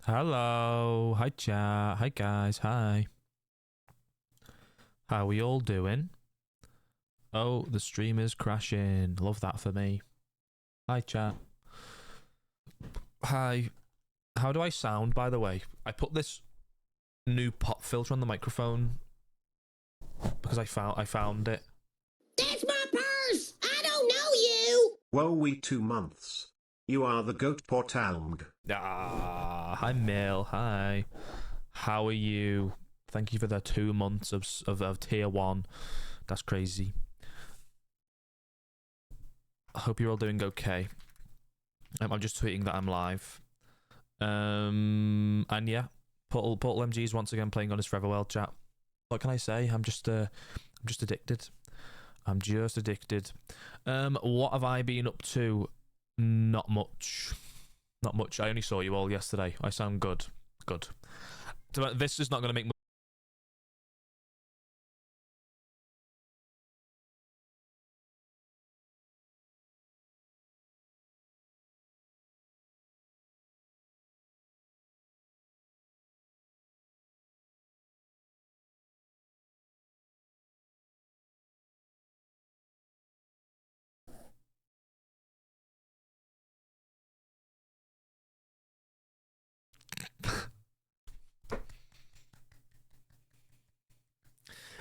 Hello. Hi, chat. Hi, guys. Hi. How are we all doing? Oh, the stream is crashing. Love that for me. Hi, chat. Hi. How do I sound, by the way? I put this new pop filter on the microphone because I found it. That's my purse! I don't know you! Woe we 2 months. You are the goat portalmg. Hi, Mill. Hi. How are you? Thank you for the 2 months of tier 1. That's crazy. I hope you're all doing okay. I'm just tweeting that I'm live. And yeah, Portal MG is once again playing on his Forever World chat. What can I say? I'm just addicted. I'm just addicted. What have I been up to? Not much. Not much. I only saw you all yesterday. I sound good. Good. This is not going to make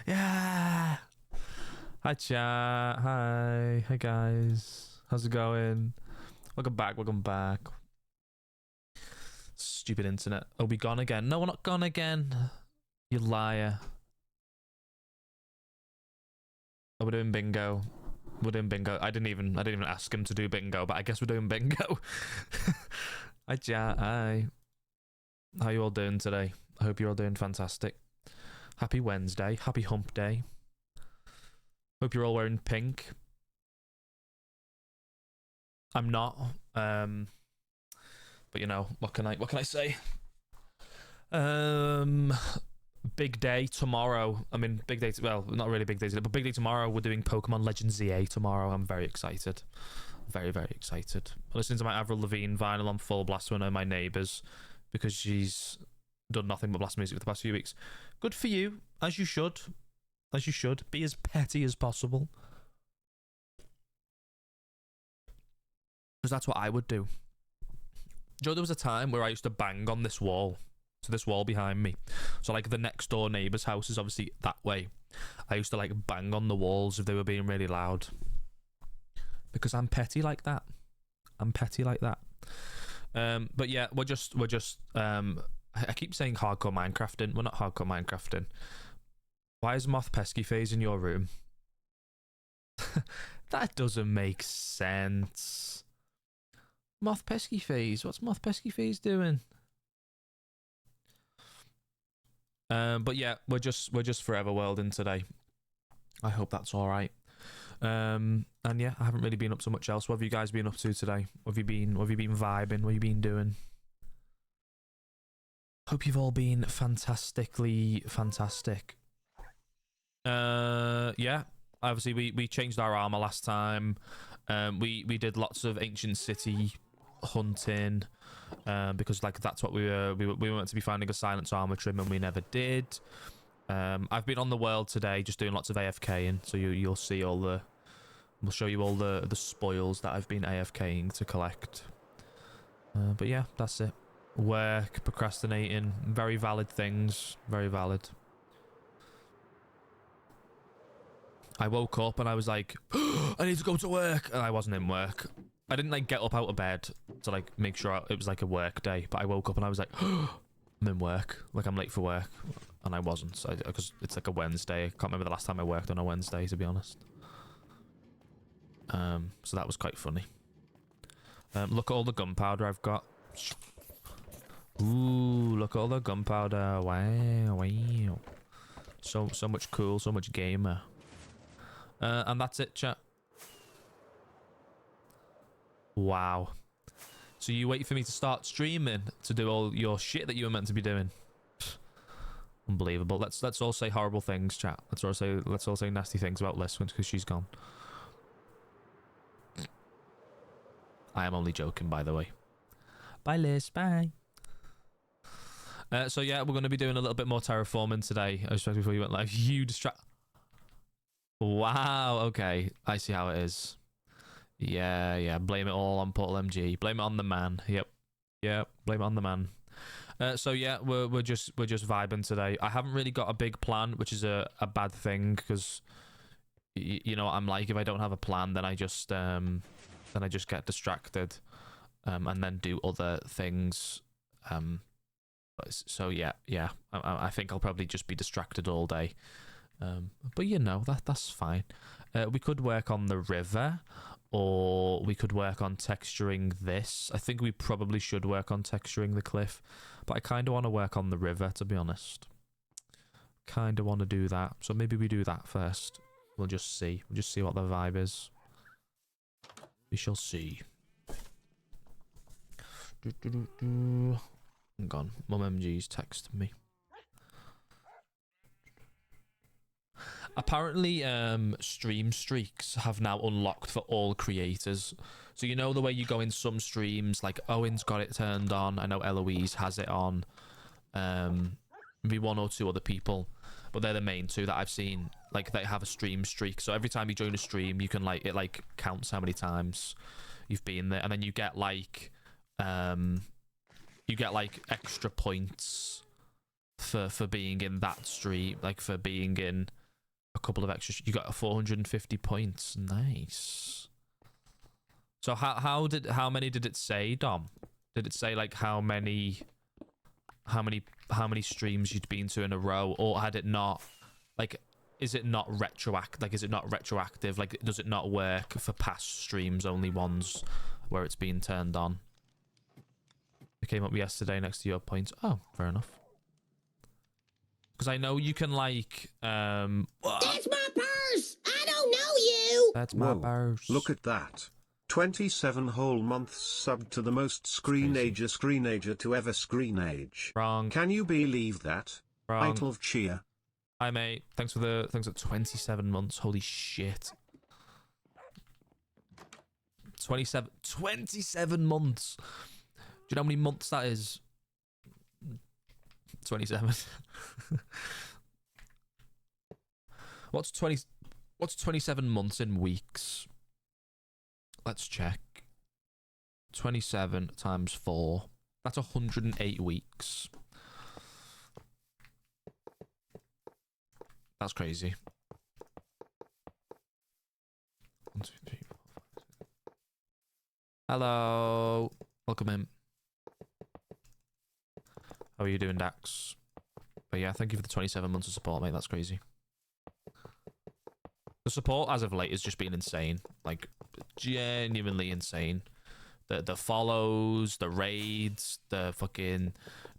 Yeah. Hi, chat. Hi. Hi, guys. How's it going? Welcome back. Welcome back. Stupid internet. Are we gone again? No, we're not gone again. You liar. Oh, we're doing bingo. We're doing bingo. I didn't even ask him to do bingo, but I guess we're doing bingo. Hi, chat. Hi. How you all doing today? I hope you're all doing fantastic. Happy Wednesday. Happy hump day. Hope you're all wearing pink. I'm not. But you know, what can I say? Big day tomorrow. I mean, big day. Well, not really big day today, but big day tomorrow. We're doing Pokemon Legends ZA tomorrow. I'm very excited. Very, very excited. I'm listening to my Avril Lavigne vinyl on full blast with one of my neighbours because she's done nothing but blast music for the past few weeks. Good for you, as you should. As you should. Be as petty as possible. Because that's what I would do. Joe, there was a time where I used to bang on this wall. So this wall behind me. So like the next door neighbour's house is obviously that way. I used to like bang on the walls if they were being really loud. Because I'm petty like that. I'm petty like that. But yeah, we're just I keep saying hardcore Minecrafting. We're not hardcore Minecrafting. Why is Moth Pesky Phase in your room? That doesn't make sense. Moth Pesky Phase? What's Moth Pesky Phase doing? But yeah, we're just Forever Worlding today. I hope that's all right. And yeah, I haven't really been up to much else. What have you guys been up to today? What have you been vibing? What have you been doing? Hope you've all been fantastically fantastic. Yeah. Obviously, we changed our armor last time. We did lots of ancient city hunting. Because like that's what we were meant to be finding a silence armor trim and we never did. I've been on the world today just doing lots of AFKing, so you'll see all the we'll show you all the spoils that I've been AFKing to collect. But yeah, that's it. Work, procrastinating, very valid things, very valid. I woke up and I was like, I need to go to work, and I wasn't in work. I didn't like get up out of bed to like make sure it was like a work day, but I woke up and I was like, I'm in work, like I'm late for work, and I wasn't. So because it's like a Wednesday. I can't remember the last time I worked on a Wednesday, to be honest. So that was quite funny. Look at all the gunpowder I've got. Ooh, look at all the gunpowder. Wow, wow. So much cool, so much gamer. And that's it, chat. Wow. So you wait for me to start streaming to do all your shit that you were meant to be doing. Unbelievable. Let's all say horrible things, chat. Let's all say nasty things about Liz because she's gone. I am only joking, by the way. Bye, Liz. Bye. So yeah, we're going to be doing a little bit more terraforming today, especially before you went live. You distract. Wow. Okay, I see how it is. Yeah. Blame it all on Portal MG. Blame it on the man. Yep. Blame it on the man. So yeah, we're just vibing today. I haven't really got a big plan, which is a bad thing because you know what I'm like. If I don't have a plan, then I just get distracted, and then do other things. So yeah. I think I'll probably just be distracted all day. But you know that's fine. We could work on the river, or we could work on texturing this. I think we probably should work on texturing the cliff, but I kind of want to work on the river, to be honest. Kind of want to do that, so maybe we do that first. We'll just see. We'll just see what the vibe is. We shall see. Hang on, Mum MG's texted me. Apparently, stream streaks have now unlocked for all creators. So you know the way you go in some streams, like Owen's got it turned on. I know Eloise has it on. Maybe one or two other people, but they're the main two that I've seen. Like they have a stream streak. So every time you join a stream, you can it counts how many times you've been there, and then you get like extra points for being in that stream, like for being in a couple of extra. You got 450 points. Nice. So how many did it say, Dom? Did it say like how many streams you'd been to in a row, or had it not? Like, is it not retroactive? Like, is it not retroactive? Like, does it not work for past streams, only ones where it's been turned on? It came up yesterday next to your points. Oh, fair enough. Because I know you can like That's my purse! I don't know you! That's my Whoa, purse. Look at that. 27 whole months subbed to the most screenager to ever screenage. Wrong. Can you believe that? Wrong. Idle of cheer. Hi mate. Thanks for 27 months. Holy shit. 27 months. Do you know how many months that is? 27. What's 27 months in weeks? Let's check. 27 times 4. That's 108 weeks. That's crazy. 1, 2, 3, 4, 5, 6. Hello. Welcome in. How are you doing, Dax? But yeah, thank you for the 27 months of support, mate. That's crazy. The support as of late has just been insane. Like, genuinely insane. The follows, the raids, the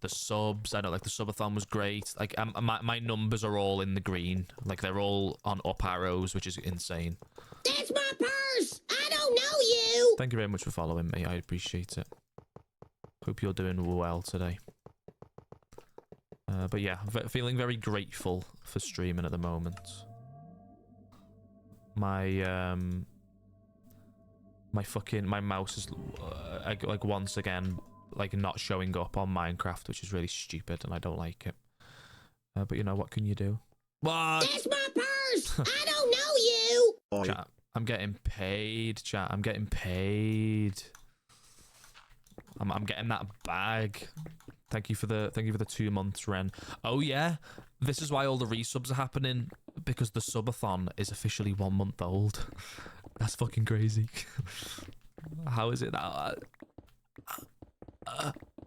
subs. I know, like, the subathon was great. Like, my numbers are all in the green. Like, they're all on up arrows, which is insane. That's my purse! I don't know you! Thank you very much for following me. I appreciate it. Hope you're doing well today. But yeah, feeling very grateful for streaming at the moment. My my mouse is like once again like not showing up on Minecraft, which is really stupid, and I don't like it. But you know, what can you do? What? That's my purse! I don't know you! Oi. Chat, I'm getting paid. Chat, I'm getting paid. I'm getting that bag. Thank you for the 2 months, Ren. Oh yeah, this is why all the resubs are happening, because the subathon is officially 1 month old. That's fucking crazy. How is it that?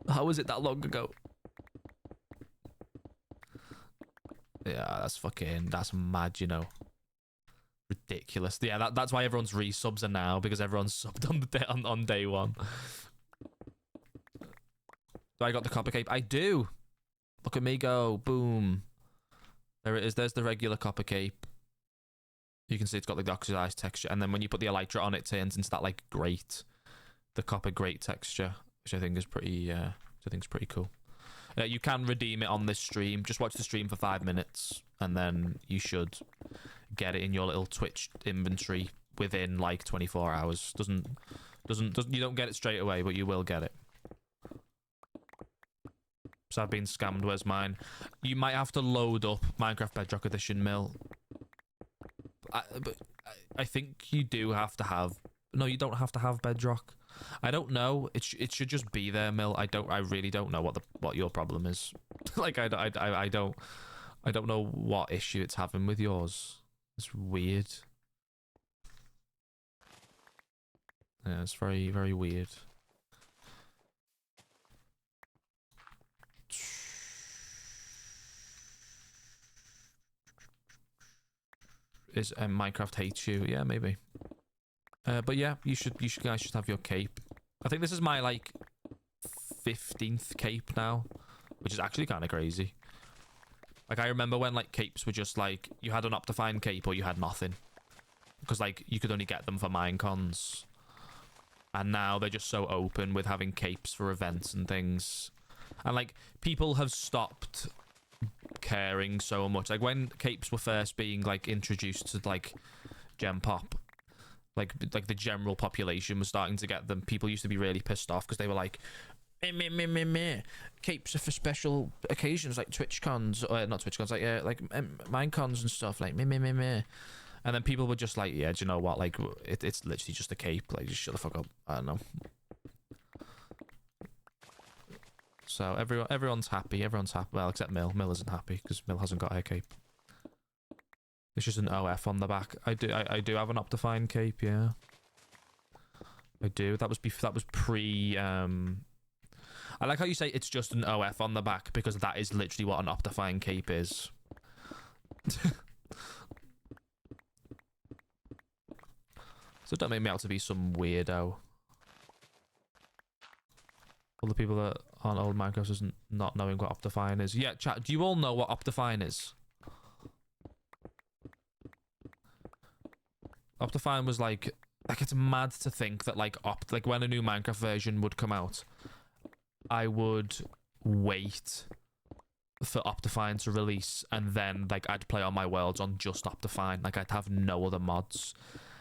How is it that long ago? Yeah, that's mad, you know. Ridiculous. Yeah, that's why everyone's resubs are now, because everyone's subbed on day one. Do I got the copper cape? I do. Look at me go. Boom. There it is. There's the regular copper cape. You can see it's got like the oxidized texture, and then when you put the elytra on, it turns into that like grate, the copper grate texture, which I think is pretty cool. You can redeem it on this stream. Just watch the stream for 5 minutes, and then you should get it in your little Twitch inventory within like 24 hours. Doesn't you don't get it straight away, but you will get it. So I've been scammed. Where's mine? You might have to load up Minecraft Bedrock Edition, Mill. But I think you do have to have... No, you don't have to have Bedrock. I don't know. It should just be there, Mill. I really don't know what your problem is. Like I don't know what issue it's having with yours. It's weird. Yeah, it's very, very weird. Is Minecraft hates you? Yeah, maybe. But yeah, you guys should have your cape. I think this is my like 15th cape now, which is actually kind of crazy. Like I remember when like capes were just like you had an Optifine cape or you had nothing, because like you could only get them for Minecons, and now they're just so open with having capes for events and things, and like people have stopped caring so much. Like when capes were first being like introduced to like Gen Pop, like the general population was starting to get them. People used to be really pissed off because they were like, meh. Capes are for special occasions like TwitchCons, or not TwitchCons, like Minecons and stuff, like meh. And then people were just like, yeah, do you know what? Like it's literally just a cape. Like just shut the fuck up. I don't know. So everyone's happy. Everyone's happy. Well, except Mill. Mill isn't happy because Mill hasn't got her cape. It's just an OF on the back. I do have an Optifine cape. Yeah, I do. That was pre. I like how you say it's just an OF on the back, because that is literally what an Optifine cape is. So don't make me out to be some weirdo. All the people that aren't old Minecraft isn't not knowing what Optifine is. Yeah, chat, do you all know what Optifine is? Optifine was like it's mad to think that like when a new Minecraft version would come out, I would wait for Optifine to release, and then like I'd play all my worlds on just Optifine. Like I'd have no other mods.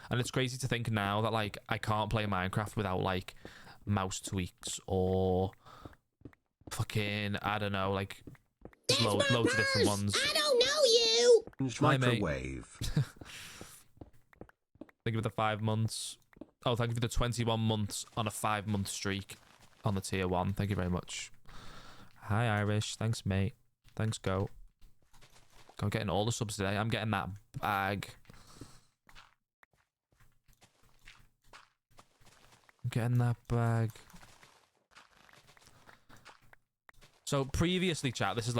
And it's crazy to think now that like I can't play Minecraft without like mouse tweaks or fucking, I don't know, like loads of different ones. I don't know you. Microwave. Thank you for the 5 months. Oh, thank you for the 21 months on a 5-month streak on the tier 1. Thank you very much. Hi Irish. Thanks mate. Thanks Go. I'm getting all the subs today. I'm getting that bag. I'm getting that bag. So previously, chat, this is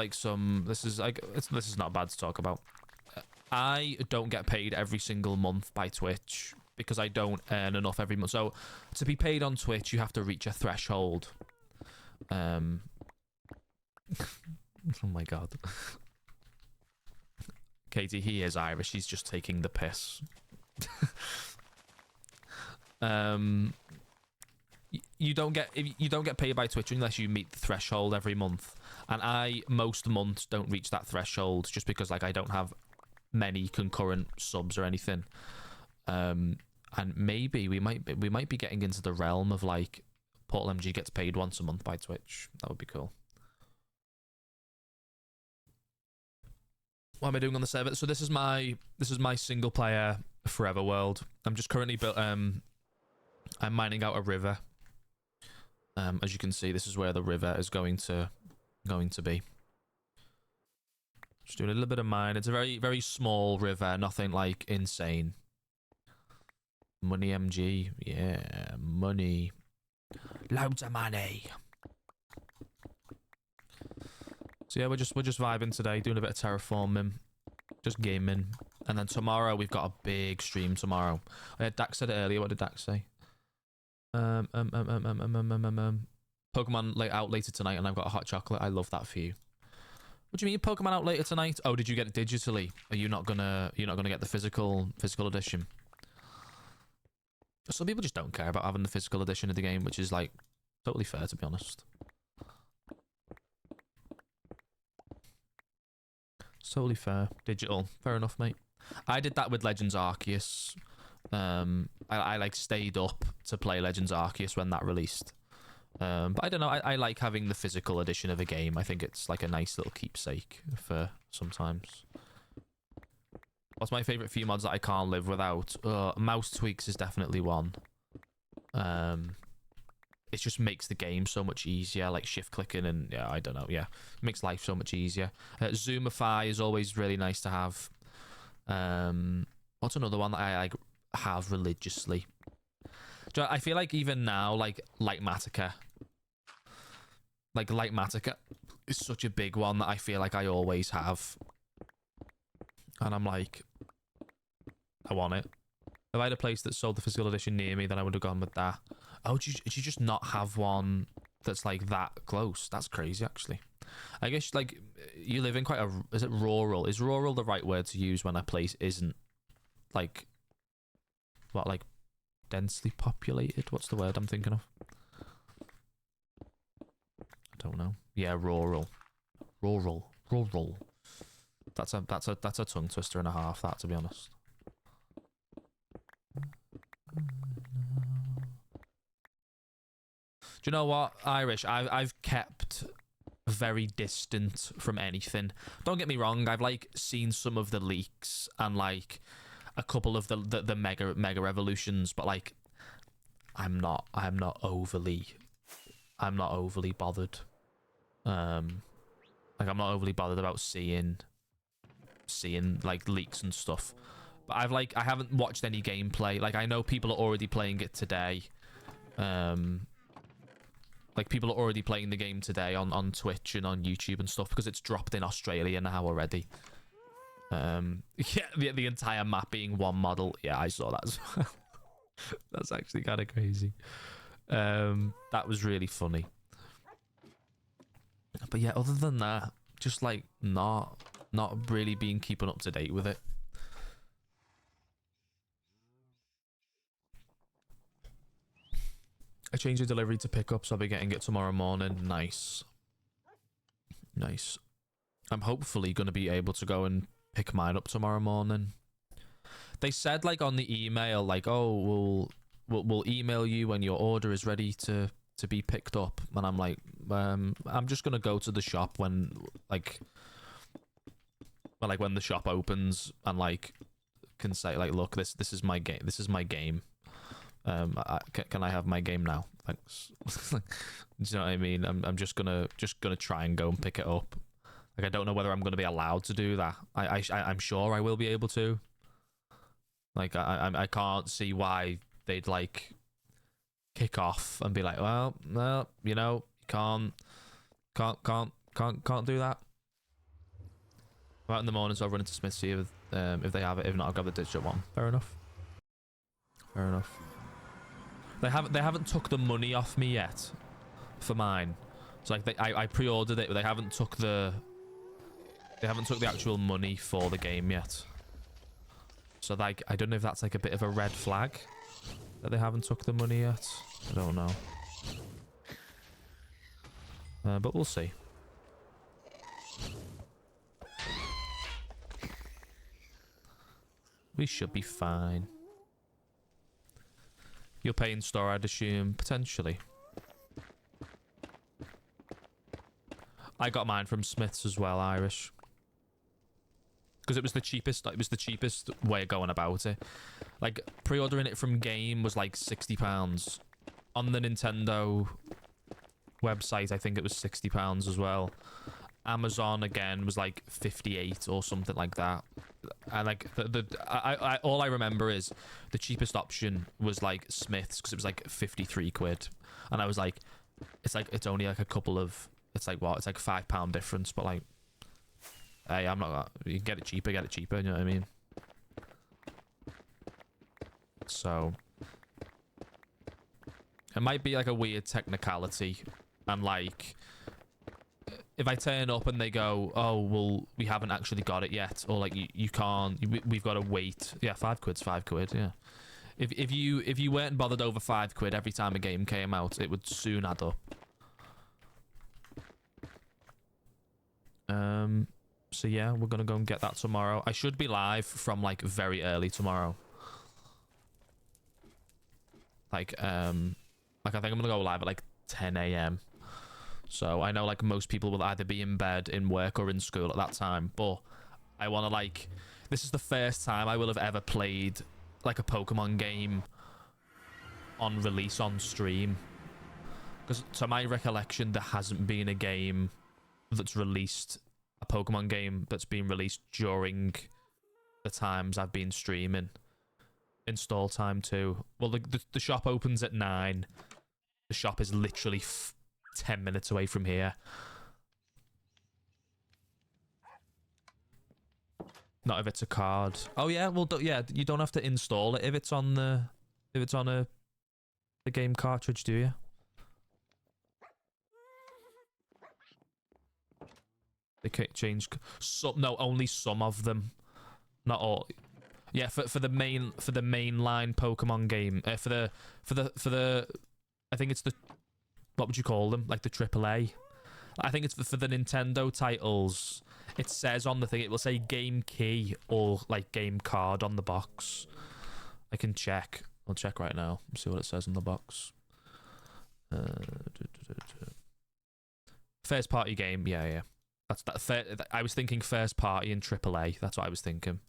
not bad to talk about. I don't get paid every single month by Twitch because I don't earn enough every month. So to be paid on Twitch, you have to reach a threshold. Oh my god. Katie, he is Irish. He's just taking the piss. You don't get paid by Twitch unless you meet the threshold every month, and I most months don't reach that threshold just because like I don't have many concurrent subs or anything. And maybe we might be getting into the realm of like Portal MG gets paid once a month by Twitch. That would be cool. What am I doing on the server? So this is my single player forever world. I'm just currently I'm mining out a river. As you can see, this is where the river is going to be. Just doing a little bit of mine. It's a very, very small river, nothing like insane. Money MG, yeah, money. Loads of money. So yeah, we're just vibing today, doing a bit of terraforming, just gaming. And then tomorrow we've got a big stream tomorrow. Dax said it earlier. What did Dax say? Pokemon out later tonight, and I've got a hot chocolate. I love that for you. What do you mean Pokemon out later tonight? Oh, did you get it digitally? Are you not gonna get the physical edition? Some people just don't care about having the physical edition of the game, which is like totally fair, to be honest. It's totally fair. Digital, fair enough, mate. I did that with Legends Arceus. I like stayed up to play Legends Arceus when that released. But I don't know. I like having the physical edition of a game. I think it's like a nice little keepsake for sometimes. What's my favorite few mods that I can't live without? Mouse tweaks is definitely one. It just makes the game so much easier, like shift clicking and yeah, I don't know, yeah, it makes life so much easier. Zoomify is always really nice to have. What's another one that I like have religiously? I feel like even now, like Litematica is such a big one that I feel like I always have, and I'm like, I want it. If I had a place that sold the physical edition near me, then I would have gone with that. Oh, did you just not have one that's like that close? That's crazy, actually. I guess like you live in quite a, is it rural? Is rural the right word to use when a place isn't like, what, like densely populated? What's the word I'm thinking of? I don't know. Yeah, rural. That's a tongue twister and a half, that, to be honest. Do you know what, Irish? I've kept very distant from anything. Don't get me wrong, I've like seen some of the leaks and like a couple of the mega revolutions, but like I'm not overly bothered. Like I'm not overly bothered about seeing like leaks and stuff. But I haven't watched any gameplay. Like I know people are already playing it today. Like people are already playing the game today on Twitch and on YouTube and stuff because it's dropped in Australia now already. Yeah, the entire map being one model. Yeah, I saw that as well. That's actually kind of crazy. That was really funny. But yeah, other than that, just like not really being keeping up to date with it. I changed the delivery to pickup, so I'll be getting it tomorrow morning. Nice. Nice. I'm hopefully going to be able to go and pick mine up tomorrow morning. They said, like, on the email, like, oh, we'll email you when your order is ready to be picked up. And I'm like, I'm just going to go to the shop when, like, when the shop opens and, like, can say, like, look, this is my game. This is my game. Can I have my game now? Thanks. Do you know what I mean? I'm just gonna try and go and pick it up. Like I don't know whether I'm gonna be allowed to do that. I'm sure I will be able to. Like I can't see why they'd like kick off and be like, well, you know, can't do that. I'm out in the morning, so I'll run into Smith see if they have it. If not, I'll grab the digital one. Fair enough. Fair enough. They haven't took the money off me yet for mine. So like I pre-ordered it, but they haven't took the actual money for the game yet. So like I don't know if that's like a bit of a red flag that they haven't took the money yet. I don't know. But we'll see. We should be fine. You'll pay in store, I'd assume, potentially. I got mine from Smith's as well, Irish. Because it was the cheapest. It was the cheapest way of going about it. Like pre-ordering it from Game was like £60. On the Nintendo website, I think it was £60 as well. Amazon again was like 58 or something like that. And like all I remember is the cheapest option was like Smith's because it was like 53 quid, and I was like, it's only like a couple of, it's like what, it's like £5 difference, but like, hey, I'm not, you can get it cheaper, you know what I mean? So it might be like a weird technicality, and like if I turn up and they go, oh, well, we haven't actually got it yet, or like you can't, we've got to wait. Yeah, £5's £5, yeah. If you weren't bothered over £5 every time a game came out, it would soon add up. So yeah, we're gonna go and get that tomorrow. I should be live from like very early tomorrow. Like I think I'm gonna go live at like 10 a.m. So I know like most people will either be in bed, in work, or in school at that time. But I want to like, this is the first time I will have ever played like a Pokemon game on release on stream. Because to my recollection, there hasn't been a game that's released, a Pokemon game that's been released during the times I've been streaming. Install time too. Well, the shop opens at 9. The shop is literally 10 minutes away from here. Not if it's a card. Oh yeah, well yeah, you don't have to install it if it's on the game cartridge, do you? They can't change some. No, only some of them, not all. Yeah, for the mainline Pokemon game, for the I think it's the, what would you call them? Like the AAA. I think it's for the Nintendo titles. It says on the thing, it will say game key or like game card on the box. I can check. I'll check right now. See what it says on the box. First party game. Yeah. That's that. I was thinking first party and AAA. That's what I was thinking.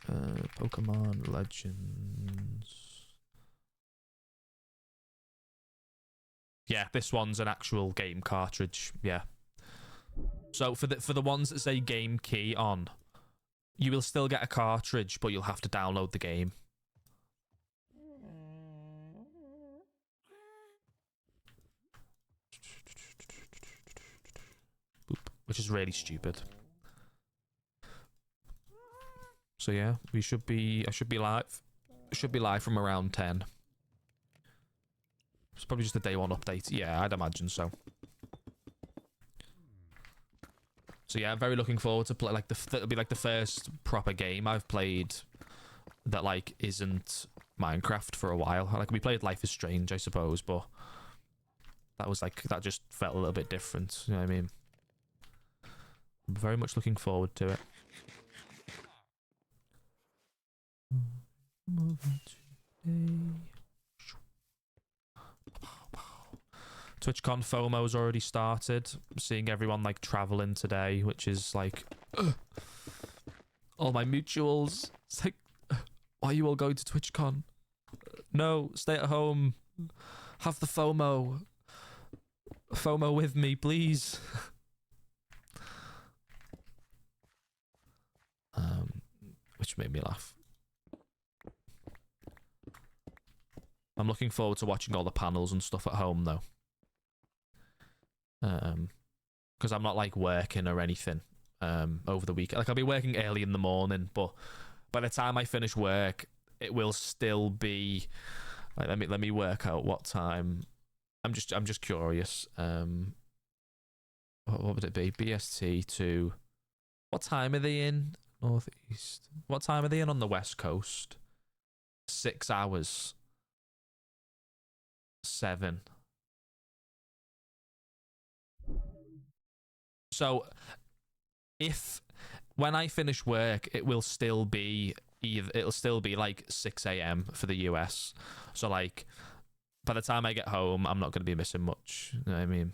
Pokemon Legends. Yeah, this one's an actual game cartridge. Yeah. So for the ones that say game key on, you will still get a cartridge, but you'll have to download the game. Which is really stupid. So yeah, I should be live. Should be live from around 10. It's probably just a day 1 update. Yeah, I'd imagine so. So yeah, I'm very looking forward to play. Like it'll be like the first proper game I've played that like isn't Minecraft for a while. Like we played Life is Strange, I suppose, but that was like, that just felt a little bit different. You know what I mean? I'm very much looking forward to it. TwitchCon FOMO's already started. I'm seeing everyone like traveling today, which is like all my mutuals. It's like, why are you all going to TwitchCon? No, stay at home. Have the FOMO. FOMO with me, please. Which made me laugh. I'm looking forward to watching all the panels and stuff at home though. Because I'm not like working or anything over the weekend. Like I'll be working early in the morning, but by the time I finish work, it will still be like, let me work out what time. I'm just curious. What would it be? BST to, what time are they in? Northeast. What time are they in on the West Coast? 6 hours. 7. So if when I finish work, it will still be like 6 a.m. for the US. So like by the time I get home, I'm not going to be missing much. You know what I mean?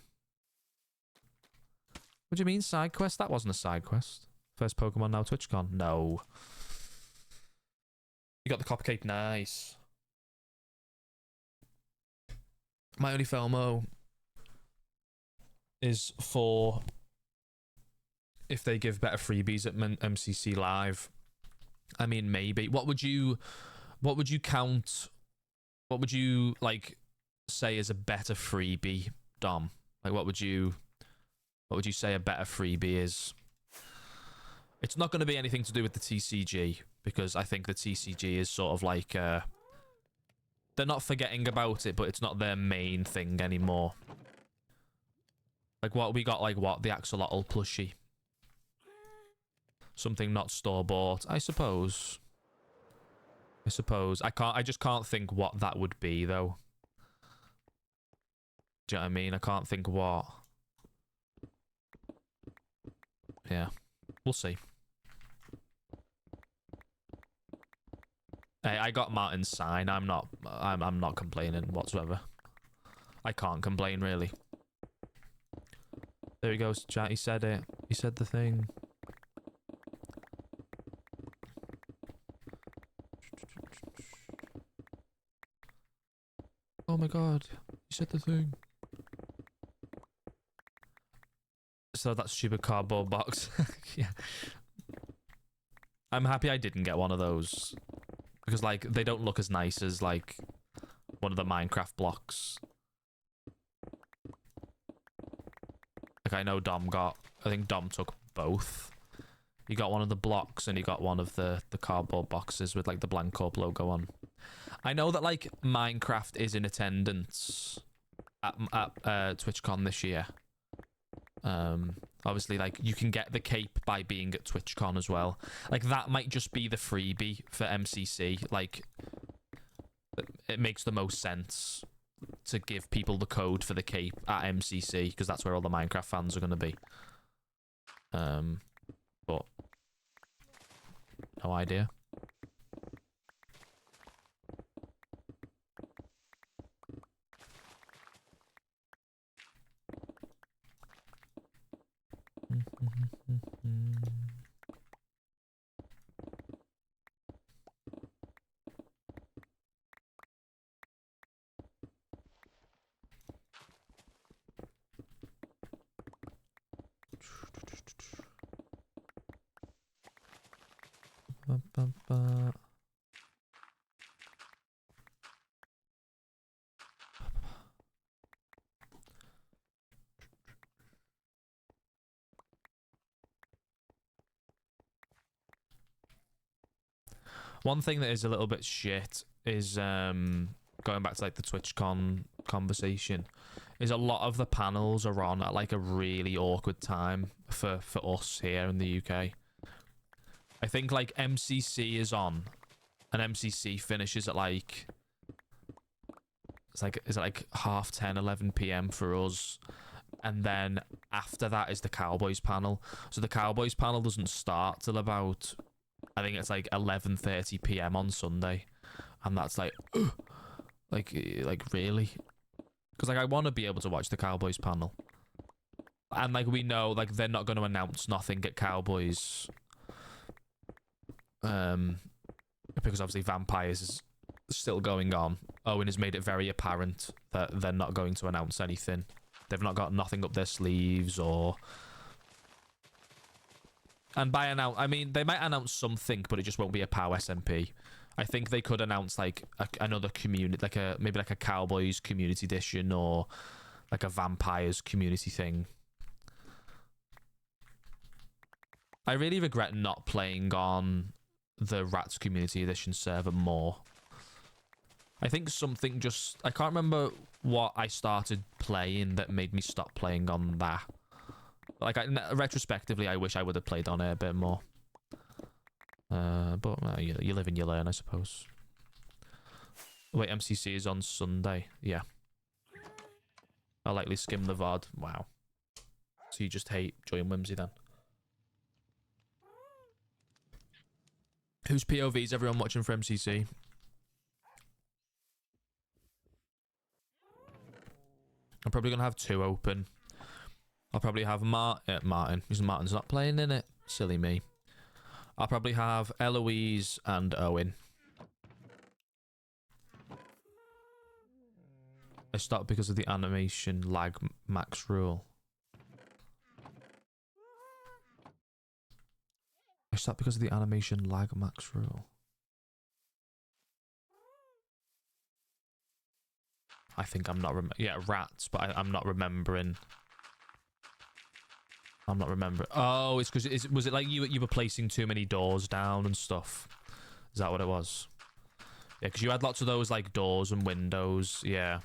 What do you mean side quest? That wasn't a side quest. First Pokemon Now TwitchCon. No. You got the copper cape. Nice. My only FOMO is for if they give better freebies at MCC Live. I mean, maybe. What would you count? What would you like say is a better freebie, Dom? Like, what would you say a better freebie is? It's not going to be anything to do with the TCG, because I think the TCG is sort of like they're not forgetting about it, but it's not their main thing anymore. Like what we got, like what, the Axolotl plushie. Something not store-bought, I suppose. I just can't think what that would be though. Do you know what I mean? I can't think what. Yeah. We'll see. Hey, I got Martin's sign. I'm not complaining whatsoever. I can't complain really. There he goes, chat. He said it. He said the thing. Oh my god, he said the thing. So that stupid cardboard box. Yeah. I'm happy I didn't get one of those. Because, like, they don't look as nice as, like, one of the Minecraft blocks. Like, I know Dom got... I think Dom took both. He got one of the blocks and he got one of the cardboard boxes with, like, the Blancorp logo on. I know that, like, Minecraft is in attendance at TwitchCon this year. Obviously, like, you can get the cape by being at TwitchCon as well. Like, that might just be the freebie for MCC. Like, it makes the most sense to give people the code for the cape at MCC, because that's where all the Minecraft fans are going to be. But no idea. One thing that is a little bit shit is going back to like the TwitchCon conversation, is a lot of the panels are on at like a really awkward time for us here in the UK. I think like MCC is on, and MCC finishes at like, is it like 10:30, 11 p.m. for us, and then after that is the Cowboys panel. So the Cowboys panel doesn't start till about, I think it's like 11:30 p.m. on Sunday, and that's like, like really, because like I want to be able to watch the Cowboys panel, and like we know like they're not going to announce nothing at Cowboys, because obviously Vampires is still going on. Owen has made it very apparent that they're not going to announce anything. They've not got nothing up their sleeves, or... And by announce, I mean, they might announce something, but it just won't be a POW SMP. I think they could announce, like, another community, like maybe like a Cowboys community edition, or like a Vampires community thing. I really regret not playing on the Rats community edition server more. I think something just... I can't remember what I started playing that made me stop playing on that. Like, retrospectively, I wish I would have played on it a bit more. But you live and you learn, I suppose. Wait, MCC is on Sunday. Yeah. I'll likely skim the VOD. Wow. So you just hate Joy and Whimsy then? Whose POV is everyone watching for MCC? I'm probably going to have two open. I'll probably have Martin, because Martin's not playing in it. Silly me. I'll probably have Eloise and Owen. I stopped because of the animation lag max rule. I stopped because of the animation lag max rule. I think I'm not rats, but I'm not remembering. I'm not remembering. Oh, it's because was it like you were placing too many doors down and stuff? Is that what it was? Yeah, because you had lots of those like doors and windows. Yeah.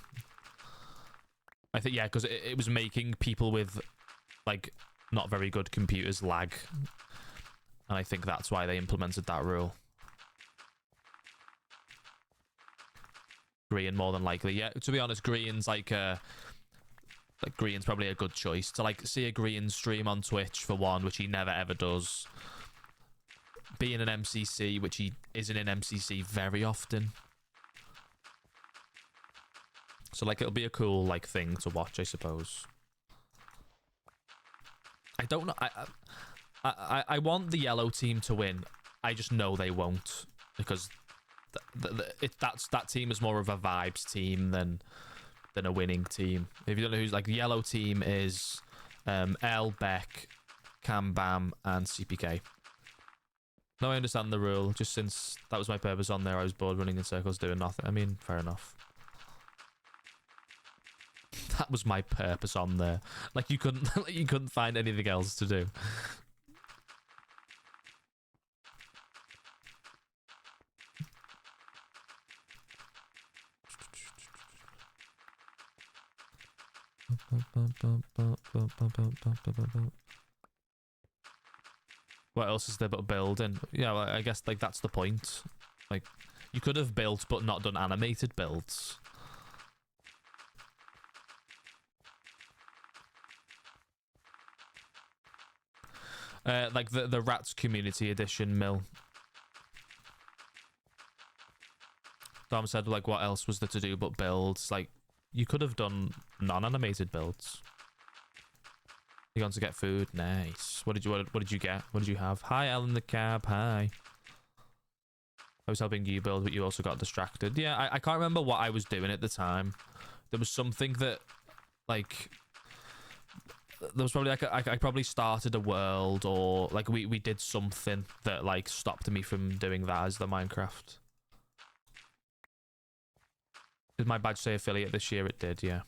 I think because it was making people with like not very good computers lag, and I think that's why they implemented that rule. Green more than likely. Yeah, to be honest, Green's like Green's probably a good choice. To like see a Green stream on Twitch for one, which he never ever does. Being an MCC, which he isn't in MCC very often. So like it'll be a cool like thing to watch, I suppose. I don't know. I want the yellow team to win. I just know they won't because that team is more of a vibes team than a winning team. If you don't know who's like the yellow team is L, Beck, Cam Bam, and CPK. No, I understand the rule. Just since that was my purpose on there, I was bored running in circles doing nothing. I mean, fair enough. That was my purpose on there. Like you couldn't find anything else to do. What else is there but building? Yeah, well, I guess like that's the point. Like you could have built but not done animated builds. Like the Rats Community Edition mill. Dom said like what else was there to do but builds? Like you could have done non-animated builds. You going to get food? Nice. What did you get? What did you have? Hi, Alan the cab. Hi. I was helping you build, but you also got distracted. Yeah, I can't remember what I was doing at the time. There was something that, like, there was probably like I probably started a world, or like we did something that like stopped me from doing that as the Minecraft. Did my badge say affiliate this year? It did, yeah.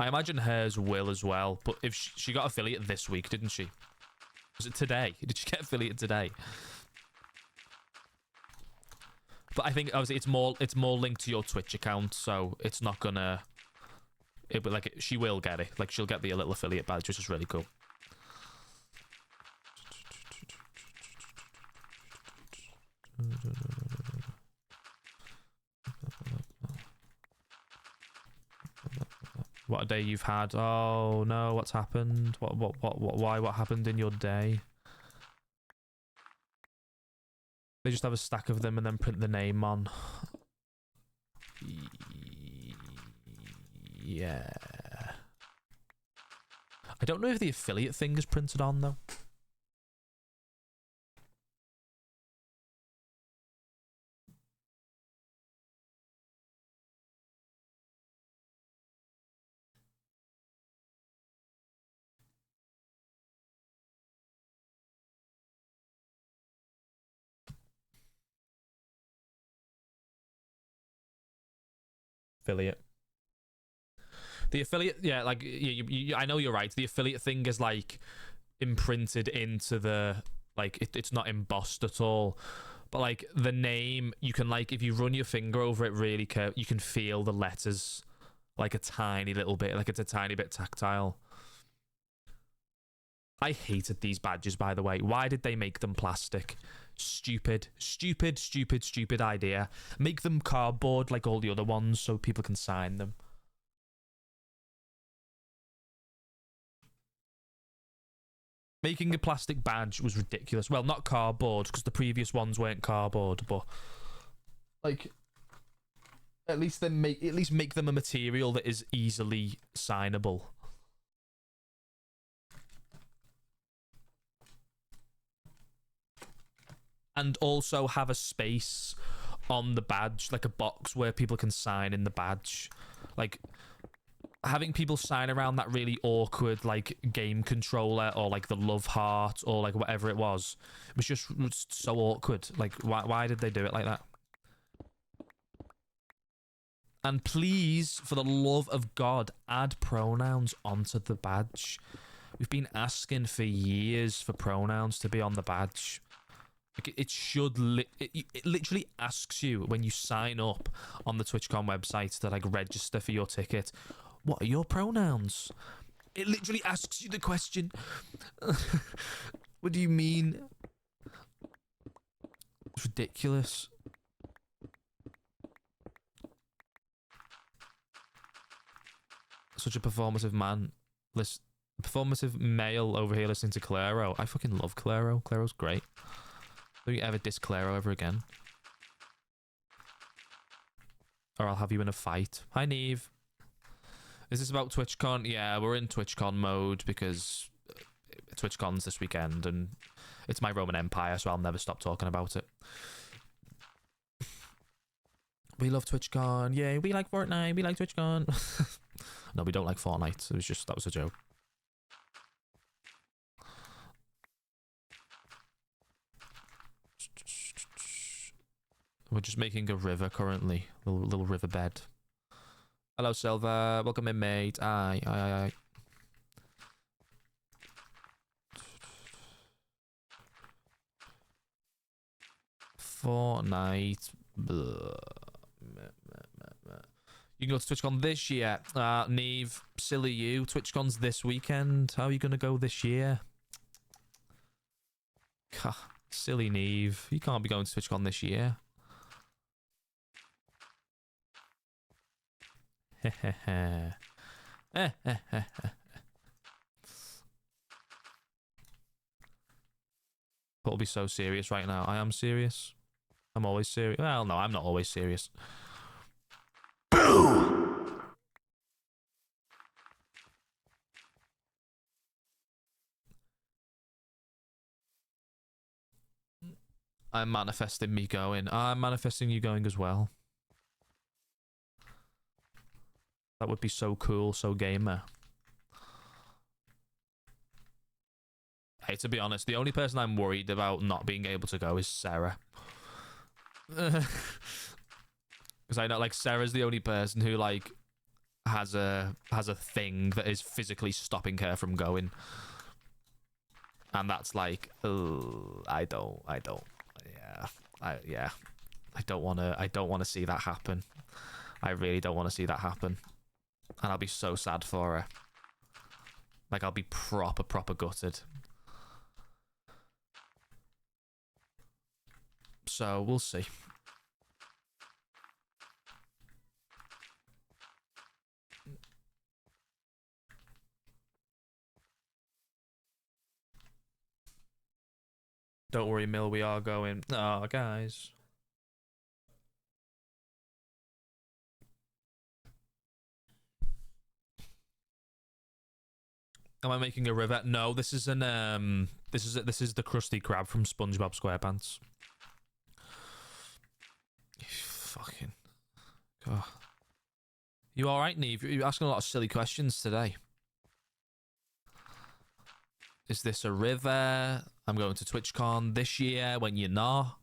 I imagine hers will as well, but if she got affiliate this week, didn't she? Was it today? Did she get affiliate today? But I think obviously it's more linked to your Twitch account, so it's not gonna. But like she will get it. Like she'll get the little affiliate badge, which is really cool. What a day you've had. Oh no, what's happened? Why? What happened in your day? They just have a stack of them and then print the name on. Yeah. I don't know if the affiliate thing is printed on though. Affiliate. The affiliate, yeah, like I know you're right. The affiliate thing is like imprinted into the like it's not embossed at all. But like the name, you can like if you run your finger over it really you can feel the letters like a tiny little bit, like it's a tiny bit tactile. I hated these badges, by the way. Why did they make them plastic? Stupid idea. Make them cardboard like all the other ones so people can sign them. Making a plastic badge was ridiculous. Well, not cardboard, because the previous ones weren't cardboard, but like at least make them a material that is easily signable. And also have a space on the badge, like a box where people can sign in the badge. Like having people sign around that really awkward like game controller or like the love heart or like whatever it was just so awkward. Like why did they do it like that? And please, for the love of God, add pronouns onto the badge. We've been asking for years for pronouns to be on the badge. Like it should it literally asks you when you sign up on the TwitchCon website to like register for your ticket, what are your pronouns? It literally asks you the question. What do you mean? It's ridiculous. Such a performative man. Performative male over here listening to Claro. I fucking love Claro. Claro's great. Don't you ever diss Claro ever again. or I'll have you in a fight. Hi, Neve. Is this about TwitchCon? Yeah, we're in TwitchCon mode because TwitchCon's this weekend and it's my Roman Empire, so I'll never stop talking about it. We love TwitchCon. Yay, we like Fortnite. We like TwitchCon. No, we don't like Fortnite. That was a joke. We're just making a river currently. Little river bed. Hello, Silver. Welcome in, mate. Aye, aye, aye, aye. Fortnite. Blah. You can go to TwitchCon this year. Neve, silly you. TwitchCon's this weekend. How are you going to go this year? Silly Neve. You can't be going to TwitchCon this year. But will be so serious right now. I am serious. I'm always serious. Well, no, I'm not always serious. Boo! I'm manifesting me going. I'm manifesting you going as well. That would be so cool, so gamer. Hey, to be honest, the only person I'm worried about not being able to go is Sarah. Because I know, like, Sarah's the only person who, like, has a thing that is physically stopping her from going. And that's like, oh, I don't want to see that happen. I really don't want to see that happen. And I'll be so sad for her. Like, I'll be proper gutted. So, we'll see. Don't worry, Mill, we are going. Oh, guys. Am I making a river? No, this is an this is the Krusty Krab from SpongeBob SquarePants. Fucking God. You all right, Neve? You're asking a lot of silly questions today. Is this a river? I'm going to TwitchCon this year when you're not.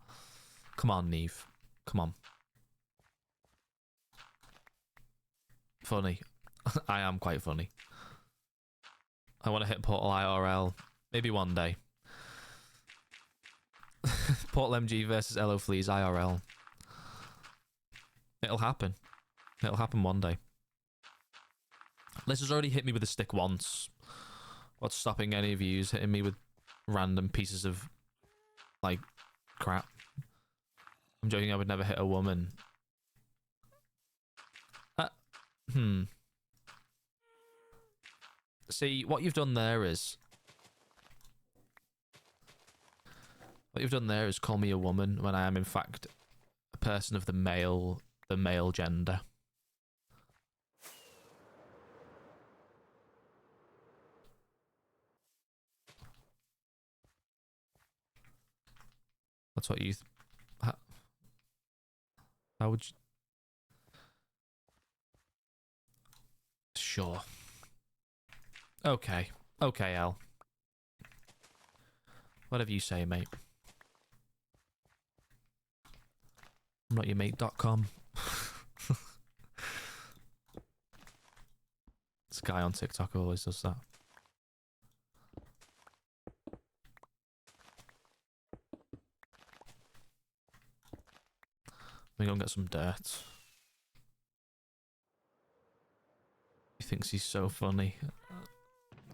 Come on, Neve. Come on. Funny. I am quite funny. I want to hit Portal IRL. Maybe one day. Portal MG versus LO Fleas IRL. It'll happen. It'll happen one day. Liz has already hit me with a stick once. What's stopping any of you hitting me with random pieces of, like, crap? I'm joking, I would never hit a woman. See, what you've done there is... What you've done there is call me a woman when I am, in fact, a person of the male gender. That's what you... How would you... Sure. Okay. Okay, Al. Whatever you say, mate. I'm not your mate.com. This guy on TikTok always does that. Let me go and get some dirt. He thinks he's so funny.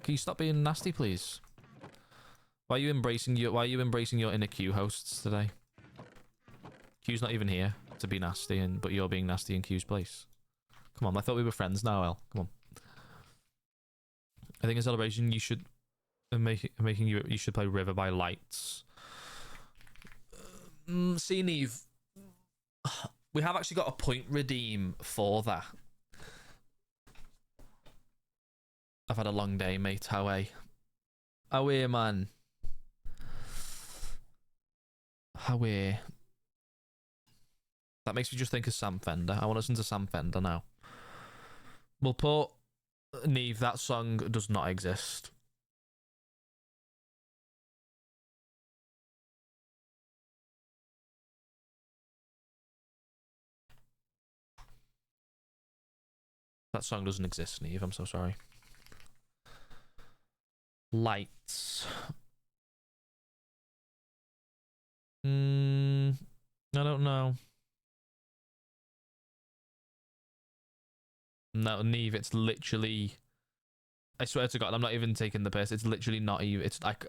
Can you stop being nasty, please? Why are you embracing your inner Q hosts today? Q's not even here to be nasty, but you're being nasty in Q's place. Come on, I thought we were friends now, El. Come on. I think in celebration you should you should play River by Lights. See, Neve, We have actually got a point redeem for that. I've had a long day, mate. How are you? How are you, man? How are you? That makes me just think of Sam Fender. I want to listen to Sam Fender now. We'll put Neve, that song does not exist. That song doesn't exist, Neve. I'm so sorry. Lights. I don't know. No, Neve, it's literally... I swear to God, I'm not even taking the piss. It's literally not even... It's like...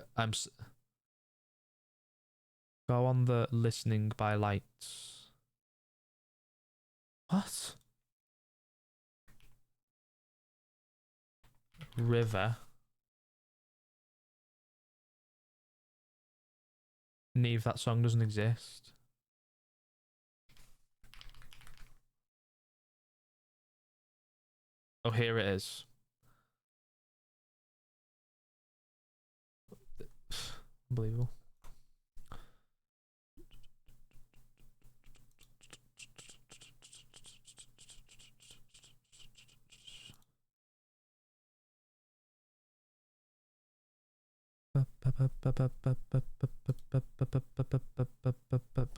Go on the listening by lights. What? River. Neve, that song doesn't exist. Oh, here it is. Unbelievable.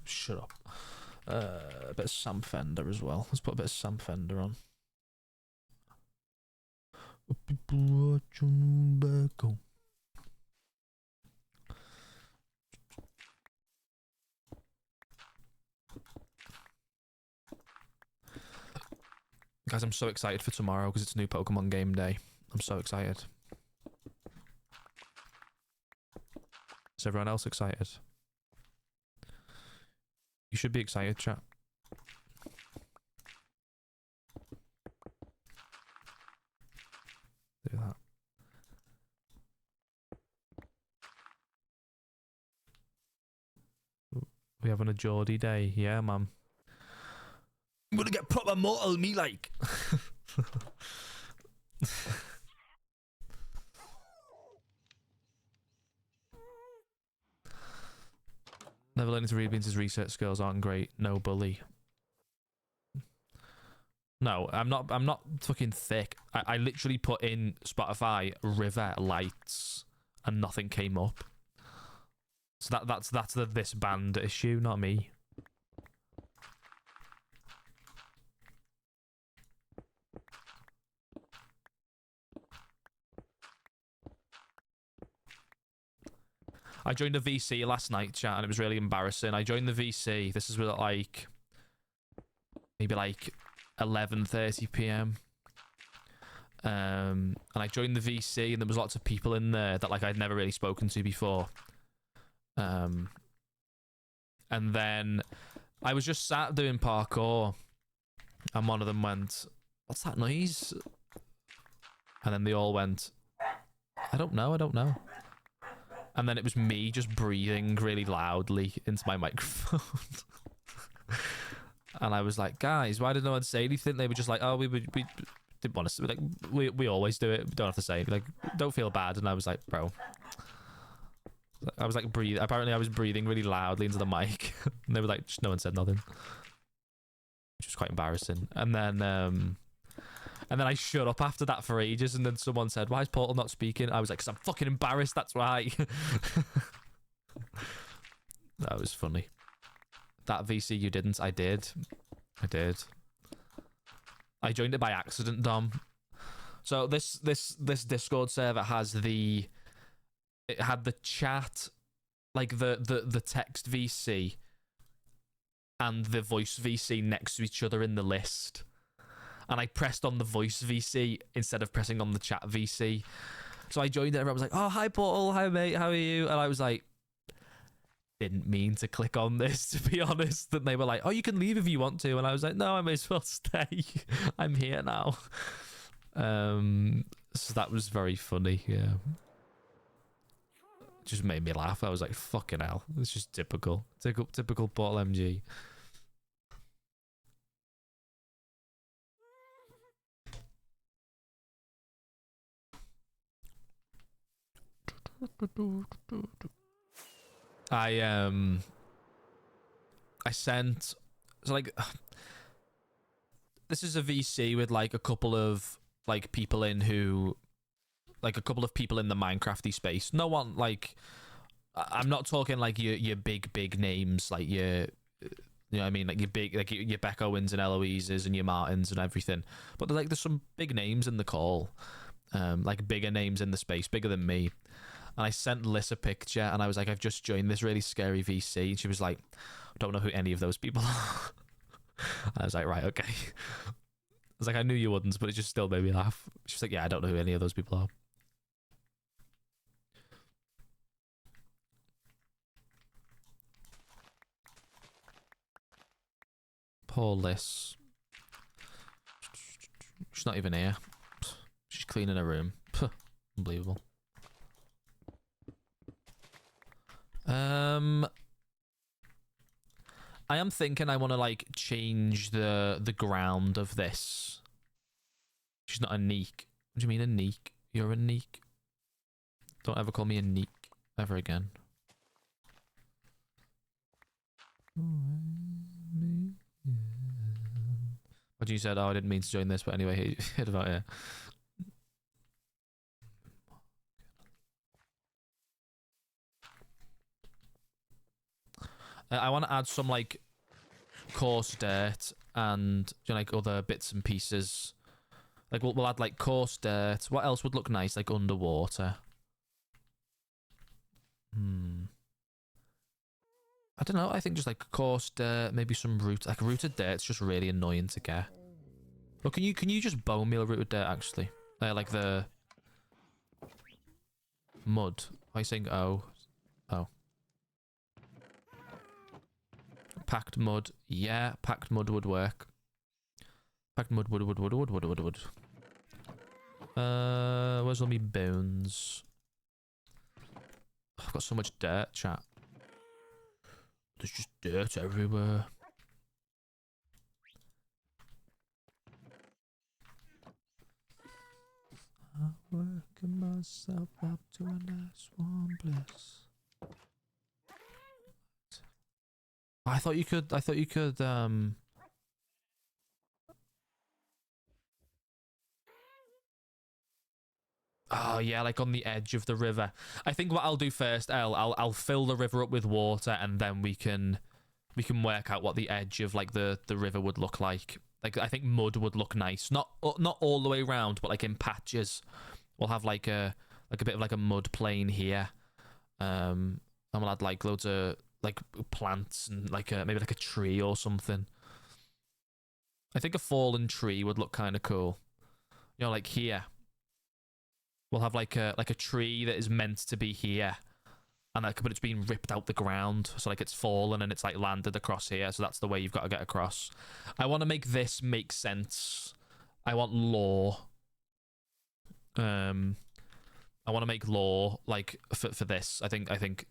Shut up. A bit of Sam Fender as well. Let's put a bit of Sam Fender on. People watching back home. Guys, I'm so excited for tomorrow because it's new Pokemon game day. I'm so excited. Is everyone else excited? You should be excited, chat. Do that. We having a Geordie day, yeah, man. I'm gonna get proper mortal me like. Never learning to read means his research skills aren't great. No bully. No, I'm not fucking thick. I literally put in Spotify River Lights and nothing came up. So that's this band issue, not me. I joined a VC last night, chat, and it was really embarrassing. I joined the VC. This is like maybe like 11:30 p.m. And I joined the VC, and there was lots of people in there that like I'd never really spoken to before. And then I was just sat doing parkour, and one of them went, "What's that noise?" And then they all went, I don't know. And then it was me just breathing really loudly into my microphone. And I was like, guys, why did no one say anything? They were just like, oh, we didn't want to. Like, we always do it. We don't have to say it. Like, don't feel bad. And I was like, bro. I was like, breathe. Apparently, I was breathing really loudly into the mic. And they were like, just no one said nothing. Which was quite embarrassing. And then I shut up after that for ages, and then someone said, why is Portal not speaking? I was like, because I'm fucking embarrassed, that's why. That was funny. That VC you didn't, I did. I joined it by accident, Dom. So this Discord server has it had the chat, like the text VC and the voice VC next to each other in the list. And I pressed on the voice VC instead of pressing on the chat VC. So I joined it, and everyone was like, oh, hi, Portal, hi, mate, how are you? And I was like, didn't mean to click on this, to be honest. And they were like, oh, you can leave if you want to. And I was like, no, I may as well stay. I'm here now. So that was very funny, yeah. Just made me laugh. I was like, fucking hell. It's just typical Portal MG. I sent, so like, this is a VC with like a couple of like people in who, like a couple of people in the Minecrafty space. No one like, I'm not talking like your big names, like your, you know what I mean, like your big, like your Beck Owens and Eloise's and your Martins and everything. But like there's some big names in the call, like bigger names in the space, bigger than me. And I sent Liz a picture and I was like, I've just joined this really scary VC. And she was like, I don't know who any of those people are. I was like, right, okay. I was like, I knew you wouldn't, but it just still made me laugh. She was like, yeah, I don't know who any of those people are. Poor Liz. She's not even here. She's cleaning her room. Unbelievable. I am thinking I want to like change the ground of this. She's not a neek. What do you mean a neek? You're a neek. Don't ever call me a neek ever again. What you said? Oh, I didn't mean to join this, but anyway, hit about it. I want to add some like coarse dirt and like other bits and pieces. Like we'll add like coarse dirt. What else would look nice like underwater? I don't know. I think just like coarse dirt, maybe some root. Like rooted dirt. It's just really annoying to get. Well, can you just bone meal rooted dirt actually? Like the mud. Why are you saying oh? Packed mud. Yeah, packed mud would work. Packed mud would. Where's all my bones? I've got so much dirt, chat. There's just dirt everywhere. I'm working myself up to a nice warm bliss. I thought you could oh yeah, like on the edge of the river. I think what I'll do first, I'll fill the river up with water and then we can work out what the edge of like the river would look like. Like I think mud would look nice. Not all the way around, but like in patches. We'll have like a bit of like a mud plain here. And we'll add like loads of like plants and like maybe like a tree or something. I think a fallen tree would look kind of cool. You know, like here. We'll have like a tree that is meant to be here. And but it's been ripped out the ground. So like it's fallen and it's like landed across here. So that's the way you've got to get across. I want to make this make sense. I want lore. I want to make lore like for this. I think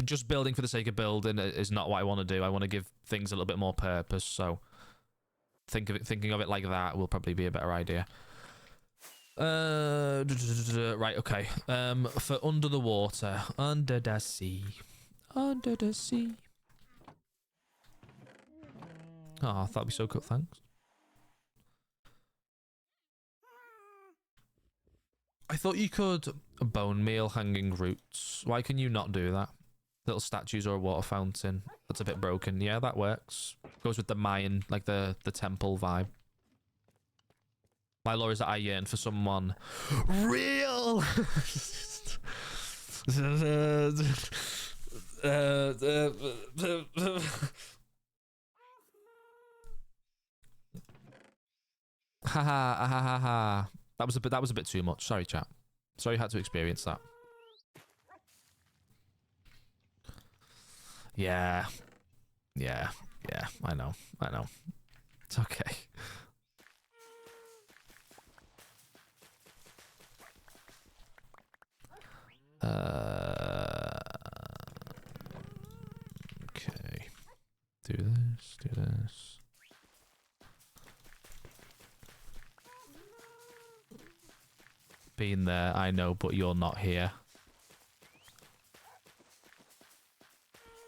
just building for the sake of building is not what I want to do. I want to give things a little bit more purpose. So thinking of it like that will probably be a better idea. Right, okay. For under the water, under the sea. Oh, that'd be so cool. Thanks. I thought you could bone meal hanging roots. Why can you not do that? Little statues or a water fountain. That's a bit broken. Yeah, that works. Goes with the Mayan, like the temple vibe. My lore is that I yearn for someone real. Ha. That was a bit too much. Sorry, chat. Sorry you had to experience that. Yeah. I know. It's okay. Okay. Do this. been there, I know, but you're not here.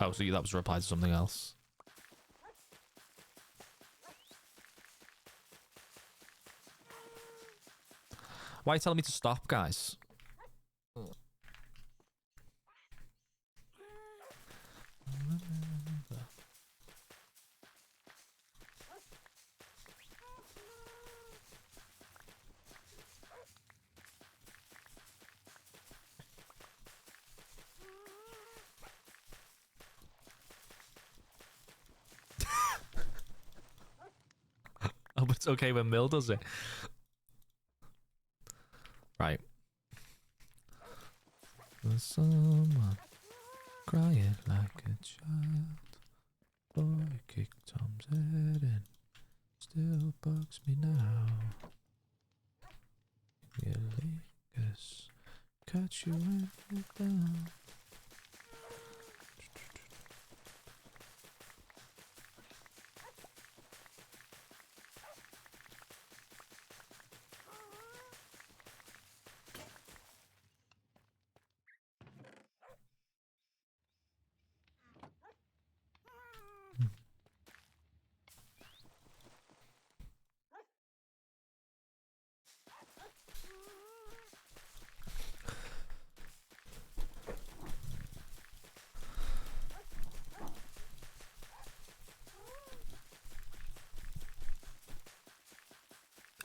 Oh, so that was a reply to something else. Why are you telling me to stop, guys? Oh, but it's okay when Mill does it. Right. There's someone crying like a child. Boy kicked Tom's head in. Still bugs me now. You leakers, catch you when you're down.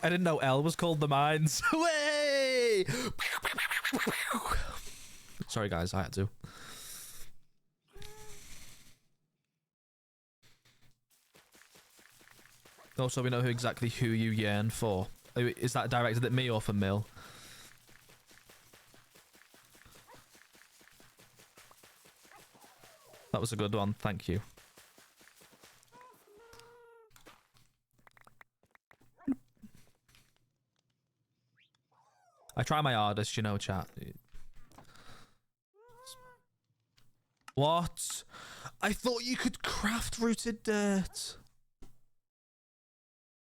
I didn't know L was called the mines. Way! Sorry, guys, I had to. Also, we know exactly who you yearn for. Is that directed at me or for Mill? That was a good one, thank you. I try my hardest, you know, chat. What? I thought you could craft rooted dirt.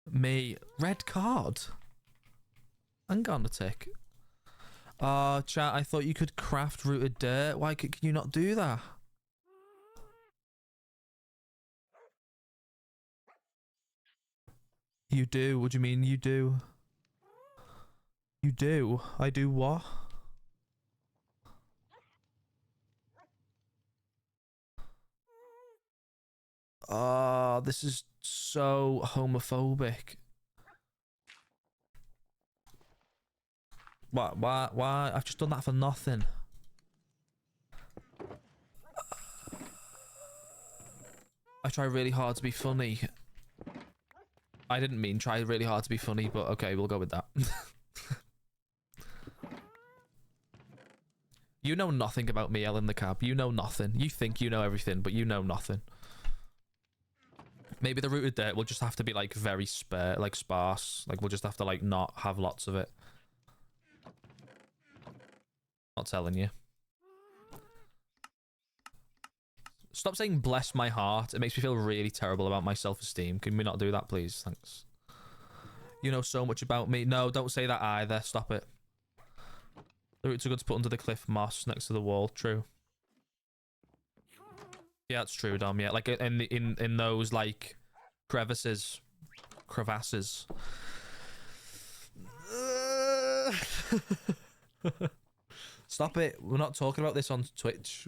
Me. Red card. Hang on a tick. Chat, I thought you could craft rooted dirt. Why can you not do that? You do? What do you mean you do? You do? I do what? This is so homophobic. Why? I've just done that for nothing. I try really hard to be funny. I didn't mean try really hard to be funny, but okay, we'll go with that. You know nothing about me, Ellen the Cab. You know nothing. You think you know everything, but you know nothing. Maybe the rooted dirt will just have to be like very spare, like sparse. Like we'll just have to like not have lots of it. Not telling you. Stop saying bless my heart. It makes me feel really terrible about my self-esteem. Can we not do that, please? Thanks. You know so much about me. No, don't say that either. Stop it. The roots are good to put under the cliff moss next to the wall. True. Yeah, that's true, Dom. Yeah, like in those like crevasses. Stop it. We're not talking about this on Twitch.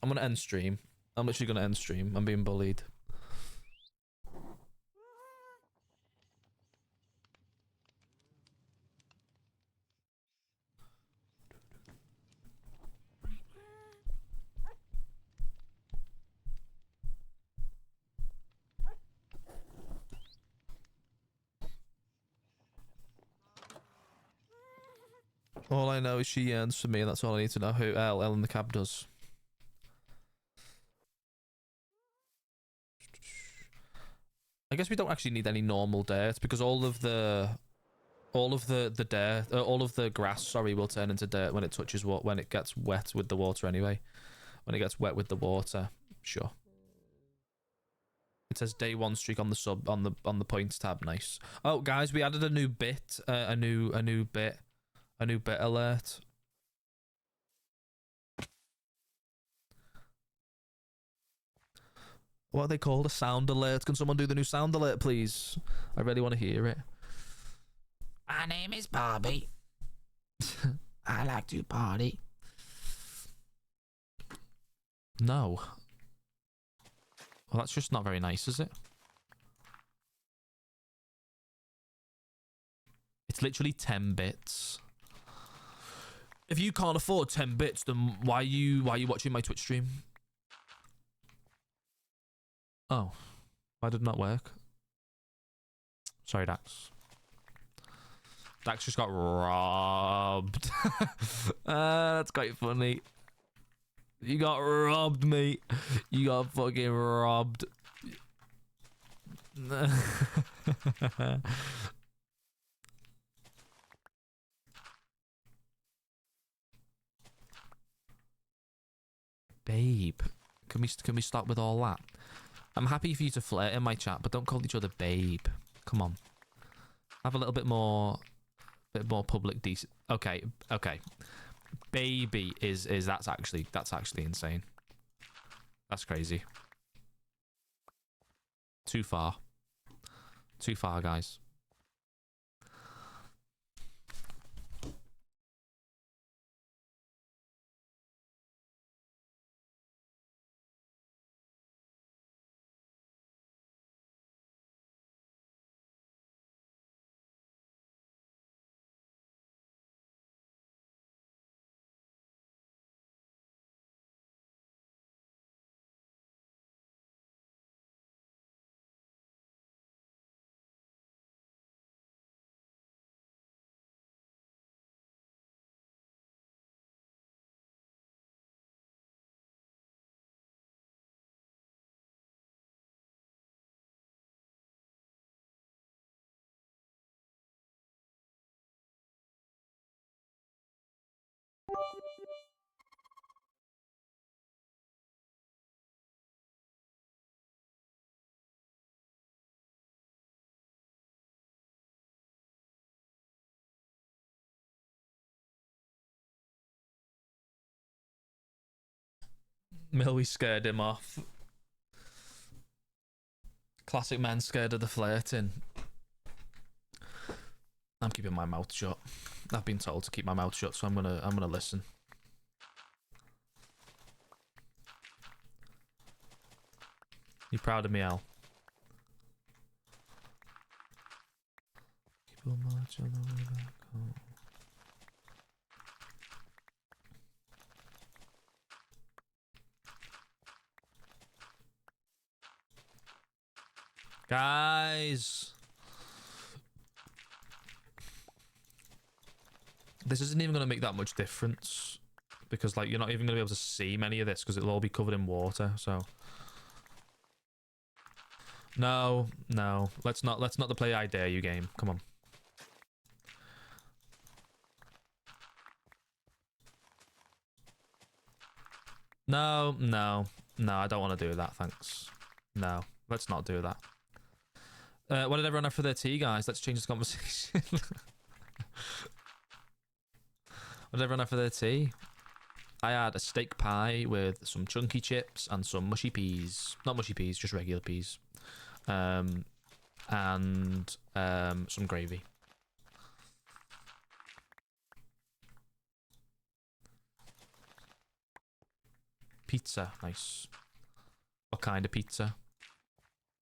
I'm gonna end stream. I'm literally gonna end stream. I'm being bullied. All I know is she yearns for me, and that's all I need to know. Who Ellen the Cab does. I guess we don't actually need any normal dirt because all of the dirt, all of the grass, sorry, will turn into dirt when it touches when it gets wet with the water anyway. When it gets wet with the water, sure. It says day 1 streak on the sub on the points tab. Nice. Oh, guys, we added a new bit. A new bit alert. What are they called? A sound alert. Can someone do the new sound alert, please? I really want to hear it. My name is Barbie. I like to party. No. Well, that's just not very nice, is it? It's literally 10 bits. If you can't afford 10 bits, then why are you watching my Twitch stream? Oh, why did it not work? Sorry, Dax. Dax just got robbed. That's quite funny. You got robbed, mate. You got fucking robbed. Babe, can we stop with all that? I'm happy for you to flirt in my chat, but don't call each other babe. Come on, have a little bit more public decent. Okay. Baby is that's actually insane. That's crazy. Too far, guys. Millie scared him off. Classic man scared of the flirting. I'm keeping my mouth shut. I've been told to keep my mouth shut, so I'm gonna listen. You proud of me, Al? Keep on marching on the way back home. Guys, this isn't even going to make that much difference because, like, you're not even going to be able to see many of this because it'll all be covered in water. So, no, let's not the play I dare you game. Come on. No, I don't want to do that. Thanks. No, let's not do that. What did everyone have for their tea, guys? Let's change this conversation. What did everyone have for their tea? I had a steak pie with some chunky chips and some mushy peas. Not mushy peas, just regular peas. And some gravy. Pizza, nice. What kind of pizza?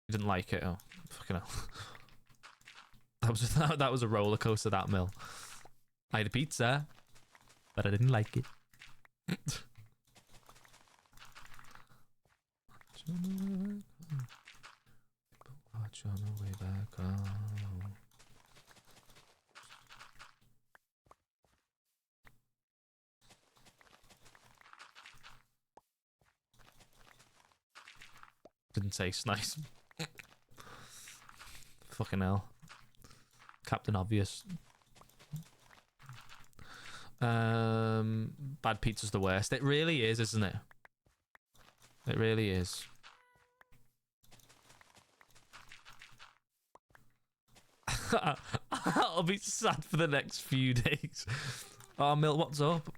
You didn't like it? Oh, fucking hell. That was a roller coaster, that Mill. I had a pizza, but I didn't like it. Watch on the way back home. Didn't taste nice. Fucking hell. Captain Obvious. Bad pizza's the worst. It really is, isn't it? It really is. I'll be sad for the next few days. Oh, Milt, what's up?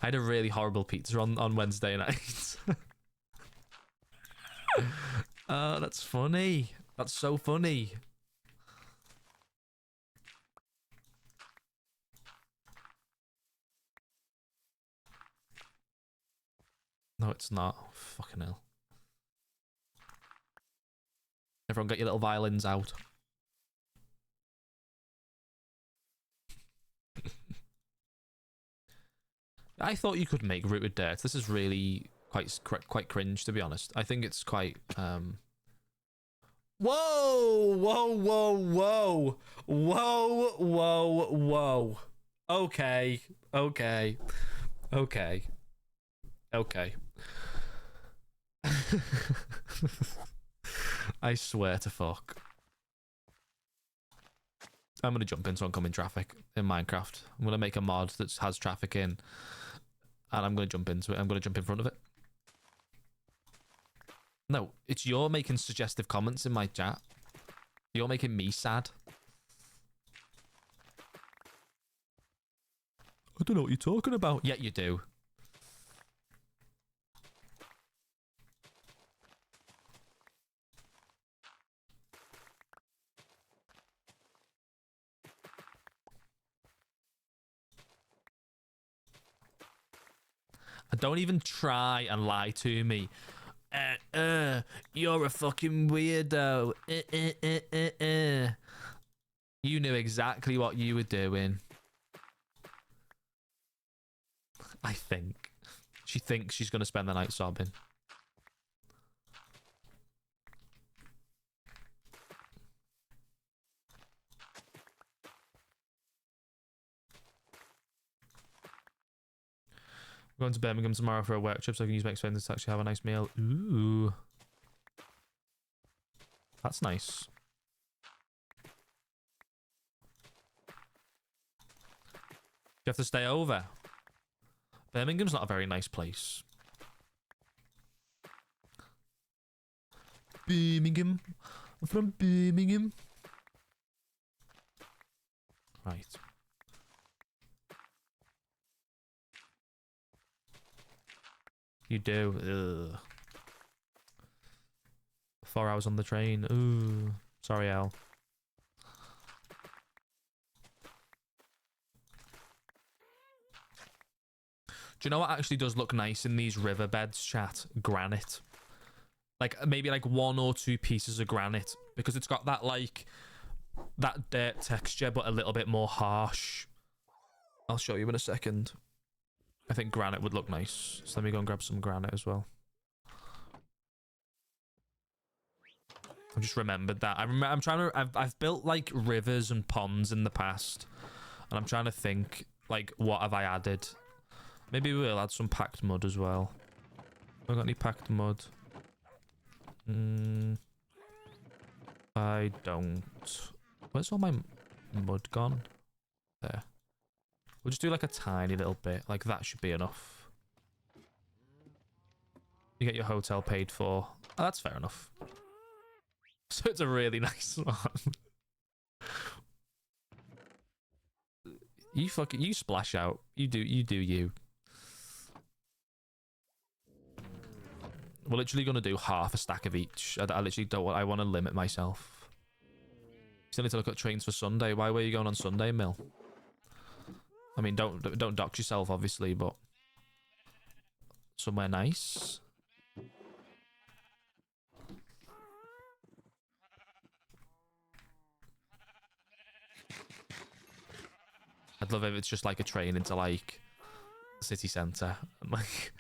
I had a really horrible pizza on Wednesday night. Oh, that's funny. That's so funny. No, it's not. Oh, fucking hell. Everyone get your little violins out. I thought you could make rooted dirt. This is really quite cringe, to be honest. I think it's quite Whoa! Whoa! Whoa! Whoa! Whoa! Whoa! Whoa! Okay. Okay. Okay. Okay. I swear to fuck. I'm gonna jump into oncoming traffic in Minecraft. I'm gonna make a mod that has traffic in, and I'm gonna jump into it. I'm gonna jump in front of it. No, it's you're making suggestive comments in my chat. You're making me sad. I don't know what you're talking about. Yeah, you do. Don't even try and lie to me. You're a fucking weirdo. You knew exactly what you were doing. I think. She thinks she's going to spend the night sobbing. I'm going to Birmingham tomorrow for a work trip so I can use my expenses to actually have a nice meal. Ooh. That's nice. You have to stay over. Birmingham's not a very nice place. Birmingham. I'm from Birmingham. Right. You do. Ugh. 4 hours on the train. Ooh. Sorry, Al. Do you know what actually does look nice in these riverbeds, chat? Granite. Like, maybe like 1 or 2 pieces of granite. Because it's got that, like, that dirt texture, but a little bit more harsh. I'll show you in a second. I think granite would look nice. So let me go and grab some granite as well. I just remembered that. I'm trying to... I've built, like, rivers and ponds in the past. And I'm trying to think, like, what have I added? Maybe we'll add some packed mud as well. Have I got any packed mud? I don't. Where's all my mud gone? There. We'll just do like a tiny little bit. Like that should be enough. You get your hotel paid for. Oh, that's fair enough. So it's a really nice one. You splash out. You do you. We're literally gonna do half a stack of each. I literally don't want. I want to limit myself. Still need to look at trains for Sunday. Why were you going on Sunday, Mill? I mean, don't dox yourself, obviously, but somewhere nice. I'd love if it's just like a train into like the city centre. Like,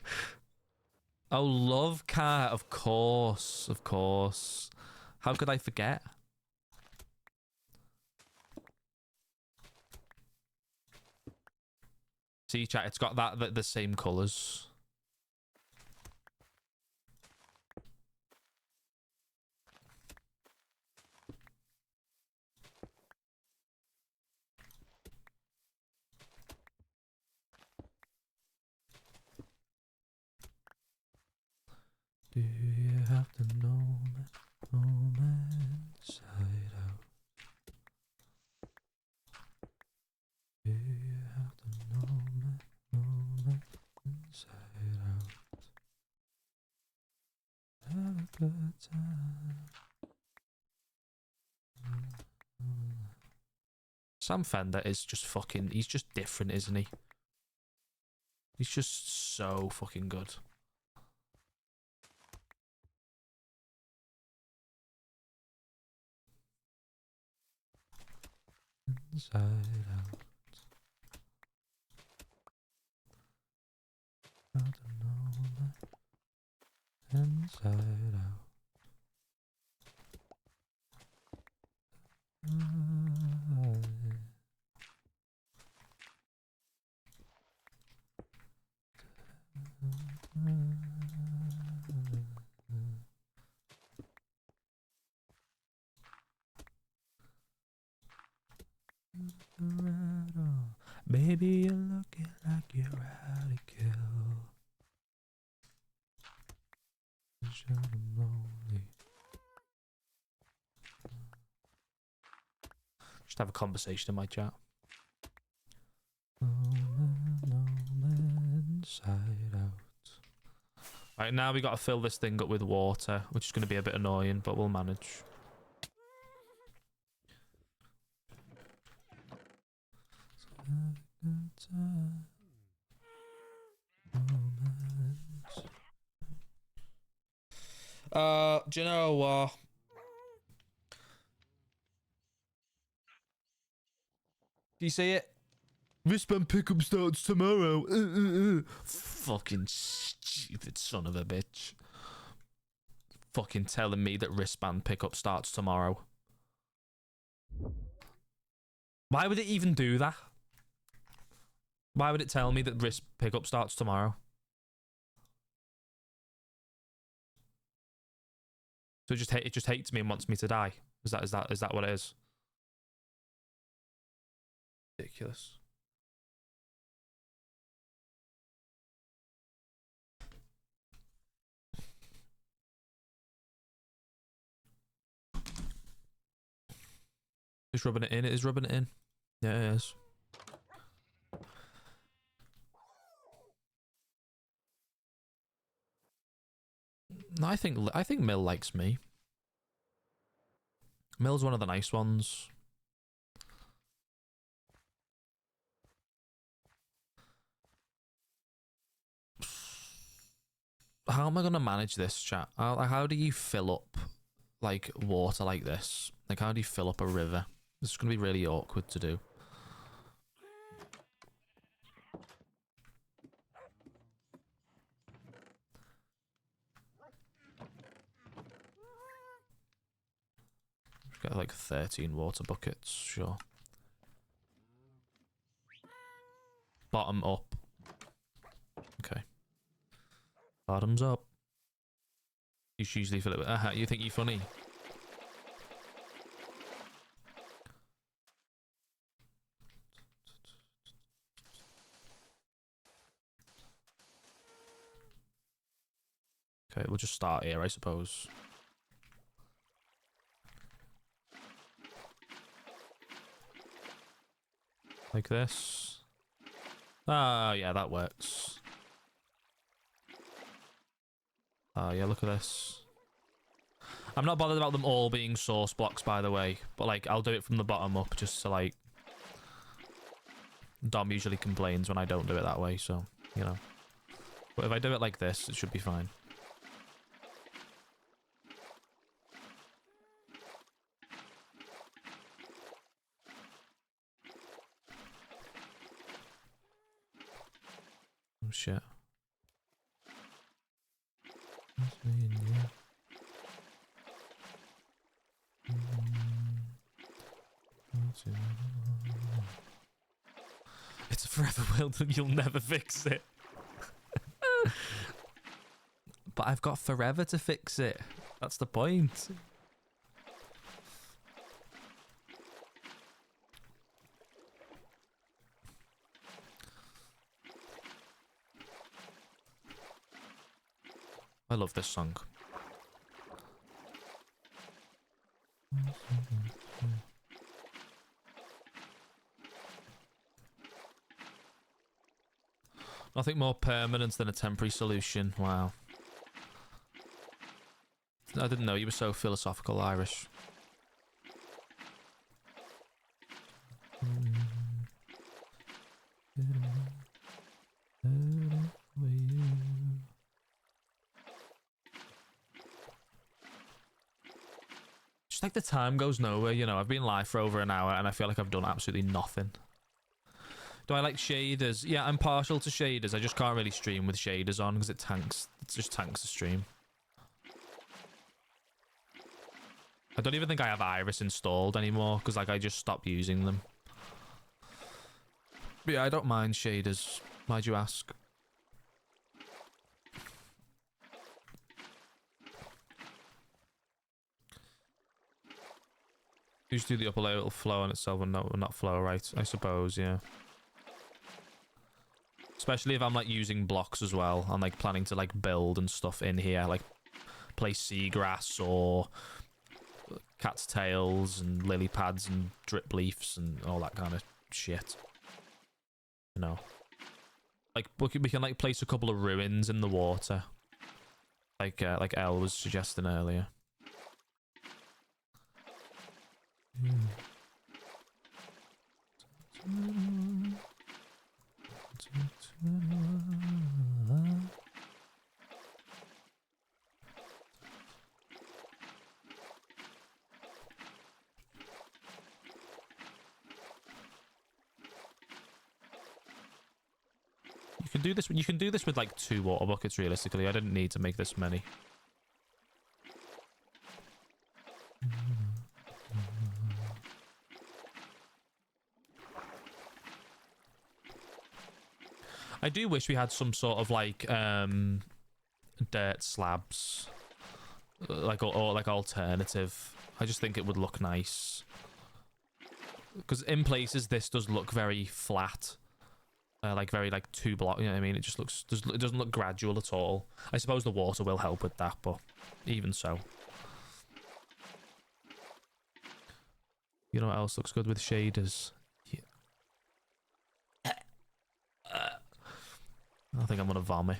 oh, love car, of course, of course. How could I forget? See, chat, it's got the same colours. Do you have to know me inside out? Sam Fender is just fucking... He's just different, isn't he? He's just so fucking good. Inside out. I don't know that. Inside out. Baby, you're looking like you're out to kill. I'm lonely. Just have a conversation in my chat. Inside out. Right, now we got to fill this thing up with water, which is going to be a bit annoying, but we'll manage. Do you know what? Do you see it? Wristband pickup starts tomorrow. Fucking stupid son of a bitch. Fucking telling me that wristband pickup starts tomorrow. Why would it even do that? Why would it tell me that wrist pickup starts tomorrow? So it just hates me and wants me to die. Is that what it is? Ridiculous. It's rubbing it in. It is rubbing it in. Yeah, it is. No, I think Mill likes me. Mill's one of the nice ones. How am I gonna manage this, chat? How do you fill up like water like this? Like, how do you fill up a river? This is gonna be really awkward to do. Got like 13 water buckets, sure. Bottom up. Okay. Bottoms up. You usually fill it with... you think you're funny? Okay, we'll just start here, I suppose. Like this. Ah, yeah, that works. Oh, yeah, look at this. I'm not bothered about them all being source blocks, by the way. But, like, I'll do it from the bottom up just to, like... Dom usually complains when I don't do it that way, so, you know. But if I do it like this, it should be fine. Oh, shit. It's a forever world and you'll never fix it. But I've got forever to fix it. That's the point. I love this song. Nothing more permanent than a temporary solution. Wow. I didn't know you were so philosophical, Irish. Just like the time goes nowhere, you know. I've been live for over an hour and I feel like I've done absolutely nothing. Do I like shaders? Yeah, I'm partial to shaders. I just can't really stream with shaders on because it just tanks the stream. I don't even think I have Iris installed anymore because like I just stopped using them. But yeah, I don't mind shaders. Why'd you ask? Used to do the upper layer, it'll flow on itself and not flow right, I suppose, yeah. Especially if I'm like using blocks as well and like planning to like build and stuff in here, like place seagrass or cat's tails and lily pads and drip leaves and all that kind of shit. You know. Like we can like place a couple of ruins in the water. Like Elle was suggesting earlier. You can do this with like 2 water buckets realistically. I didn't need to make this many. I do wish we had some sort of like dirt slabs, like or like alternative. I just think it would look nice because in places this does look very flat, like very like 2 block. You know what I mean? It just looks it doesn't look gradual at all. I suppose the water will help with that, but even so. You know what else looks good with shaders? Yeah. I think I'm gonna vomit.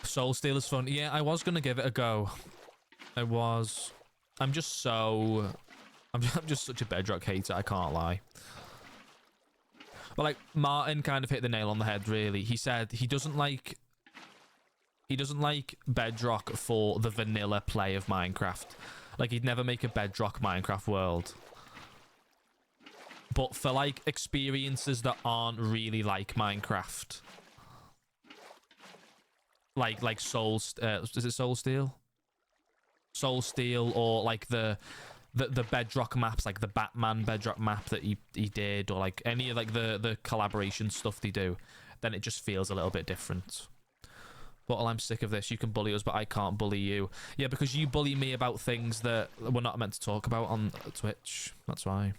Soul Steel is fun. Yeah, I was gonna give it a go. I'm just such a Bedrock hater, I can't lie. But like Martin kind of hit the nail on the head really. He said he doesn't like Bedrock for the vanilla play of Minecraft. Like he'd never make a Bedrock Minecraft world. But for like experiences that aren't really like Minecraft, like Soul, is it Soul Steel? Soul Steel, or like the Bedrock maps, like the Batman Bedrock map that he did, or like any of like the collaboration stuff they do, then it just feels a little bit different. Bottle, I'm sick of this. You can bully us, but I can't bully you. Yeah, because you bully me about things that we're not meant to talk about on Twitch. That's why.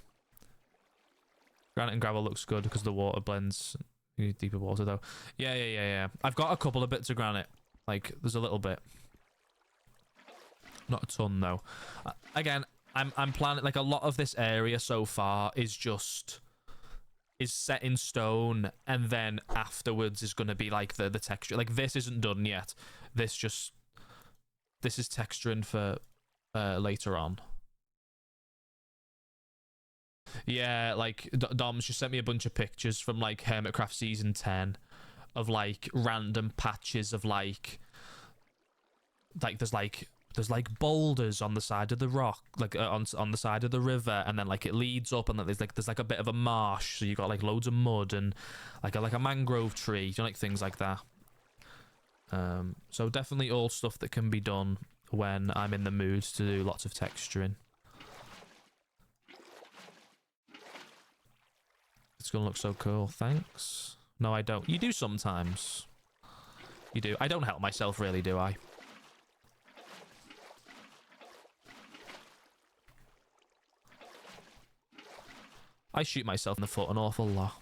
Granite and gravel looks good because the water blends. You need deeper water though. Yeah. I've got a couple of bits of granite. Like, there's a little bit. Not a ton though. Again, I'm planning, like, a lot of this area so far is set in stone, and then afterwards is going to be like the texture. Like, this isn't done yet. This is texturing for later on. Yeah, like Dom's just sent me a bunch of pictures from like Hermitcraft season 10 of like random patches of like there's like boulders on the side of the rock, like on the side of the river, and then like it leads up, and then there's like a bit of a marsh, so you got like loads of mud and like a mangrove tree, you know, like things like that. So definitely all stuff that can be done when I'm in the mood to do lots of texturing. It's gonna look so cool. Thanks. No, I don't. You do sometimes. You do. I don't help myself, really, do I? I shoot myself in the foot an awful lot.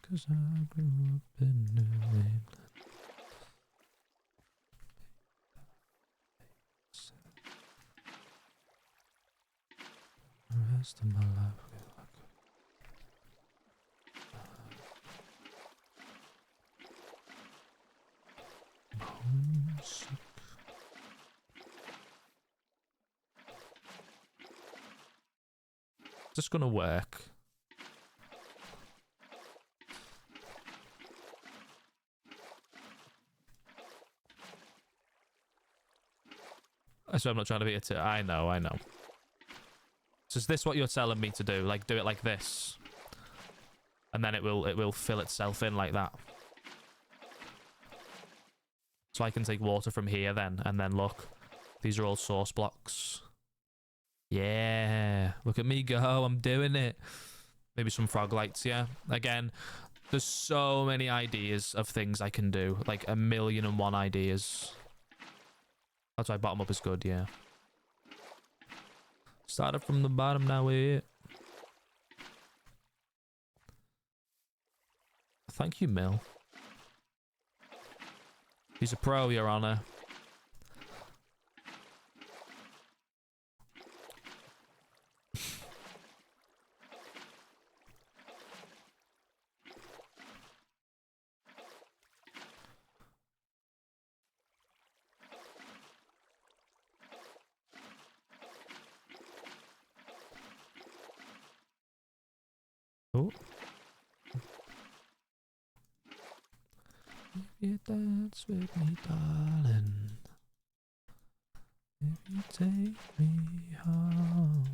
Because I grew up in New England. The rest of my life. Is this gonna work? So I'm not trying to be I know. So is this what you're telling me to do? Like, do it like this, and then it will fill itself in like that. So I can take water from here then, and then look, these are all source blocks. Yeah, look at me go, I'm doing it. Maybe some frog lights, yeah. Again, there's so many ideas of things I can do, like 1,000,001 ideas. That's why bottom up is good, yeah. Started from the bottom, now we're here. Thank you, Mill. He's a pro, Your Honor. Oh. If you dance with me, darling. If you take me home.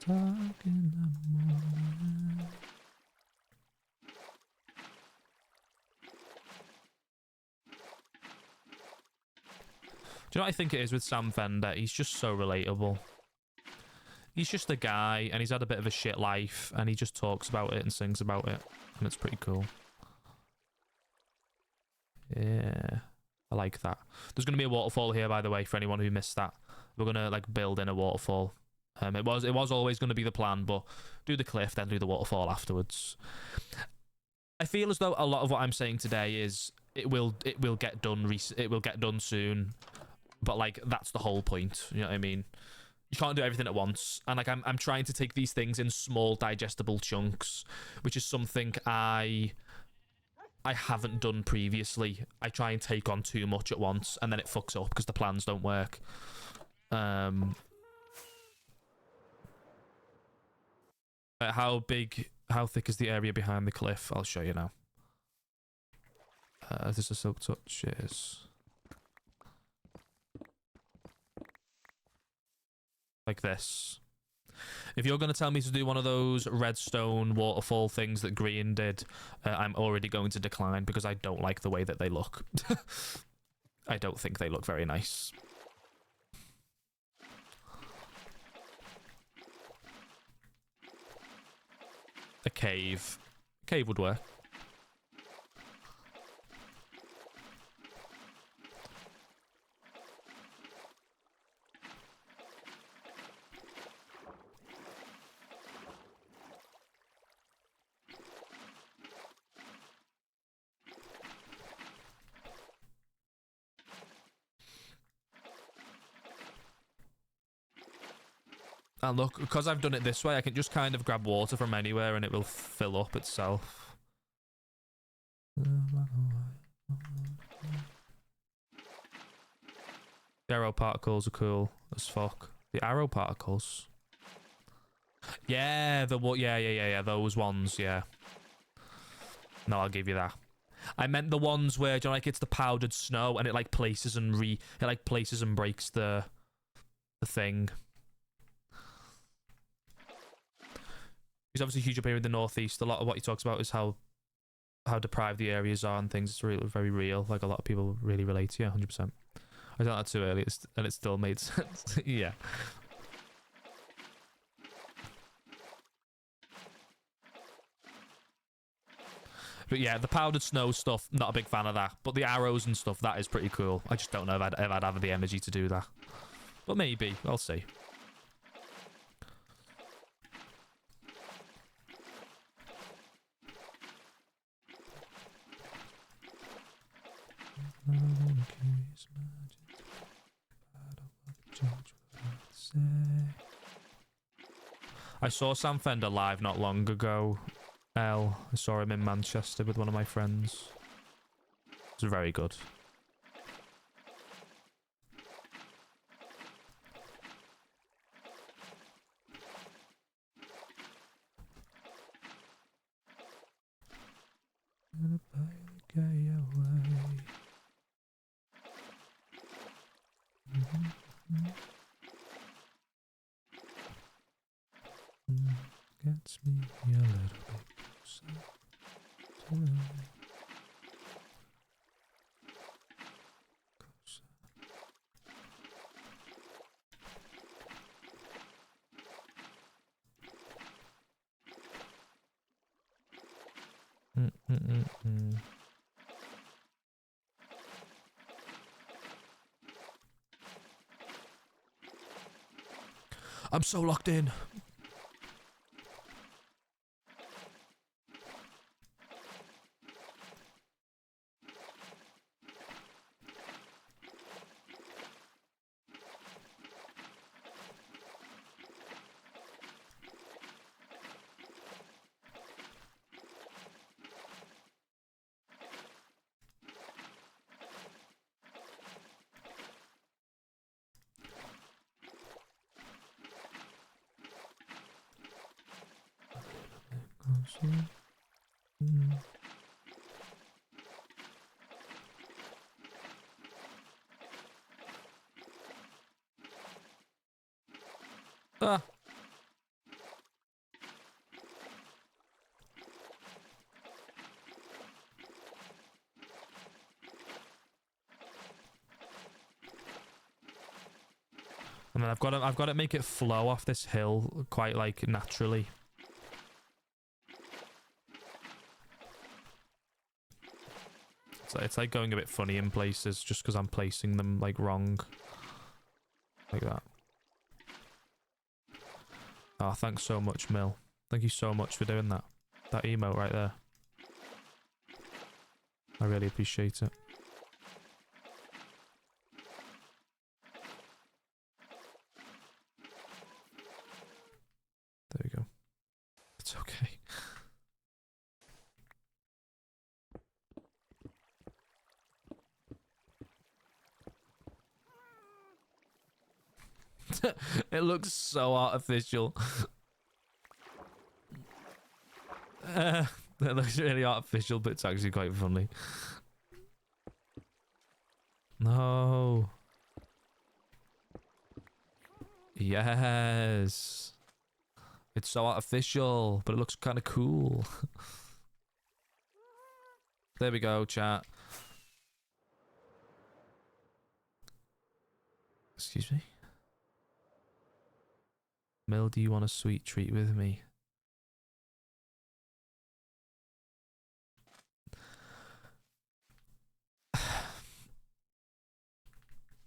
Talk in the morning. Do you know what I think it is with Sam Fender? He's just so relatable. He's just a guy, and he's had a bit of a shit life, and he just talks about it and sings about it, and it's pretty cool. Yeah, I like that. There's going to be a waterfall here, by the way, for anyone who missed that. We're going to, like, build in a waterfall. It was always going to be the plan, but do the cliff, then do the waterfall afterwards. I feel as though a lot of what I'm saying today is it will get done. It will get done soon, but like that's the whole point. You know what I mean? You can't do everything at once, and like I'm trying to take these things in small, digestible chunks, which is something I haven't done previously. I try and take on too much at once, and then it fucks up because the plans don't work. How thick is the area behind the cliff? I'll show you now. There's a silk touch. Is like this. If you're going to tell me to do one of those redstone waterfall things that Green did, I'm already going to decline because I don't like the way that they look. I don't think they look very nice. A cave. Cave would work. And look, because I've done it this way, I can just kind of grab water from anywhere and it will fill up itself. The arrow particles are cool as fuck. The arrow particles? Yeah, yeah, those ones, yeah. No, I'll give you that. I meant the ones where, do you know, like it's the powdered snow and it like places and breaks the thing. He's obviously huge up here in the northeast. A lot of what he talks about is how deprived the areas are and things. It's really very real. Like a lot of people really relate to. Yeah, 100%. I thought that too early, and it still made sense. Yeah. But yeah, the powdered snow stuff, not a big fan of that. But the arrows and stuff, that is pretty cool. I just don't know if I'd have the energy to do that. But maybe. I'll see. I saw Sam Fender live not long ago. I saw him in Manchester with one of my friends. It was very good. gets me a little bit closer to love. I'm so locked in. Ah. And then I've got to make it flow off this hill quite like naturally. It's like going a bit funny in places just because I'm placing them like wrong. Like that. Oh, thanks so much, Mill. Thank you so much for doing that. That emote right there. I really appreciate it. There we go. It's okay. It looks so artificial. It looks really artificial, but it's actually quite funny. No. Yes. It's so artificial, but it looks kind of cool. There we go, chat. Excuse me? Mill, do you want a sweet treat with me?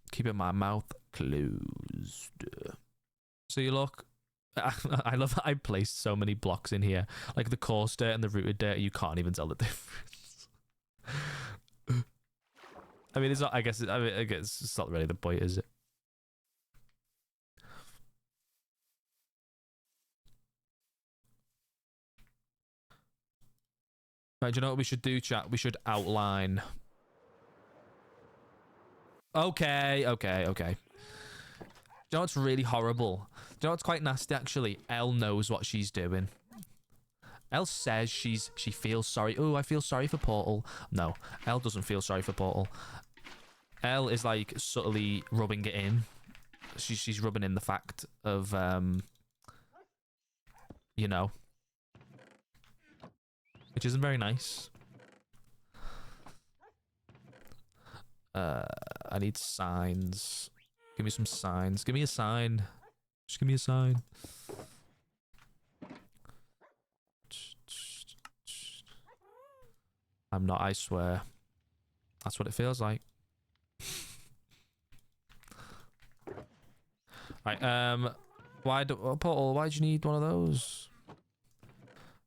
Keeping my mouth closed. So you look. I love that I placed so many blocks in here. Like the coarse dirt and the rooted dirt, you can't even tell the difference. I mean, it's not. I guess it's not really the point, is it? Right, do you know what we should do, chat? We should outline. Okay. Do you know what's really horrible? Do you know what's quite nasty, actually? Elle knows what she's doing. Elle says she feels sorry. Oh, I feel sorry for Portal. No, Elle doesn't feel sorry for Portal. Elle is like subtly rubbing it in. She's rubbing in the fact of, you know, which isn't very nice. I need signs. Give me some signs. Give me a sign. Just give me a sign. I'm not, I swear. That's what it feels like. Right, Portal, why do you need one of those?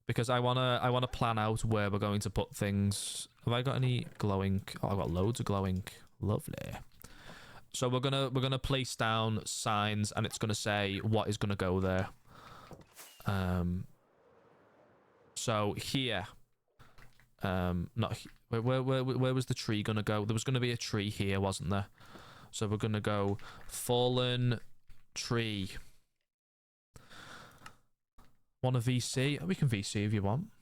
Because I wanna plan out where we're going to put things. Have I got any glow ink? Oh, I've got loads of glow ink. Lovely. So we're gonna place down signs, and it's gonna say what is gonna go there. So here, not where was the tree gonna go? There was gonna be a tree here, wasn't there? So we're gonna go fallen tree. Want a VC? We can VC if you want.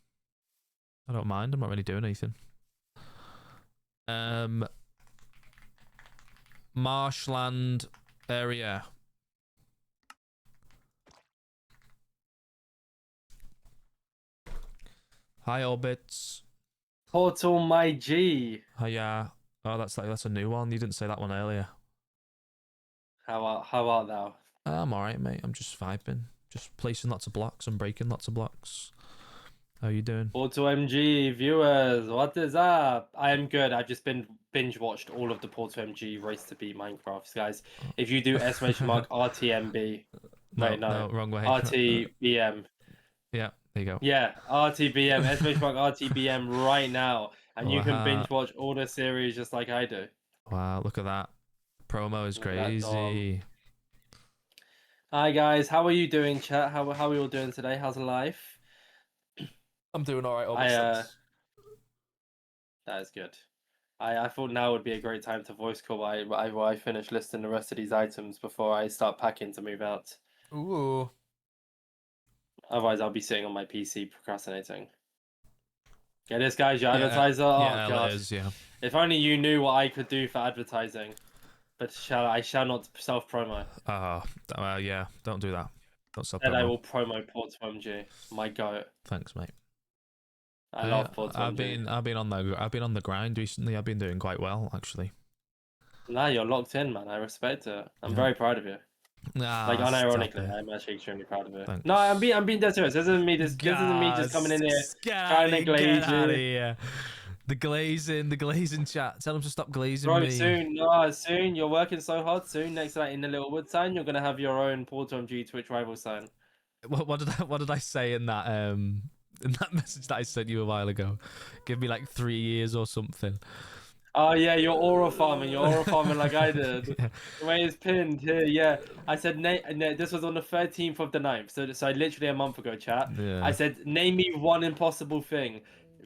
I don't mind. I'm not really doing anything. Marshland area. Hi, Orbits. Portal my G. Hiya. Oh, that's a new one. You didn't say that one earlier. How art thou? I'm alright, mate. I'm just vibing. Just placing lots of blocks and breaking lots of blocks. How you doing? Portal MG viewers, what is up? I am good. I've just been binge watched all of the Portal MG Race to Beat Minecraft, guys. If you do exclamation mark RTMB, no, wrong way. RTBM. Yeah, there you go. Yeah, RTBM, exclamation mark RTBM right now, and you can Wow. binge watch all the series just like I do. Wow, look at that. Promo is Look at that dog. crazy. Hi guys, how are you doing, chat? How are you all doing today? How's life? I'm doing alright, That is good. I thought now would be a great time to voice call while I finish listing the rest of these items before I start packing to move out. Ooh. Otherwise, I'll be sitting on my PC procrastinating. Get this, guys, your Yeah, advertiser. yeah, Oh it god! is, yeah. If only you knew what I could do for advertising, but I shall not self promo. Yeah, don't do that. Don't stop Instead, I promo. will promo Portal MG. My goat. Thanks, mate. I love Portal MG. I've been on the grind recently. I've been doing quite well, actually. Nah, you're locked in, man. I respect it. I'm Yeah. very proud of you. Like Unironically, I'm actually extremely proud of it. Thanks. No, I'm being dead serious. This isn't me. This isn't me just coming in here trying to glaze you. The glazing chat. Tell them to stop glazing Bro, me. soon. You're working so hard. Soon, next to that in the Littlewood sign, you're gonna have your own Portal MG Twitch rival sign. What did I say in that message that I sent you a while ago? Give me like 3 years or something. Oh yeah, you're aura farming. You're aura farming like I did. Yeah. The way it's pinned here, yeah. I said, this was on the 13th of the 9th, so literally a month ago, chat. Yeah. I said, name me one impossible thing.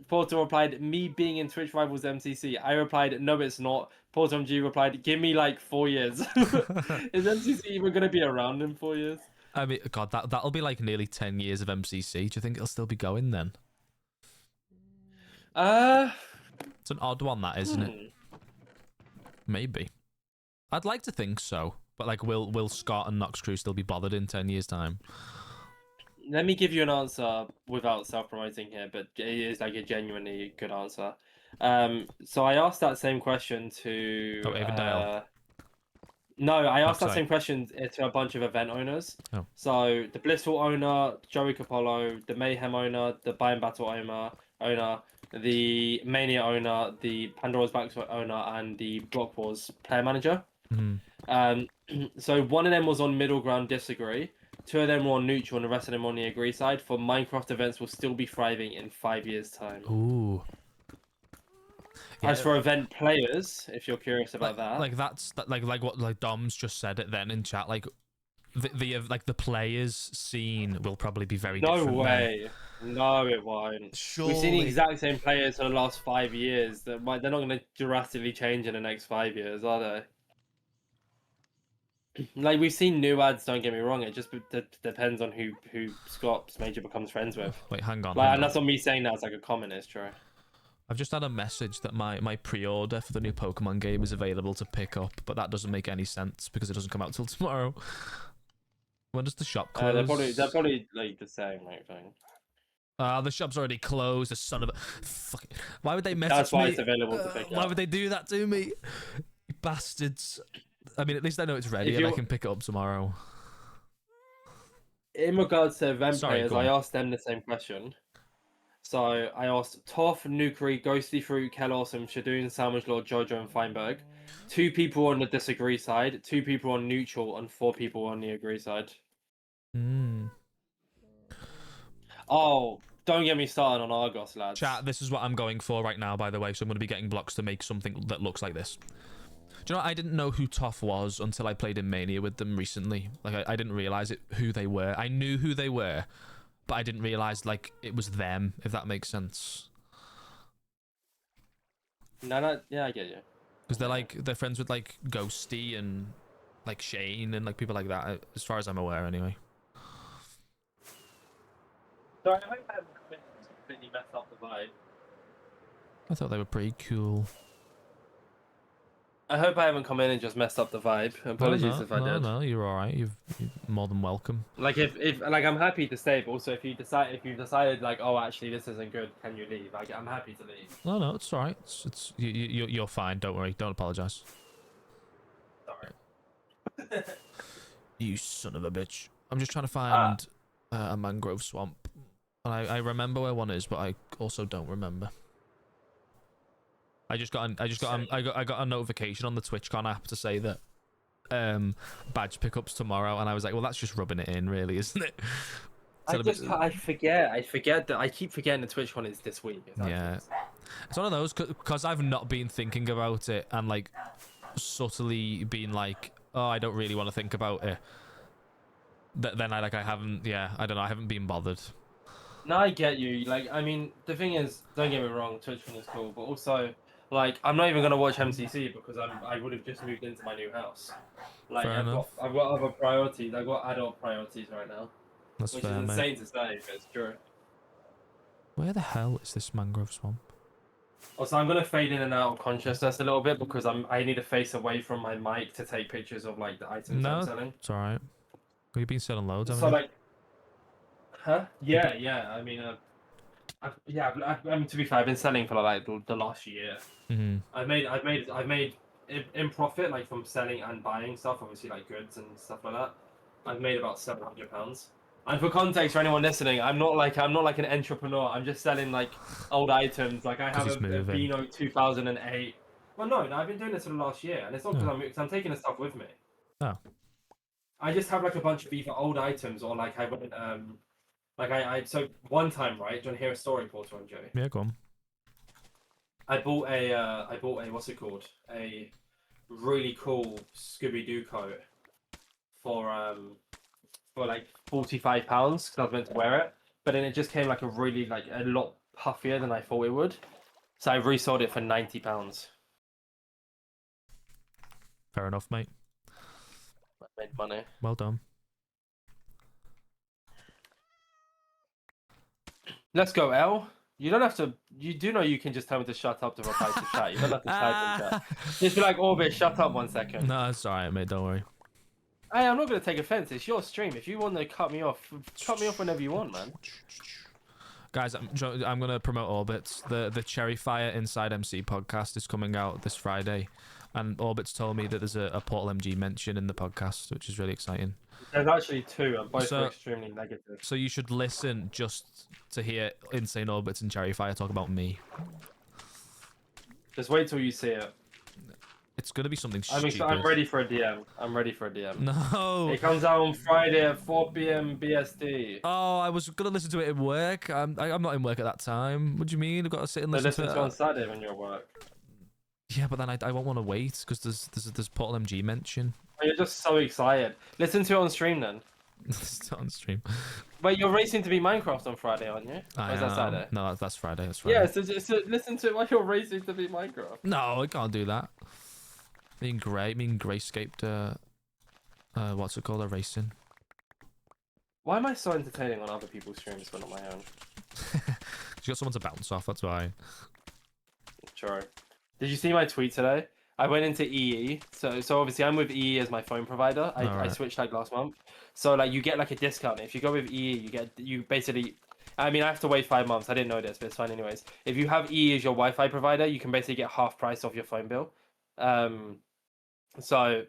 Portal replied, me being in Twitch Rivals MCC. I replied, no, it's not. Portal MG replied, give me like 4 years. Is MCC even going to be around in 4 years? I mean, God, that'll be like nearly 10 years of MCC. Do you think it'll still be going then? It's an odd one, that, isn't it? Maybe. I'd like to think so. But like, will Scott and Nox Crew still be bothered in 10 years' time? Let me give you an answer without self-promoting here, but it is like a genuinely good answer. So I asked that same question to... Avondale. No, I asked that same question to a bunch of event owners. Oh. So the Blissful owner, Joey Capolo, the Mayhem owner, the Buy and Battle owner, the Mania owner, the Pandora's Box owner, and the Block Wars player manager. Mm-hmm. So one of them was on middle ground disagree. 2 of them were on neutral, and the rest of them on the agree side. For Minecraft events will still be thriving in 5 years' time. Ooh. Yeah. As for event players, if you're curious about that, like that's like what like Dom's just said it then in chat. Like the players scene will probably be very different. No way. No, it won't. Surely. We've seen the exact same players for the last 5 years. They're not going to drastically change in the next 5 years, are they? Like, we've seen new ads, don't get me wrong. It just depends on who Scott Major becomes friends with. Wait, hang on. And that's not me saying that. It's like a comment, it's true. I've just had a message that my pre-order for the new Pokemon game is available to pick up, but that doesn't make any sense because it doesn't come out till tomorrow. When does the shop close? They're probably like the same thing. The shop's already closed. The son of a fuck. Why would they message me? That's why it's available to pick up. Why would they do that to me? You bastards. I mean, at least I know it's ready and I can pick it up tomorrow. In regards to event players, I asked them the same question. So I asked Toff, Nukri, Ghosty Fruit, Kelawesome, Shadoon, Sandwich Lord, Jojo, and Feinberg. 2 people on the disagree side, 2 people on neutral, and 4 people on the agree side. Oh, don't get me started on Argos, lads. Chat, this is what I'm going for right now, by the way. So I'm going to be getting blocks to make something that looks like this. Do you know, I didn't know who Toff was until I played in Mania with them recently. Like, I didn't realize who they were. I knew who they were, but I didn't realize, like, it was them, if that makes sense. No, yeah, I get you. Because they're friends with, like, Ghosty and, like, Shane and, like, people like that, as far as I'm aware, anyway. Sorry, I hope I haven't completely messed up the vibe. I thought they were pretty cool. I hope I haven't come in and just messed up the vibe. Apologies if I did. No, you're all right. You're more than welcome. Like if like I'm happy to stay, but also if you decided like, oh, actually this isn't good, can you leave? Like I'm happy to leave. No, it's all right. You're fine. Don't worry. Don't apologize. Sorry. You son of a bitch. I'm just trying to find a mangrove swamp. I remember where one is, but I also don't remember. I got a notification on the TwitchCon app to say that badge pickups tomorrow, and I was like, well, that's just rubbing it in, really, isn't it? I forget that I keep forgetting the TwitchCon is this week. Yeah, it's one of those because I've not been thinking about it and like subtly being like, oh, I don't really want to think about it. Then I haven't, I don't know, I haven't been bothered. No, I get you. Like, I mean, the thing is, don't get me wrong, TwitchCon is cool, but also, like, I'm not even gonna watch MCC because I would have just moved into my new house. Like, Fair enough. I've got other priorities. I've got adult priorities right now, That's which fair, is mate. insane to say, but it's true. Where the hell is this mangrove swamp? Also, I'm gonna fade in and out of consciousness a little bit because I need to face away from my mic to take pictures of like the items I'm selling. It's all right. We've been selling loads, haven't So we? like, huh? Yeah. I mean, to be fair, I've been selling for like the last year. Mm-hmm. I've made in profit, like from selling and buying stuff, obviously like goods and stuff like that. I've made about £700. And for context, for anyone listening, I'm not like an entrepreneur. I'm just selling like old items. Like I have a Beano 2008. Well, no, I've been doing this for the last year, and it's not because I'm taking the stuff with me. Oh. I just have like a bunch of either old items or like I went so one time, right? Do you want to hear a story, Porter and Joe? Yeah, go on. I bought a what's it called? A really cool Scooby Doo coat for like £45 because I was meant to wear it, but then it just came like a lot puffier than I thought it would, so I resold it for £90. Fair enough, mate. I made money. Well done. Let's go, L. You don't have to. You do know you can just tell me to shut up to reply to chat. You don't have to type in chat. Just be like, Orbit, shut up 1 second. No, it's alright, mate. Don't worry. Hey, I'm not gonna take offense. It's your stream. If you want to cut me off whenever you want, man. Guys, I'm gonna promote Orbits. The Cherry Fire Inside MC podcast is coming out this Friday, and Orbits told me that there's a Portal MG mention in the podcast, which is really exciting. There's actually 2, and both are extremely negative. So you should listen just to hear Insane Orbits and Cherry Fire talk about me. Just wait till you see it. It's gonna be something stupid. I'm ready for a DM. I'm ready for a DM. No. It comes out on Friday at 4 p.m. BST. Oh, I was gonna listen to it at work. I'm not in work at that time. What do you mean? I've got to sit and listen to it on Saturday when you're at work. Yeah, but then I won't want to wait because there's Portal MG mention. Oh, you're just so excited. Listen to it on stream then. It's not on stream. But you're racing to be Minecraft on Friday, aren't you? Or is that Saturday? No, that's Friday. That's Friday. Yeah, so listen to it while you're racing to be Minecraft. No, I can't do that. Me and Grayscaped, what's it called? A racing. Why am I so entertaining on other people's streams but not my own? You got someone to bounce off, that's why. Sure. Did you see my tweet today? I went into EE, so obviously I'm with EE as my phone provider. I switched like last month, so like you get like a discount. If you go with EE, you basically, I mean I have to wait 5 months. I didn't know this, but it's fine anyways. If you have EE as your Wi-Fi provider, you can basically get half price off your phone bill. So,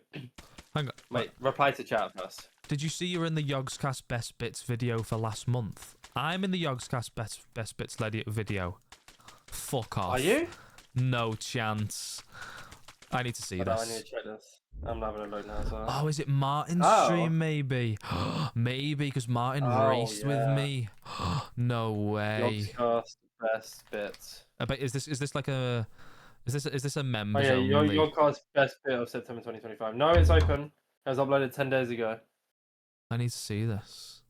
hang on. Wait, reply to chat first. Did you see you're in the Yogscast Best Bits video for last month? I'm in the Yogscast Best Bits video. Fuck off. Are you? No chance. I need to see this. I need to check this. I'm having a look now. So. Oh, is it Martin's stream? Maybe. Maybe because Martin raced with me. No way. Yogscast Best Bits. But is this like a? Is this a members only? Your card's best bit of September 2025. No, it's open. It was uploaded 10 days ago. I need to see this.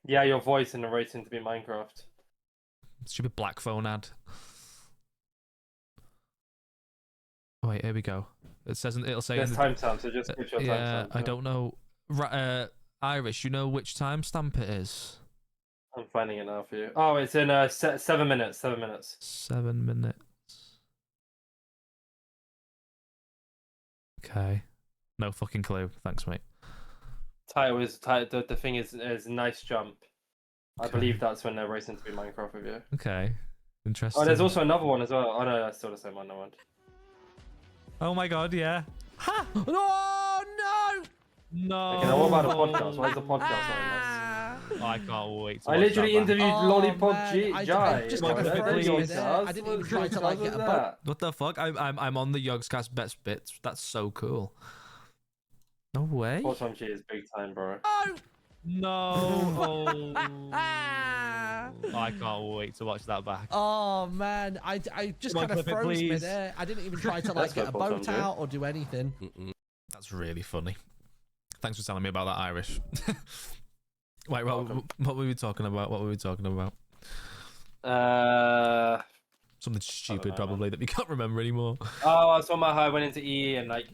Yeah, your voice in the racing to be Minecraft. Stupid black phone ad. Oh, wait, here we go. It says it'll say. There's timestamp, so just put your timestamp. Yeah, I don't know. Irish, you know which timestamp it is? I'm finding it now for you. Oh, it's in 7 minutes. 7 minutes. 7 minutes. Okay. No fucking clue. Thanks, mate. The thing is nice jump. I Okay. believe that's when they're racing to be Minecraft with you. Okay. Interesting. Oh, there's also another one as well. Oh no, that's still the same one. No one. Oh my god, yeah. Ha! Oh no! No. Okay, now what about the podcast? Why is the podcast not Oh, I can't wait to I watch literally that interviewed Oh, Lollipop man, I Jai. just kind of Like, froze what me the there. fuck I didn't even does- try to, like, what get a that? What the fuck? I'm on the Yogscast best bits. That's so cool. No way. Fortune G is big time, bro. No. Oh. I can't wait to watch that back. Oh man, I just Come on, kind of clip it, froze me please. there. I didn't even try to Let's like get a go, boat Paul Tom, out or do anything. That's really funny. Thanks for telling me about that Irish. Wait, Welcome. what were we talking about? What were we talking about? Something stupid, know, probably, that we can't remember anymore. Oh, I was talking about how I went into EE and like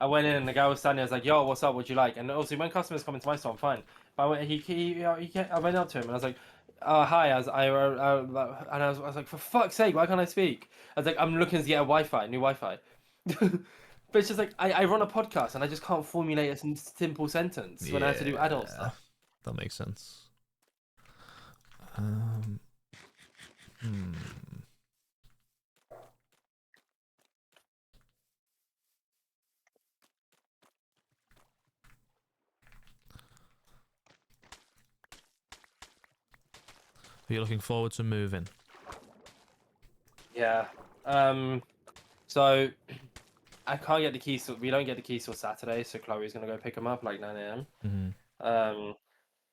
I went in and the guy was standing. I was like, "Yo, what's up? What'd you like?" And also when customers come into my store, I'm fine. But I went up to him and I was like, "Hi," and I was like, "For fuck's sake, why can't I speak?" I was like, "I'm looking to get a new Wi-Fi." But it's just like I run a podcast and I just can't formulate a simple sentence when I have to do adult stuff. That makes sense. Are you looking forward to moving? Yeah. So I can't get the keys. We don't get the keys till Saturday, so Chloe's gonna go pick them up like 9 a.m. Mm-hmm.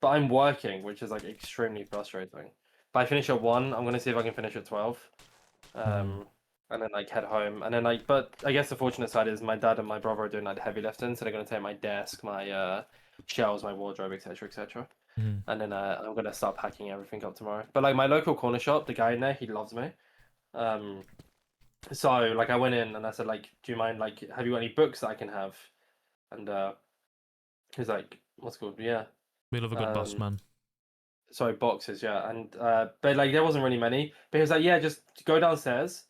But I'm working, which is like extremely frustrating. If I finish at 1, I'm gonna see if I can finish at 12. And then like head home. And then like, but I guess the fortunate side is my dad and my brother are doing like heavy lifting, so they're gonna take my desk, my shelves, my wardrobe, etc., etc. Mm-hmm. And then I'm gonna start packing everything up tomorrow. But like my local corner shop, the guy in there, he loves me. So like I went in and I said like, do you mind like, have you got any books that I can have? And he's like, what's it called? Yeah. We love a good boss, man. Sorry, boxes, yeah. And but like there wasn't really many. But he was like, yeah, just go downstairs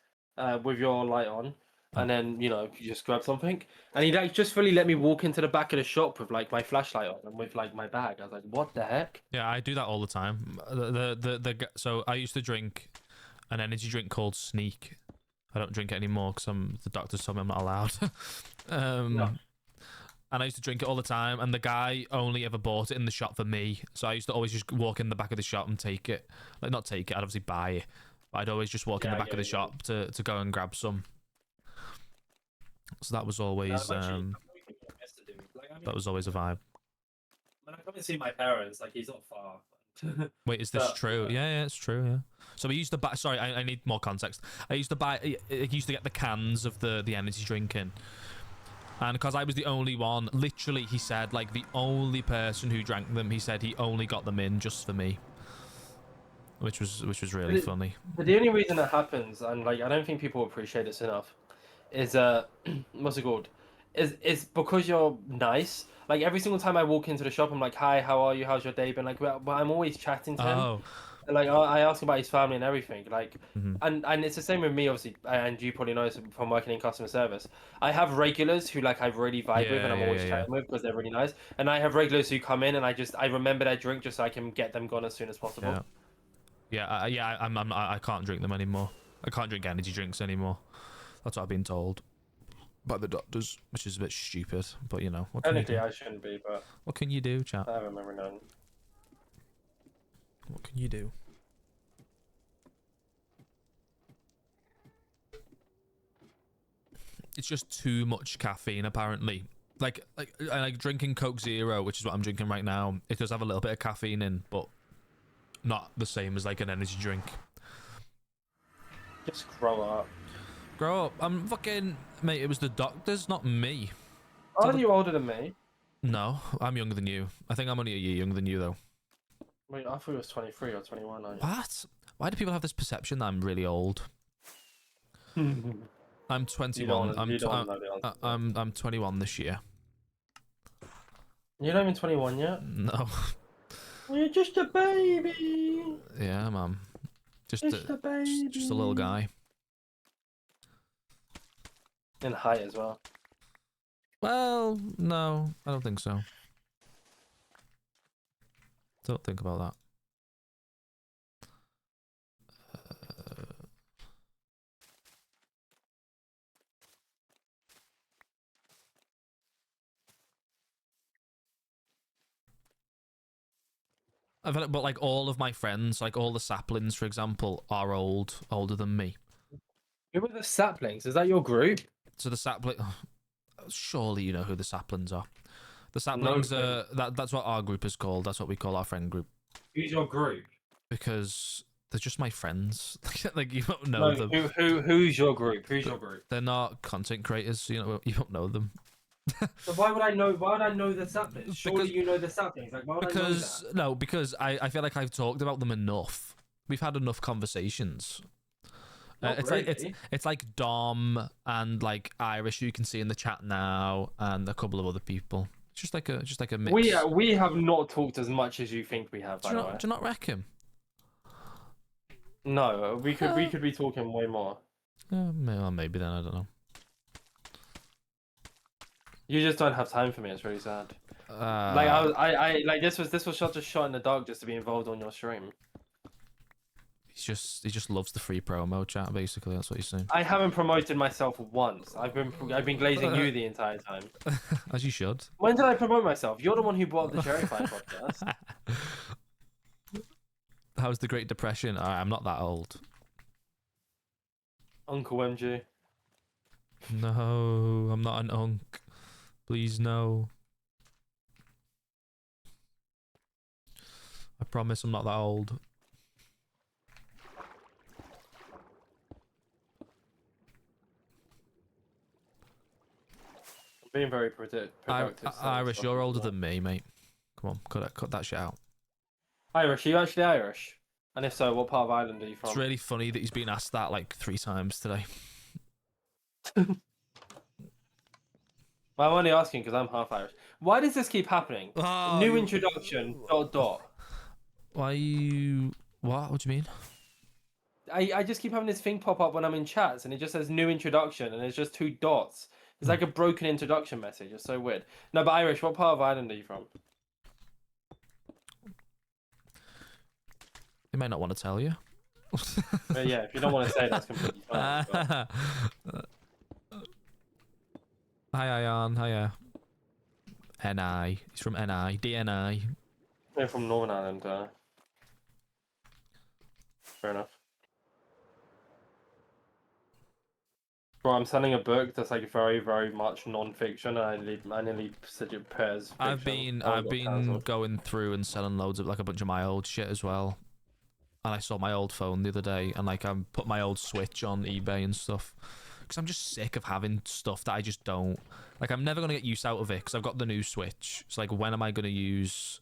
with your light on, and then you just grab something. And he like just fully let me walk into the back of the shop with like my flashlight on and with like my bag. I was like, what the heck? Yeah, I do that all the time. So I used to drink an energy drink called Sneak. I don't drink it anymore because the doctors told me I'm not allowed. No. And I used to drink it all the time, and the guy only ever bought it in the shop for me. So I used to always just walk in the back of the shop and take it. Like, not take it, I'd obviously buy it. But I'd always just walk in the back of the shop to go and grab some. So that was always that was always a vibe. When I come and see my parents, like he's not far. Wait, is this true? Yeah, it's true, yeah. So we used to buy, sorry, I need more context. I used to get the cans of the energy drink in. And because I was the only one, literally, he said, like, the only person who drank them, he said he only got them in just for me. Which was really funny. But the only reason that happens, and like I don't think people appreciate this enough, is what's it called? Is because you're nice. Like every single time I walk into the shop, I'm like, "Hi, how are you? How's your day been?" Like, but I'm always chatting to him. Oh. Like I ask about his family and everything. Like, Mm-hmm. and it's the same with me, obviously. And you probably know this from working in customer service. I have regulars who like I really vibe with, and I'm always chatting with because they're really nice. And I have regulars who come in, and I remember their drink just so I can get them gone as soon as possible. I can't drink them anymore. I can't drink energy drinks anymore. That's what I've been told by the doctors, which is a bit stupid. But you know, what can you do? Technically, I shouldn't be, but What can you do, chat? I remember none. What can you do? It's just too much caffeine, apparently. Like drinking Coke Zero, which is what I'm drinking right now. It does have a little bit of caffeine in, but not the same as like an energy drink. Just grow up. Grow up. I'm fucking mate. It was the doctors, not me. Aren't you older than me? No, I'm younger than you. I think I'm only a year younger than you, though. Wait, I thought it was 23 or 21. What? Why do people have this perception that I'm really old? I'm 21. I'm 21 this year. You're not even 21 yet? No. You're just a baby. Yeah, man. Just a baby. just a little guy. And height as well. Well, no, I don't think so. Don't think about that. I've had it, but like all of my friends, like all the saplings, for example, are older than me. Who are the saplings? Is that your group? So the sapling, surely you know who the saplings are. The saplings No, that's what our group is called. That's what we call our friend group who's your group? because they're just my friends. Like you don't know No, them. who's your group? Who's your group? They're not content creators. So you don't know them. So why would I know? Why would I know the saplings? Surely Because- you know the saplings. Like why would I know Because that? no, because I feel like I've talked about them enough. We've had enough conversations. Not It's really. like it's like Dom and like Irish who you can see in the chat now, and a couple of other people. It's just like a mix. We have not talked as much as you think we have. do By you the way, not do you not reckon? no, we could be talking way more. Maybe then I don't know. You just don't have time for me. It's really sad. Like Uh, I like this was such a shot in the dark just to be involved on your stream. he just loves the free promo chat. Basically, that's what he's saying. I haven't promoted myself once. I've been glazing you the entire time. As you should. When did I promote myself? You're the one who brought up the Cherry Pie podcast. How's the Great Depression? I'm not that old. Uncle MG. No, I'm not an unk. Please no. I promise I'm not that old. I'm being very productive. Irish, you're older than me, mate. Come on, cut that shit out. Irish, are you actually Irish? And if so, what part of Ireland are you from? It's really funny that he's been asked that like 3 times today. Well, I'm only asking because I'm half Irish. Why does this keep happening? Oh, New you- introduction, ... Why you... What? What do you mean? I just keep having this thing pop up when I'm in chats and it just says new introduction and it's just 2 dots. It's like a broken introduction message. It's so weird. No, but Irish, what part of Ireland are you from? They may not want to tell you. Yeah, if you don't want to say, that's completely fine. but- Hi, Ion. Hiya. NI. He's from NI. DNI. They're from Northern Ireland. Fair enough. Bro, I'm selling a book that's like very, very much non-fiction. I nearly said it pairs. I've been going through and selling loads of like a bunch of my old shit as well. And I saw my old phone the other day, and like I put my old Switch on eBay and stuff. Because I'm just sick of having stuff that I just don't like. I'm never gonna get use out of it because I've got the new Switch. It's like, when am I gonna use?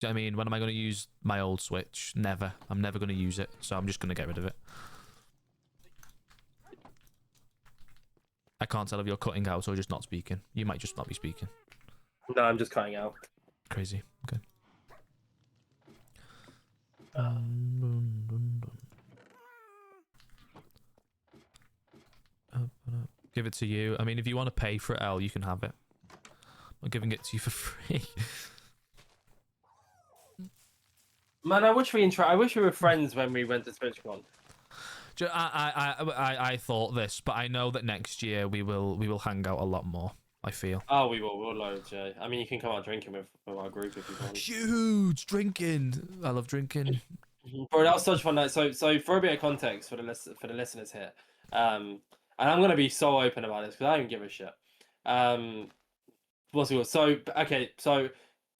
Do you know what I mean? When am I gonna use my old Switch? Never. I'm never gonna use it, so I'm just gonna get rid of it. I can't tell if you're cutting out or just not speaking. You might just not be speaking. No, I'm just cutting out. Crazy. Okay. Give it to you. I mean, if you want to pay for it, L, you can have it. I'm giving it to you for free. Man, I wish we were friends when we went to TwitchCon. I thought this, but I know that next year we will hang out a lot more. I feel. Oh, we will. We'll loads, yeah. I mean, you can come out drinking with our group if you want. Huge drinking. I love drinking. Bro, that was such a fun night. So for a bit of context for the listeners here, and I'm gonna be so open about this because I don't give a shit. What's it called? So okay, so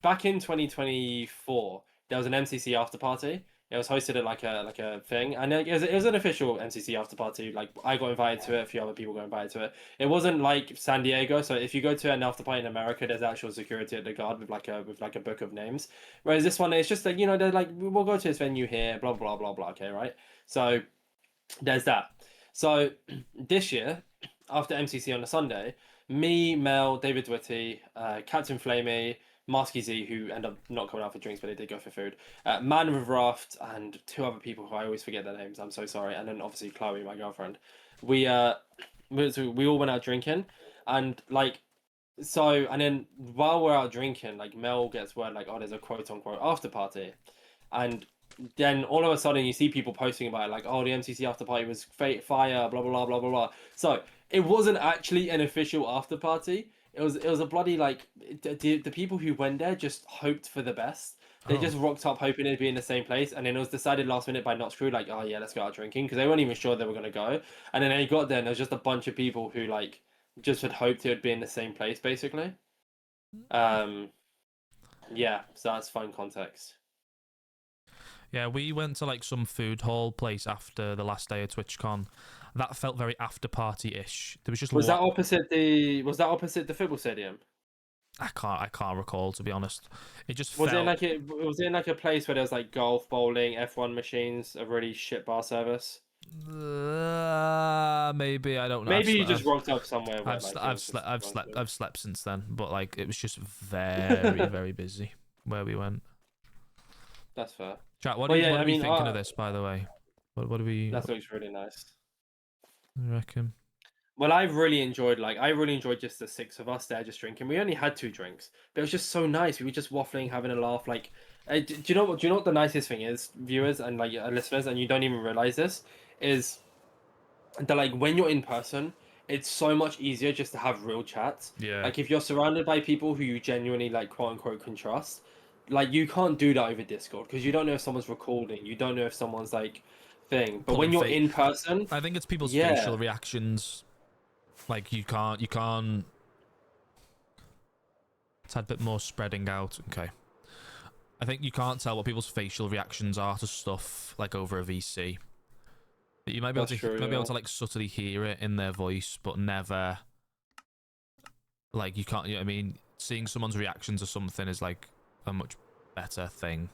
back in 2024, there was an MCC after party. It was hosted at like a thing, and it was an official MCC after party. Like I got invited to it, a few other people got invited to it. It wasn't like San Diego, so if you go to an after party in America, there's actual security at the guard with like a book of names. Whereas this one, it's just like, you know, they're like, we'll go to this venue here, blah blah blah blah. Okay, right? So there's that. So this year, after MCC on a Sunday, me, Mel, David Dwitty, Captain Flamey, Marsky Z, who end up not coming out for drinks, but they did go for food. Man with Raft and 2 other people who I always forget their names. I'm so sorry. And then obviously Chloe, my girlfriend. We all went out drinking, and like So, and then while we're out drinking, like Mel gets word like, oh, there's a quote unquote after party, and then all of a sudden you see people posting about it, like, oh, the MCC after party was fire, blah blah blah blah blah blah. So it wasn't actually an official after party. It was a bloody like the people who went there just hoped for the best. They just rocked up hoping it'd be in the same place, and then it was decided last minute by Not Screw, like, oh yeah, let's go out drinking, because they weren't even sure they were gonna go. And then they got there, and there was just a bunch of people who like just had hoped it would be in the same place, basically. Yeah, so that's fun context. Yeah, we went to like some food hall place after the last day of TwitchCon. That felt very after party-ish. There was just Was that opposite the football stadium? I can't recall, to be honest. It just Was felt... it like a place where there's like golf, bowling, F1 machines, a really shit bar service? Maybe, I don't know. Maybe you just rocked up somewhere. Where, I've slept since then, but like it was just very very busy where we went. That's fair. Chat, what are you thinking of this, by the way? What do we? That looks really nice. You reckon? Well, I really enjoyed just the six of us there just drinking. We only had 2 drinks, but it was just so nice. We were just waffling, having a laugh. Like, do you know what the nicest thing is, viewers and like listeners, and you don't even realize this, is that like when you're in person, it's so much easier just to have real chats. Yeah. Like if you're surrounded by people who you genuinely like quote unquote can trust, like you can't do that over Discord because you don't know if someone's recording, you don't know if someone's like thing. But when you're in person, I think it's people's facial reactions. Like you can't. It's had a bit more spreading out. Okay. I think you can't tell what people's facial reactions are to stuff like over a VC. You might be able to like subtly hear it in their voice, but never like you can't. You know what I mean, seeing someone's reaction to something is like a much better thing.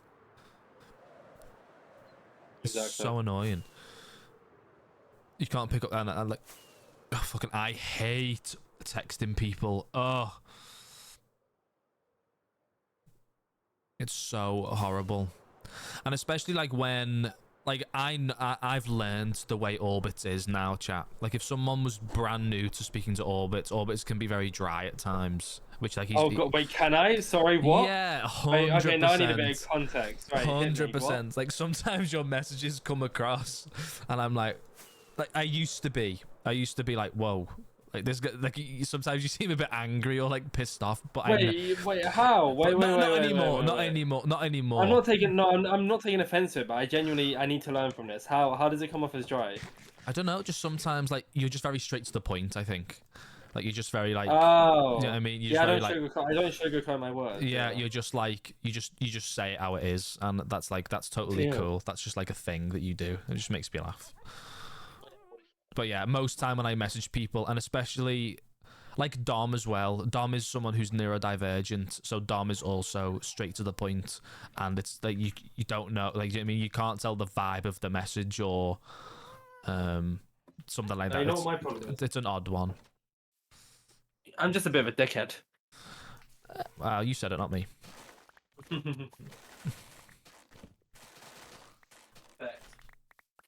Exactly. It's so annoying. You can't pick up and like, oh, fucking, I hate texting people. Oh, it's so horrible, and especially like when. Like, I've learned the way Orbitz is now, chat. Like, if someone was brand new to speaking to Orbitz can be very dry at times. Which, like, he's... Oh, God, wait, can I? Sorry, what? Yeah, 100%. Okay, now I need a bit of context. Right, 100%. Like, sometimes your messages come across, and I'm like... Like, I used to be like, whoa. Like, this, like, sometimes you seem a bit angry or, like, pissed off, but wait, how? Not anymore. I'm not taking offense to it, but I need to learn from this. How does it come off as dry? I don't know, just sometimes, like, you're just very straight to the point, I think. Like, you're just very, like... Oh. You know what I mean? I don't sugarcoat my words. Yeah, you're just, like... You just say it how it is, and that's totally cool. That's just, like, a thing that you do. It just makes me laugh. But yeah, most time when I message people, and especially like Dom as well. Dom is someone who's neurodivergent, so Dom is also straight to the point, and it's like you don't know, like, you know what I mean, you can't tell the vibe of the message or something like that. You know what my problem is? It's an odd one. I'm just a bit of a dickhead. You said it, not me.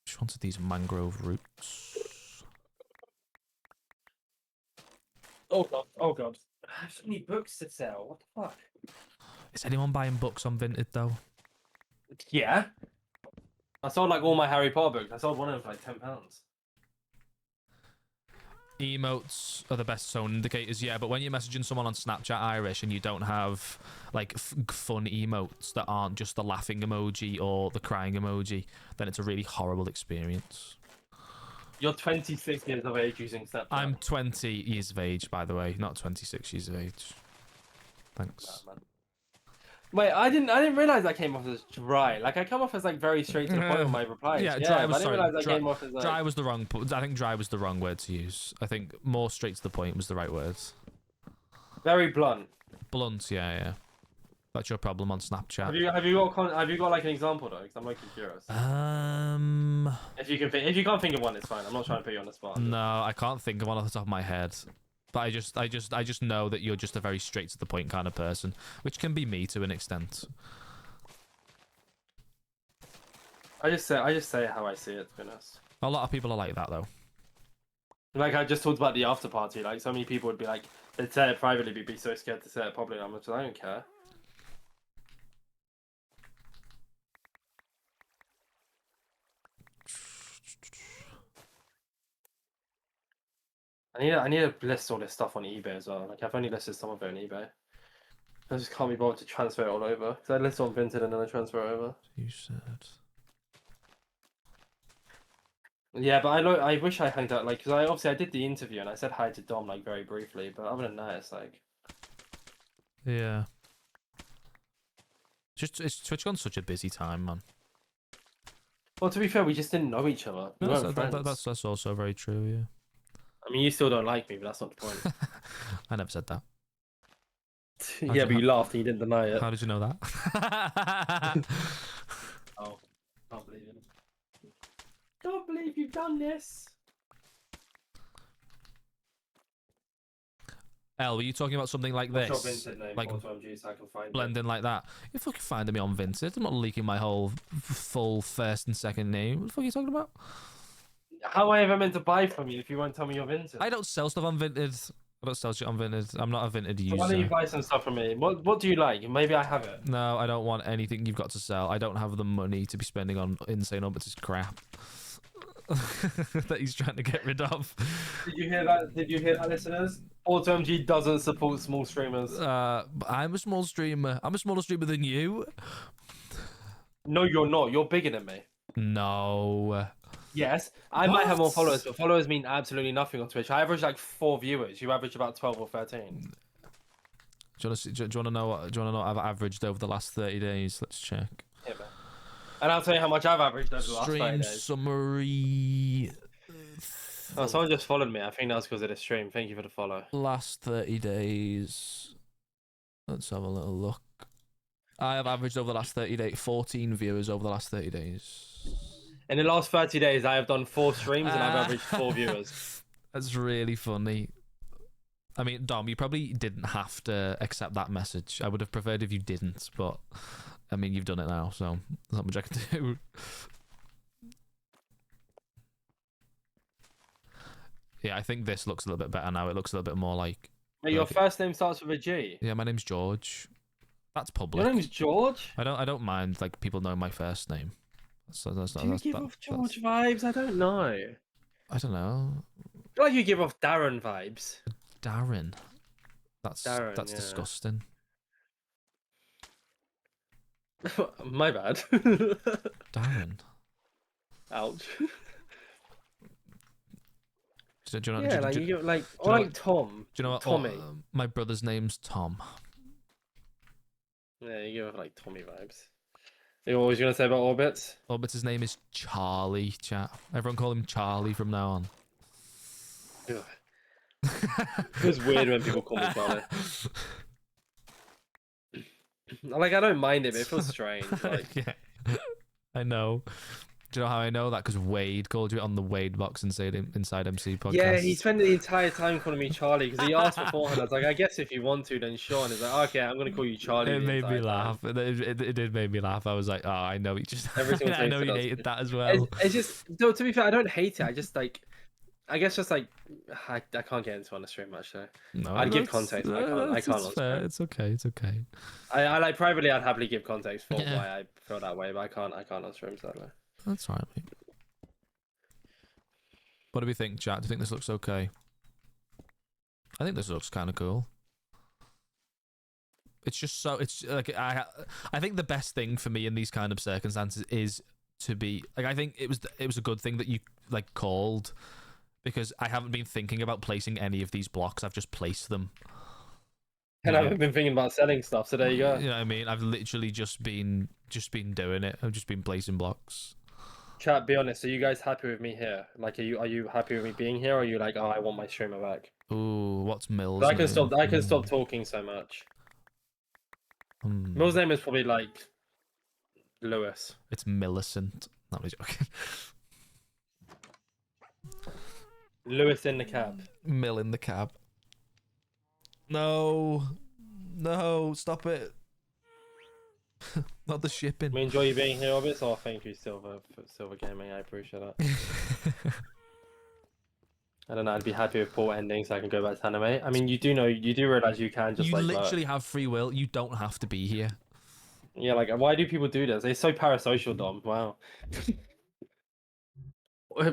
Just wanted these mangrove roots. Oh god. I have so many books to sell. What the fuck? Is anyone buying books on Vinted though? Yeah. I sold like all my Harry Potter books. I sold one of them for like £10. Emotes are the best tone indicators, yeah, but when you're messaging someone on Snapchat Irish and you don't have like fun emotes that aren't just the laughing emoji or the crying emoji, then it's a really horrible experience. You're 26 years of age using Snapchat. I'm 20 years of age, by the way, not 26 years of age. Thanks. Oh, wait, I didn't realize I came off as dry. Like I come off as like very straight to the point with my replies. Yeah, dry was, I didn't realize I came off as like... Dry was the wrong. I think dry was the wrong word to use. I think more straight to the point was the right word. Very blunt. Blunt, yeah. That's your problem on Snapchat. Have you got like an example though? Because I'm like curious. If you can't think of one, it's fine. I'm not trying to put you on the spot. No, I can't think of one off the top of my head. But I just know that you're just a very straight to the point kind of person, which can be me to an extent. I just say how I see it, to be honest. A lot of people are like that though. Like I just talked about the after party. Like so many people would be like, They'd say it privately, but be so scared to say it publicly. I'm just, I don't care. I need to list all this stuff on eBay as well. Like I've only listed some of it on eBay. I just can't be bothered to transfer it all over. Because I list on Vinted and then I transfer it over. You said. Yeah, but I wish I hung out like because I did the interview and I said hi to Dom like very briefly, but other than that, it's like Yeah. It's Twitch gone such a busy time, man. well, to be fair, we just didn't know each other. We weren't friends. That's also very true. Yeah. I mean, you still don't like me, but that's not the point. I never said that. Yeah, but you laughed and you didn't deny it. How did you know that? Oh, can't believe it. Can't believe you've done this. Elle, were you talking about something like What's your this? Vinted name? Like AutoMG, so I can find it. blending like that? You're fucking finding me on Vinted. I'm not leaking my whole full first and second name. What the fuck are you talking about? How am I ever meant to buy from you if you won't tell me you're Vinted? I don't sell stuff on Vinted. I don't sell shit on Vinted. I'm not a Vinted So why don't you user. buy some stuff from me? What do you like? Maybe I have it. No, I don't want anything you've got to sell. I don't have the money to be spending on Insane Umbert's crap that he's trying to get rid of. Did you hear that? Did you hear that, listeners? AutoMG doesn't support small streamers. I'm a small streamer. I'm a smaller streamer than you. No, you're not. You're bigger than me. No. Yes, I might have more What? followers, but followers mean absolutely nothing on Twitch. I average like 4 viewers. You average about 12 or 13. Do you want to know what I've averaged over the last 30 days? Let's check. Yeah, man. And I'll tell you how much I've averaged over the last 30 Stream days. summary. Oh, someone just followed me. I think that's because of the stream. Thank you for the follow. Last 30 days. Let's have a little look. I have averaged over the last 30 days 14 viewers over the last 30 days. In the last 30 days, I have done 4 streams and I've averaged 4 viewers. That's really funny. I mean, Dom, you probably didn't have to accept that message. I would have preferred if you didn't, but I mean, you've done it now, so there's not much I can do. Yeah, I think this looks a little bit better now. It looks a little bit more like... Wait, your first name starts with a G? Yeah, my name's George. That's public. Your name's George? I don't mind like people knowing my first name. So Do you give off George vibes? I don't know. I don't know. I feel like you give off Darren vibes. Darren. That's Darren, yeah. disgusting. My bad. Darren. Ouch. Do you know, Yeah, like you give like or like Tom. Do you know what? Tommy. My brother's name's Tom. Yeah, you give off like Tommy vibes. You know what was you gonna say about Orbits? Orbit's name is Charlie, chat. Everyone call him Charlie from now on. Ugh. It feels weird when people call me Charlie. Like I don't mind it, but it feels strange. Like Yeah. I know. Do you know how I know that? Because Wade called you on the Wade box inside MC podcast. yeah, he spent the entire time calling me Charlie because he asked beforehand. I was like, I guess if you want to, then sure. And he's like, okay, I'm gonna call you Charlie. It the made me entire laugh. time. It did make me laugh. I was like, oh, I know he just. Every single I know thing he does. hated that as well. It's just, though, to be fair, I don't hate it. I just like, I guess just like, I can't get into it on the stream much. So No, I'd give that's- context, but I can't It's on fair. stream. It's okay. It's okay. I like privately, I'd happily give context for Yeah. why I feel that way, but I can't on stream sadly. That's all right, mate. What do we think, chat? Do you think this looks okay? I think this looks kind of cool. It's just so it's like I think the best thing for me in these kind of circumstances is to be like I think it was a good thing that you like called because I haven't been thinking about placing any of these blocks. I've just placed them. And I haven't been thinking about selling stuff, so there you go. You know what I mean? I've literally just been doing it. I've just been placing blocks. Chat, be honest. Are you guys happy with me here? Like, are you happy with me being here, or are you like, oh, I want my streamer back? Ooh, what's Mills? I can name? stop talking so much. Hmm. Mill's name is probably like Lewis. It's Millicent. Not really joking. Lewis in the cab. Mill in the cab. No, stop it. Not the shipping. We enjoy you being here, Orbits. Oh, thank you, Silver Gaming. I appreciate that. I don't know. I'd be happy with poor ending so I can go back to anime. I mean, you do realize you can just You like literally have free will. You don't have to be here. yeah, like why do people do this? They're so parasocial, Dom. Wow.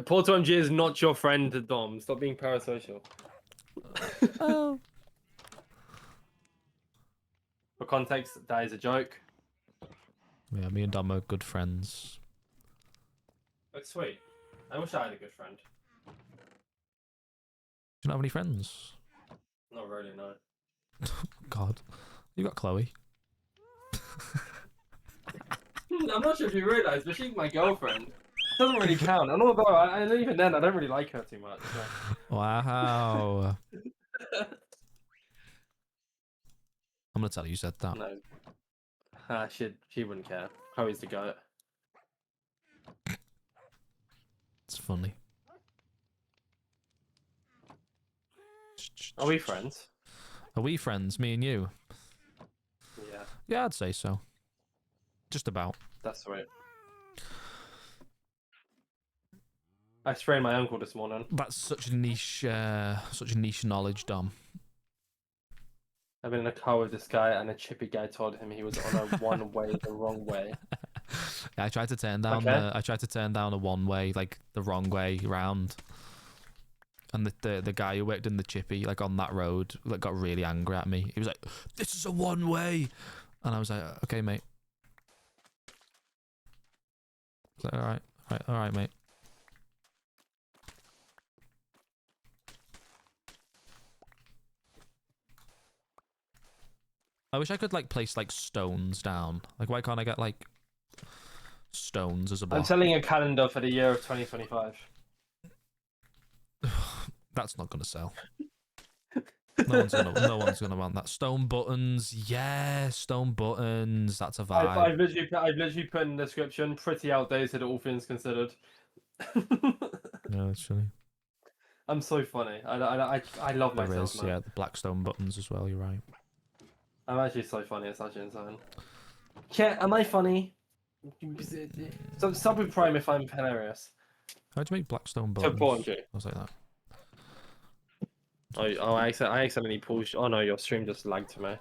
Porto MG is not your friend, Dom. Stop being parasocial. Oh. For context, that is a joke. Yeah, me and Dom are good friends. That's sweet. I wish I had a good friend. Do you not have any friends? Not really, no. God, you got Chloe. I'm not sure if you realise, but she's my girlfriend. Doesn't really count. I know about. Even then, I don't really like her too much. So. Wow. I'm gonna tell her you said that. No. She wouldn't care. Chloe's the goat. It's funny. Are we friends? Are we friends, me and you? Yeah, Yeah, I'd say so. Just about. that's sweet. I sprained my ankle this morning. That's such a niche knowledge, Dom. I've been in a car with this guy, and a chippy guy told him he was on a one way the wrong way. Yeah, I tried to turn down. Okay. I tried to turn down a one way, like the wrong way round. And the guy who worked in the chippy, like on that road, like got really angry at me. He was like, "This is a one way," and I was like, "Okay, mate." I was like, all right, mate. I wish I could like place like stones down. Like, why can't I get like stones as a block? I'm selling a calendar for the year of 2025. That's not gonna sell. No one's gonna want that. Stone buttons, yeah, stone buttons. That's a vibe. I've literally put in the description. Pretty outdated, all things considered. Yeah, actually, I'm so funny. I love there myself, is. man. Yeah, the black stone buttons as well. You're right. I'm actually so funny. It's actually insane. Yeah, am I funny? So sub with Prime if I'm hilarious. How'd you make black stone So buttons? Paul and Jay. I was like that. I accidentally pushed. Oh no, your stream just lagged to me.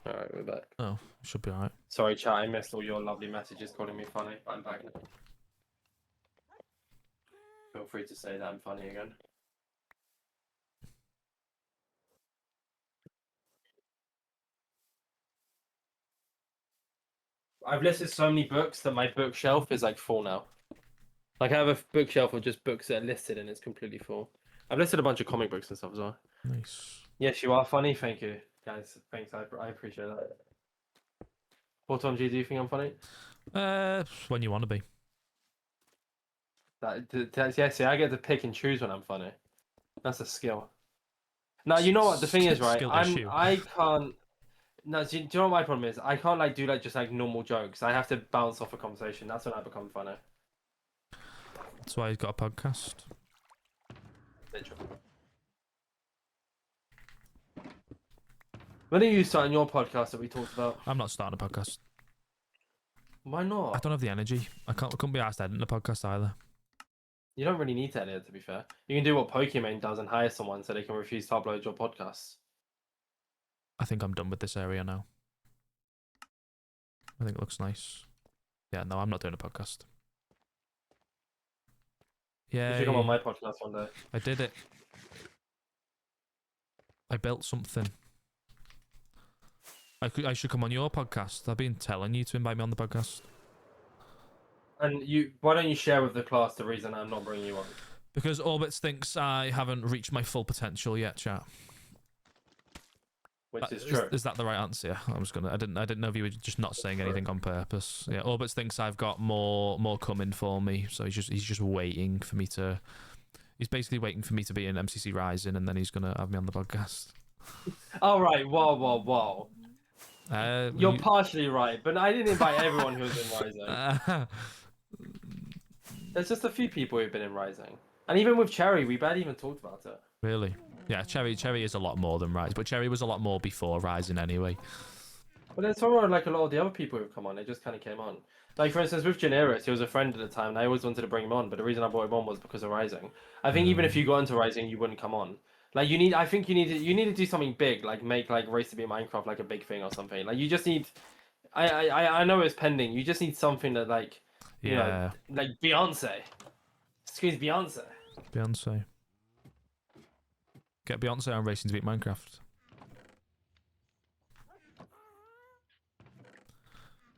Alright, we're back. Oh, should be alright. Sorry, chat. I missed all your lovely messages calling me funny. But I'm back now. Feel free to say that I'm funny again. I've listed so many books that my bookshelf is like full now. Like I have a bookshelf of just books that are listed and it's completely full. I've listed a bunch of comic books and stuff as well. Nice. Yes, you are funny. Thank you, guys. Thanks. I appreciate that. Porton G, do you think I'm funny? When you want to be. Yeah, see, I get to pick and choose when I'm funny. That's a skill. Now, you know what the thing is, right? Skill issue. I can't. No, do you know what my problem is? I can't like do like just like normal jokes. I have to bounce off a conversation. That's when I become funny. That's why he's got a podcast. Literally. When are you starting your podcast that we talked about? I'm not starting a podcast. Why not? I don't have the energy. I couldn't be asked editing a podcast either. You don't really need to edit, to be fair. You can do what Pokimane does and hire someone so they can refuse to upload your podcasts. I think I'm done with this area now. I think it looks nice. Yeah, no, I'm not doing a podcast. Yeah. You should come on my podcast one day. I did it. I built something. I should come on your podcast. I've been telling you to invite me on the podcast. And why don't you share with the class the reason I'm not bringing you on? Because Orbits thinks I haven't reached my full potential yet, chat. Which is true. Is that the right answer? Yeah, I didn't know if you were just not saying anything on purpose. Yeah, Orbits thinks I've got more coming for me, so he's just waiting for me to. He's basically waiting for me to be in MCC Rising, and then he's gonna have me on the podcast. All right, whoa. You're You- partially right, but I didn't invite everyone who was in Rising. There's just a few people who've been in Rising, and even with Cherry, we barely even talked about it. Really? Yeah, Cherry is a lot more than Rise, but Cherry was a lot more before Rising anyway. But then so are like a lot of the other people who've come on. They just kind of came on. Like for instance, with Generis, he was a friend at the time, and I always wanted to bring him on. But the reason I brought him on was because of Rising. I think even if you got into Rising, you wouldn't come on. Like you need, I think you need to do something big, like make like Race to Be Minecraft like a big thing or something. Like you just need. I know it's pending. You just need something that like, you know, like Beyonce. Screams Beyonce. Beyonce. Get Beyonce on Racing to Beat Minecraft.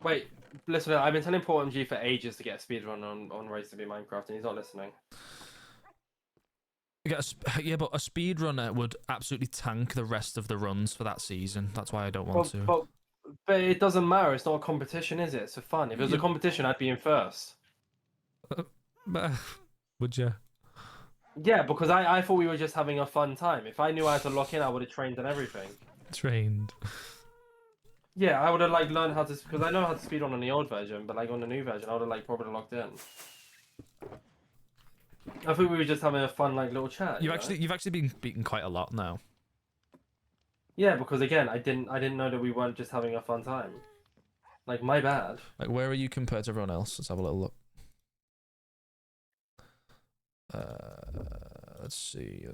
Wait, listen. I've been telling Paul MG for ages to get a speedrun on Race to Be Minecraft, and he's not listening. Yeah, but a speedrunner would absolutely tank the rest of the runs for that season. That's why I don't want to. But it doesn't matter. It's not a competition, is it? It's for fun. If it was a competition, I'd be in first. Would you? Yeah, because I thought we were just having a fun time. If I knew I had to lock in, I would have trained and everything. Trained. Yeah, I would have like learned how to, because I know how to speedrun on the old version, but like on the new version, I would have like probably locked in. I think we were just having a fun like little chat. You've actually been beaten quite a lot now. Yeah, because again, I didn't know that we weren't just having a fun time. Like my bad. Like, where are you compared to everyone else? Let's have a little look. Let's see.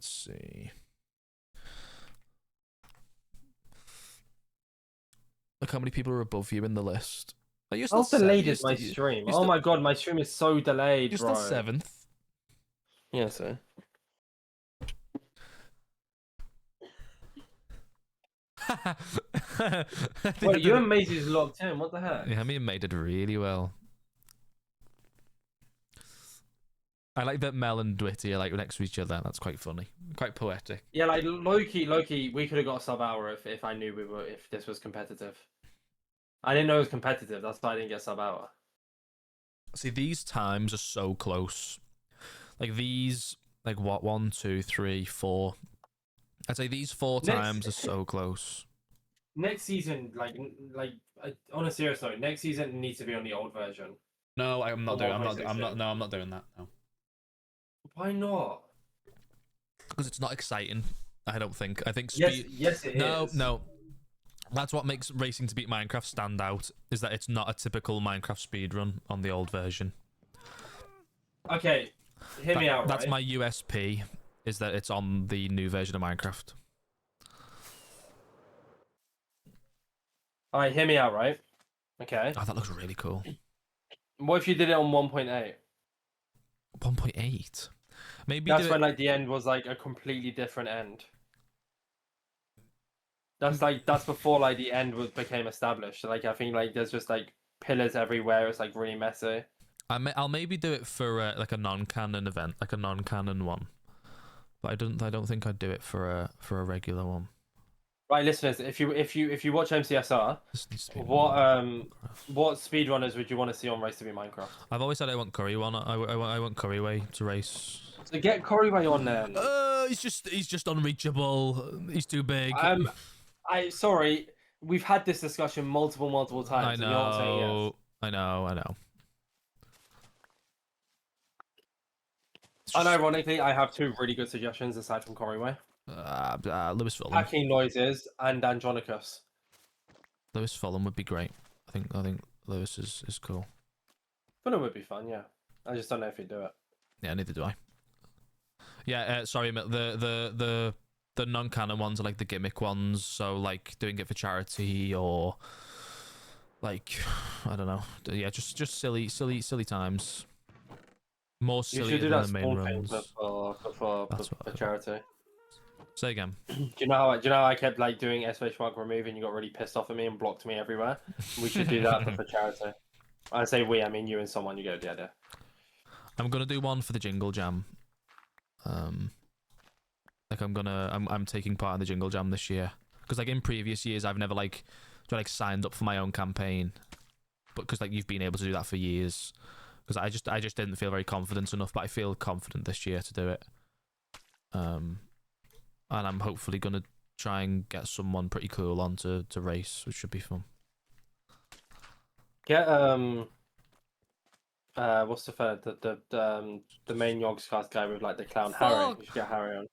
Look how many people are above you in the list. Are you still How delayed is my stream? Oh my god, my stream is so delayed, You're bro. still 7th. Yeah, sir. Wait, you and Maisie's locked in. What the heck? Yeah, me and May did really well. I like that Mel and Dwitty are like next to each other. That's quite funny, quite poetic. Yeah, like Loki, we could have got a sub hour if I knew if this was competitive. I didn't know it was competitive. That's why I didn't get sub hour. See, these times are so close. Like these, like what? 1, 2, 3, 4. I'd say these 4 times are so close. Next season, on a serious note, next season needs to be on the old version. No, I'm not doing. I'm not doing that. No. Why not? Because it's not exciting. I don't think. I think. Yes, it is. No. That's what makes Racing to Beat Minecraft stand out. Is that it's not a typical Minecraft speedrun on the old version. Okay, hear me out. That's right? my USP. Is that it's on the new version of Minecraft. All right, hear me out, right? Okay. Oh, that looks really cool. What if you did it on 1.8? 1.8. Maybe that's when like the end was like a completely different end. That's before like the end became established. Like I think like there's just like pillars everywhere. It's like really messy. I'll maybe do it for like a non-canon event, like a non-canon one. But I don't think I'd do it for a regular one. Right, listeners, if you watch MCSR, what speedrunners would you want to see on Race to Be Minecraft? I've always said I want Curry one. I want Curryway to race. So get Curryway on then. He's just unreachable. He's too big. Sorry, we've had this discussion multiple times. I know. And you're not saying yes. I know. Unironically, I have 2 really good suggestions aside from Corryway. Lewis Fulham. Hacking Noises and Andronicus. Lewis Fulham would be great. I think Lewis is cool. Fulham would be fun, yeah. I just don't know if he'd do it. Yeah, neither do I. Yeah, sorry, the non-canon ones are like the gimmick ones, so like doing it for charity or like I don't know. Yeah, just silly times. More silly than the main runs. For charity. Say again. Do you know how I kept like doing /mark remove and you got really pissed off at me and blocked me everywhere? We should do that for charity. I say we, I mean you and someone. You get the idea. I'm gonna do one for the Jingle Jam. Like I'm taking part in the Jingle Jam this year because like in previous years I've never like signed up for my own campaign, but because like you've been able to do that for years. Because I just didn't feel very confident enough, but I feel confident this year to do it. And I'm hopefully gonna try and get someone pretty cool on to race, which should be fun. Get what's the main Yogscast guy with like the clown Harry? You should get Harry on.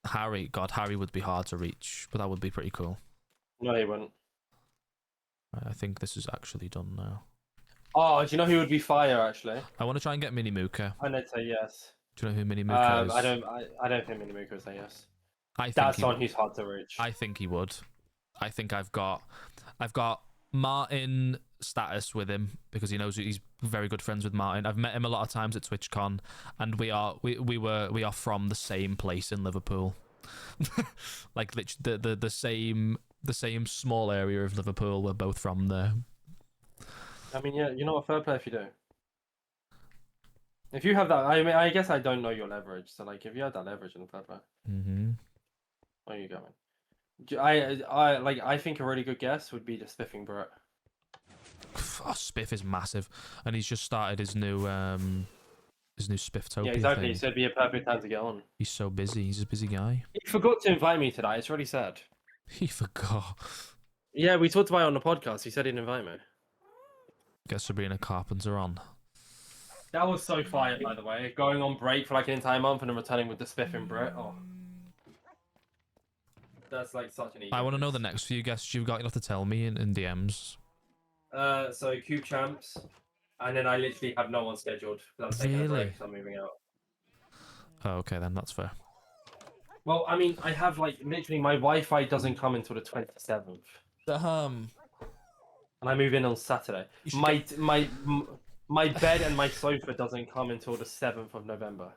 Harry would be hard to reach, but that would be pretty cool. No, he wouldn't. I think this is actually done now. Oh, do you know who would be fire actually? I want to try and get Mini Mooka. And I'd say yes. Do you know who Mini Mooka is? I don't think Minimuka would say yes. I think That's he someone who's hard to reach. I think he would. I think I've got Martin status with him because he knows he's very good friends with Martin. I've met him a lot of times at TwitchCon, and we are from the same place in Liverpool, like the same small area of Liverpool. We're both from there. I mean, yeah, you're not a fair play if you do. If you have that, I mean, I guess I don't know your leverage. So, like, if you have that leverage in the fair play, where are you going? I think a really good guess would be the Spiffing Brett. Oh, Spiff is massive, and he's just started his new Spifftopia Yeah, exactly. thing. So it'd be a perfect time to get on. He's so busy. He's a busy guy. He forgot to invite me today. It's really sad. He forgot. Yeah, we talked about it on the podcast. He said he'd invite me. Get Sabrina Carpenter on. That was so fire, by the way. Going on break for like an entire month and then returning with the Spiffing Brett. Oh. That's like such an easy. I want to know the next few guests you've got. You'll have to tell me in DMs. So Cube Champs, and then I literally have no one scheduled because I'm taking a break, so I'm moving out. Oh, okay, then that's fair. Well, I mean, I have like literally my Wi-Fi doesn't come until the 27th, and I move in on Saturday. My bed and my sofa doesn't come until the 7th of November.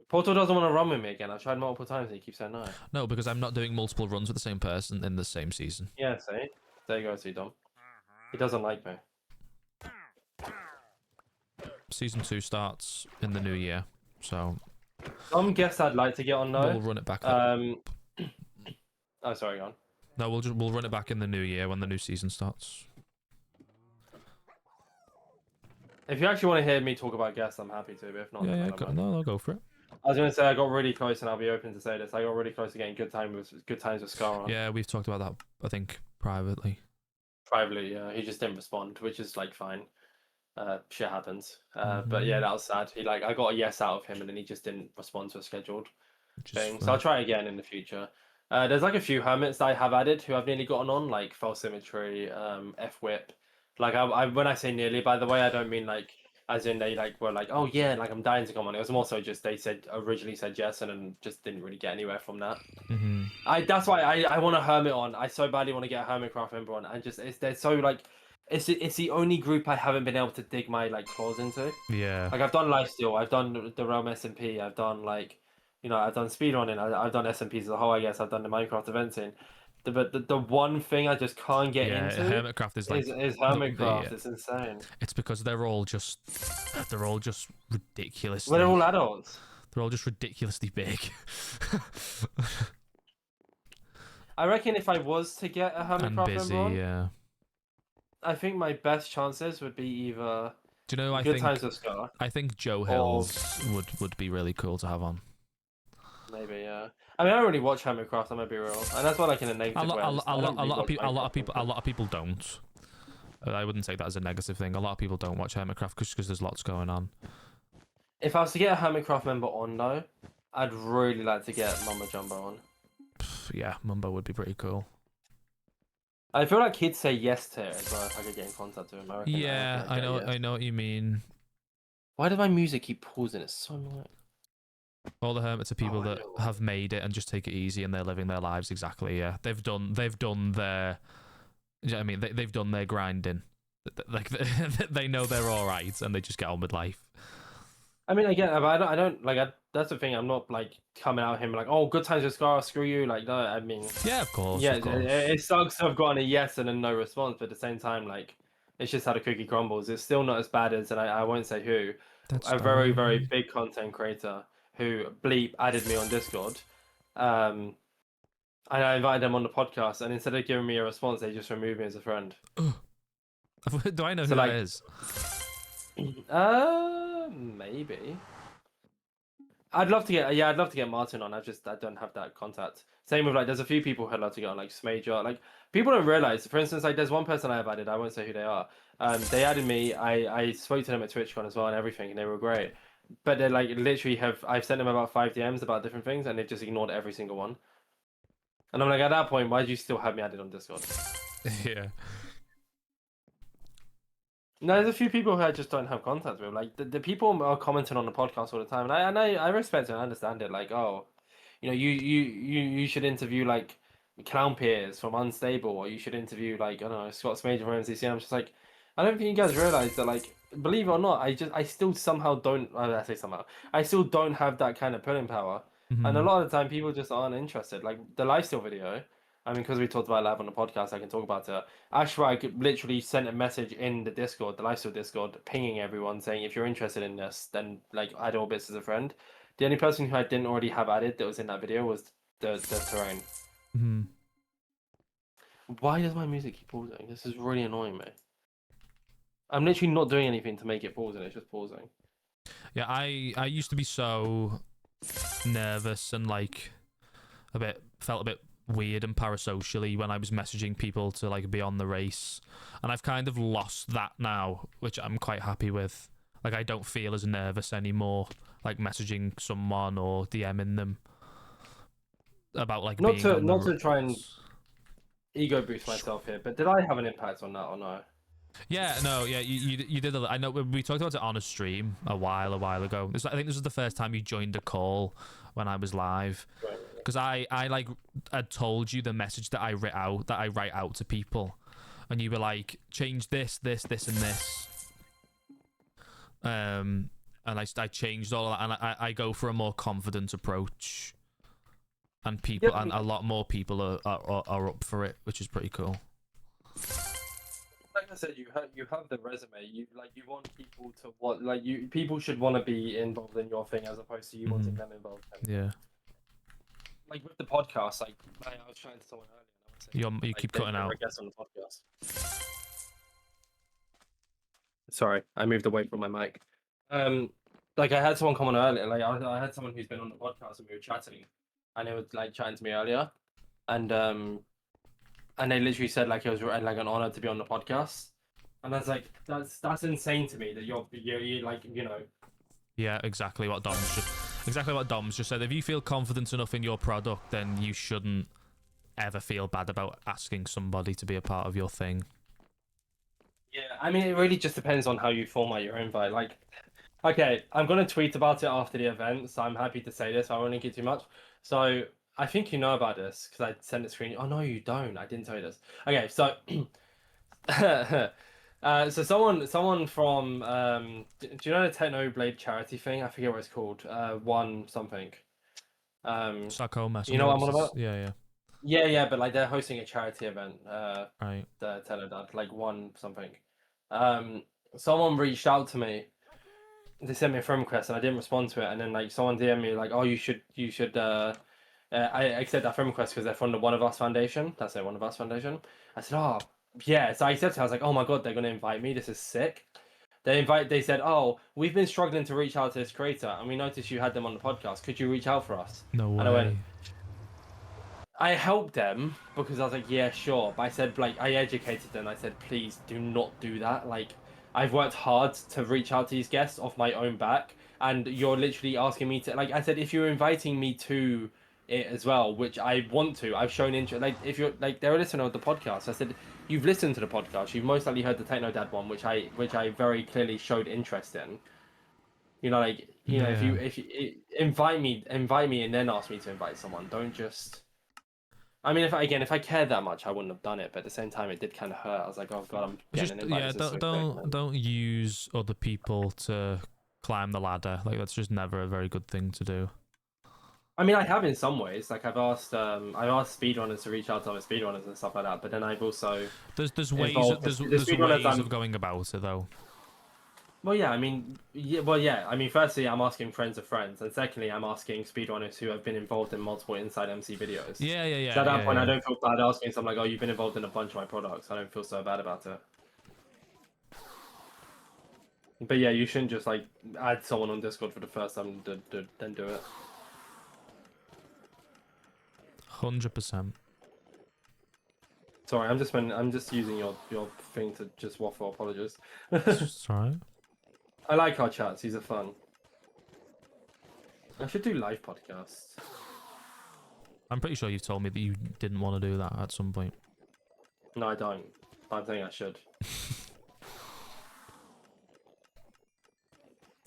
Portal doesn't want to run with me again. I've tried multiple times and he keeps saying no. No, because I'm not doing multiple runs with the same person in the same season. Yeah, see? There you go, see, Dom. He doesn't like me. Season 2 starts in the new year, so... Some guests I'd like to get on though. We'll run it back. Oh, sorry, go on. No, we'll run it back in the new year when the new season starts. If you actually want to hear me talk about guests, I'm happy to, but if not, Yeah, I'll go for it. I was going to say I got really close, and I'll be open to say this. I got really close to getting good times with Scar on. Yeah, we've talked about that, I think, privately. Privately, yeah. He just didn't respond, which is like fine. Shit happens. But yeah, that was sad. I got a yes out of him, and then he just didn't respond to a scheduled thing. So I'll try again in the future. There's like a few hermits that I have added who I've nearly gotten on, like Fell Symmetry, F Whip. Like I when I say nearly, by the way, I don't mean like as in they were like, oh yeah, like I'm dying to come on. It was more so just they originally said yes and then just didn't really get anywhere from that. That's why I want a hermit on. I so badly want to get a Hermitcraft member on, and just they're so like it's the only group I haven't been able to dig my like claws into. Yeah. Like I've done Lifesteal, I've done the Realm SMP, I've done like I've done speedrunning, I've done SMPs as a whole. I guess I've done the Minecraft eventing. But the one thing I just can't get into Hermitcraft is like is Hermitcraft. It's insane. It's because they're all just ridiculous. Well, they're all adults. They're all just ridiculously big. I reckon if I was to get a Hermitcraft member on, yeah. I think my best chances would be either. Do you know? I think Joe Hills would be really cool to have on. Maybe, yeah. I mean, I don't really watch Hermitcraft. I'm gonna be real, and that's why, like in a negative way. A lot of people don't. I wouldn't take that as a negative thing. A lot of people don't watch Hermitcraft because there's lots going on. If I was to get a Hermitcraft member on though, I'd really like to get Mumbo Jumbo on. Yeah, Mumbo would be pretty cool. I feel like he'd say yes to it as well if I could get in contact with him. I know what you mean. Why does my music keep pausing? It's so annoying. All the hermits are people that have made it and just take it easy, and they're living their lives exactly. Yeah, they've done their. You know what I mean? They've done their grinding. Like they know they're all right, and they just get on with life. I mean, again, I don't like. That's the thing. I'm not like coming out him like, oh, good times with Scar. Screw you. Like, no. I mean, yeah, of course. Yeah, of course. It sucks to have gotten a yes and then no response, but at the same time, like, it's just how the cookie crumbles. It's still not as bad as, and I won't say who, a very, very big content creator who Bleep added me on Discord. And I invited them on the podcast, and instead of giving me a response, they just removed me as a friend. Do I know who that is? Maybe. I'd love to get Martin on. I don't have that contact. Same with like, there's a few people who'd love to get on, like Smager. Like, people don't realize. For instance, like there's one person I have added. I won't say who they are. They added me. I spoke to them at TwitchCon as well and everything, and they were great. But they like literally I've sent them about 5 DMs about different things, and they've just ignored every single one. And I'm like, at that point, why do you still have me added on Discord? Yeah. No, there's a few people who I just don't have contact with. Like the people are commenting on the podcast all the time, and I respect it and understand it. Like, oh, you know, you should interview like Clown Peers from Unstable, or you should interview like I don't know Scott Major from MCC. I'm just like, I don't think you guys realize that. Like, believe it or not, I still somehow don't. I say somehow, I still don't have that kind of pulling power. And a Mhm. lot of the time, people just aren't interested. Like the lifestyle video. I mean, because we talked about live on the podcast, I can talk about it. Ashwag literally sent a message in the Discord, the lifestyle Discord, pinging everyone saying, if you're interested in this, then like add Orbits as a friend. The only person who I didn't already have added that was in that video was the terrain. Mhm. Why does my music keep pausing? This is really annoying me. I'm literally not doing anything to make it pause, and it's just pausing. Yeah, I used to be so nervous and like felt a bit weird and parasocially when I was messaging people to like be on the race, and I've kind of lost that now, which I'm quite happy with. Like I don't feel as nervous anymore, like messaging someone or DMing them about like Not being to on not the to try and ego boost myself here, but did I have an impact on that or no? Yeah, no, yeah, you did. I know we talked about it on a stream a while ago. I think this was the first time you joined a call when I was live, because I like had told you the message that I write out to people, and you were like, change this, and this. And I changed all of that, and I go for a more confident approach, and people Yeah, and a lot more people are up for it, which is pretty cool. Like I said, you have the resume. You want people to people should want to be involved in your thing as opposed to you wanting them involved. Yeah, Like with the podcast, like I was trying to someone earlier. And I was saying, you keep cutting out. I guess on the podcast. Sorry, I moved away from my mic. Like I had someone come on earlier. Like I had someone who's been on the podcast and we were chatting, and they were like chatting to me earlier, and they literally said like it was like an honor to be on the podcast, and I was like, that's insane to me that you're like you know. Yeah, exactly what Dom's just said. If you feel confident enough in your product, then you shouldn't ever feel bad about asking somebody to be a part of your thing. Yeah, I mean, it really just depends on how you format your invite. Like, okay, I'm gonna tweet about it after the event, so I'm happy to say this. I won't link it too much. So I think you know about this because I sent a screen. Oh no, you don't. I didn't tell you this. Okay, so so someone from do you know the Technoblade charity thing? I forget what it's called. One something. Sarcoma. You know what I'm on about? Yeah. Yeah, but like they're hosting a charity event. Right. The Teledad, like one something. Someone reached out to me. They sent me a friend request and I didn't respond to it. And then like someone DM'd me like, oh, you should. I accept that friend request because they're from the One of Us Foundation. That's it, One of Us Foundation. I said, oh yeah. So I accepted. I was like, oh my god, they're gonna invite me. This is sick. They said, oh, we've been struggling to reach out to this creator, and we noticed you had them on the podcast. Could you reach out for us? No way. And I went, I helped them because I was like, yeah, sure. But I said, like, I educated them. I said, please do not do that. Like, I've worked hard to reach out to these guests off my own back, and you're literally asking me to. Like, I said, if you're inviting me to it as well, which I want to, I've shown interest. Like, if you're like, they're a listener of the podcast. I said, you've listened to the podcast. You've most likely heard the Techno Dad one, which I very clearly showed interest in. You know, like, you know, if you invite me, and then ask me to invite someone. Don't just. I mean, if I cared that much, I wouldn't have done it. But at the same time, it did kind of hurt. I was like, oh god, I'm getting an invite. Don't use other people to climb the ladder. Like that's just never a very good thing to do. I mean, I have in some ways. Like I've asked speedrunners to reach out to other speedrunners and stuff like that. But then I've also there's ways of going about it though. Well, yeah. I mean, yeah. I mean, firstly, I'm asking friends of friends, and secondly, I'm asking speedrunners who have been involved in multiple Inside MC videos. Yeah. So at that point, I don't feel bad asking someone like, "Oh, you've been involved in a bunch of my products." I don't feel so bad about it. But yeah, you shouldn't just like add someone on Discord for the first time, then do it. 100%. Sorry, I'm just using your thing to just waffle. Apologies. It's alright. I like our chats. These are fun. I should do live podcasts. I'm pretty sure you've told me that you didn't want to do that at some point. No, I don't. I think I should.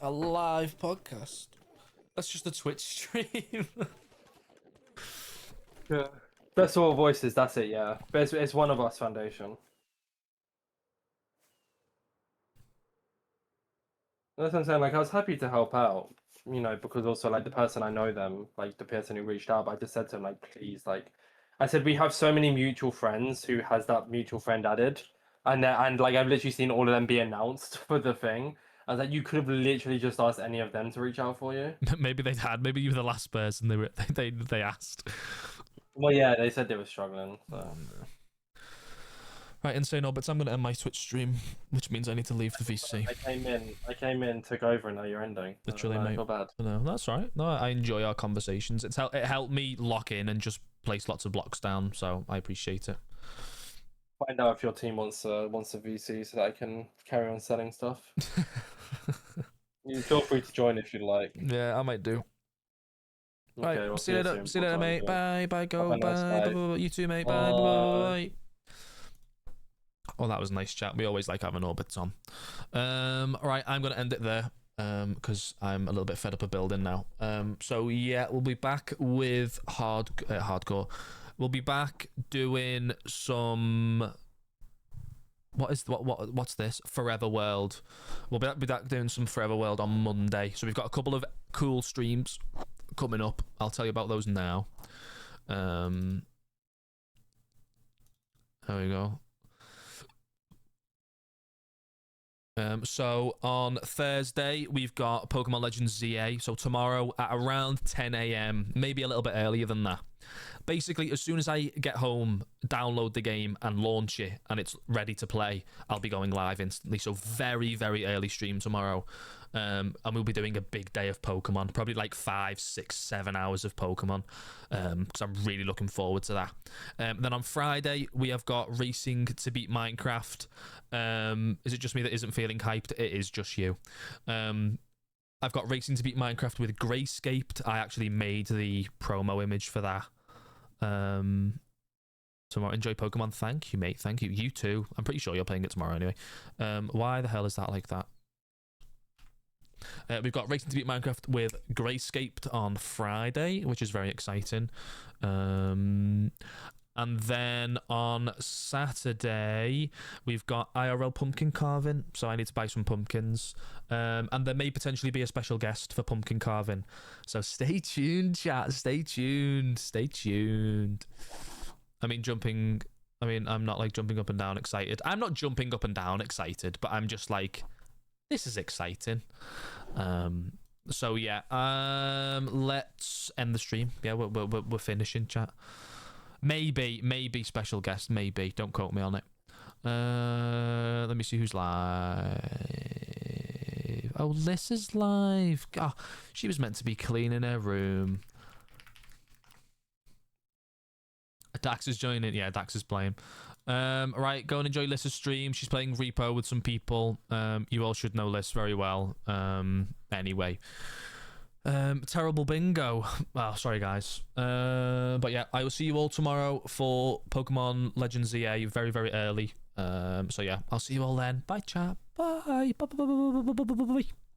A live podcast. That's just a Twitch stream. Yeah. Best all voices. That's it. Yeah. But it's One of Us Foundation. That's what I'm saying. Like, I was happy to help out, you know, because also like the person I know them, like the person who reached out, I just said to him like, please, like, I said we have so many mutual friends who has that mutual friend added, and like I've literally seen all of them be announced for the thing. I was like, you could have literally just asked any of them to reach out for you. Maybe they had. Maybe you were the last person they asked. Well, yeah, they said they were struggling. So. Right, Insane Orbits, I'm going to end my Twitch stream, which means I need to leave the VC. I came in, took over, and now you're ending. Literally, I mate. feel bad. No, that's all right. No, I enjoy our conversations. It helped me lock in and just place lots of blocks down, so I appreciate it. Find out if your team wants a VC so that I can carry on selling stuff. You feel free to join if you like. Yeah, I might do. Okay, Right, we'll see you later. soon. See you later, mate. Bye, bye, go, Have a nice bye, night. bye, bye, bye. You too, mate. Bye, bye, bye, bye. Oh, that was a nice chat. We always like having Orbits on. Right, I'm gonna end it there. Because I'm a little bit fed up of building now. So yeah, we'll be back with hardcore. We'll be back doing some. What's this? Forever World. We'll be back doing some Forever World on Monday. So we've got a couple of cool streams coming up. I'll tell you about those now. There we go. So on Thursday, we've got Pokemon Legends ZA. So tomorrow at around 10 a.m, maybe a little bit earlier than that. Basically, as soon as I get home, download the game and launch it, and it's ready to play, I'll be going live instantly. So very, very early stream tomorrow. And we'll be doing a big day of Pokemon, probably like 5, 6, 7 hours of Pokemon, because I'm really looking forward to that. Then on Friday, we have got Racing to Beat Minecraft. Is it just me that isn't feeling hyped? It is just you. I've got Racing to Beat Minecraft with Grayscaped. I actually made the promo image for that. Tomorrow, enjoy Pokemon. Thank you, mate. Thank you. You too. I'm pretty sure you're playing it tomorrow anyway. Why the hell is that like that? We've got Racing to Beat Minecraft with Grayscaped on Friday, which is very exciting. And then on Saturday, we've got IRL pumpkin carving, so I need to buy some pumpkins. And there may potentially be a special guest for pumpkin carving. So stay tuned, chat. Stay tuned. Stay tuned. I'm not like jumping up and down excited. I'm not jumping up and down excited, but I'm just like, this is exciting. So yeah, let's end the stream. Yeah, we're finishing, chat. Maybe special guest, maybe. Don't quote me on it. Let me see who's live. Oh, Liz is live. Oh, she was meant to be cleaning her room. Dax is joining. Yeah, Dax is playing. Right, go and enjoy Liz's stream. She's playing Repo with some people. You all should know Liz very well. Anyway. Terrible bingo. Well, sorry guys. But yeah, I will see you all tomorrow for Pokemon Legends ZA very, very early. So yeah, I'll see you all then. Bye chat. Bye. Bye. Bye. Bye. Bye. Bye. Bye. Bye.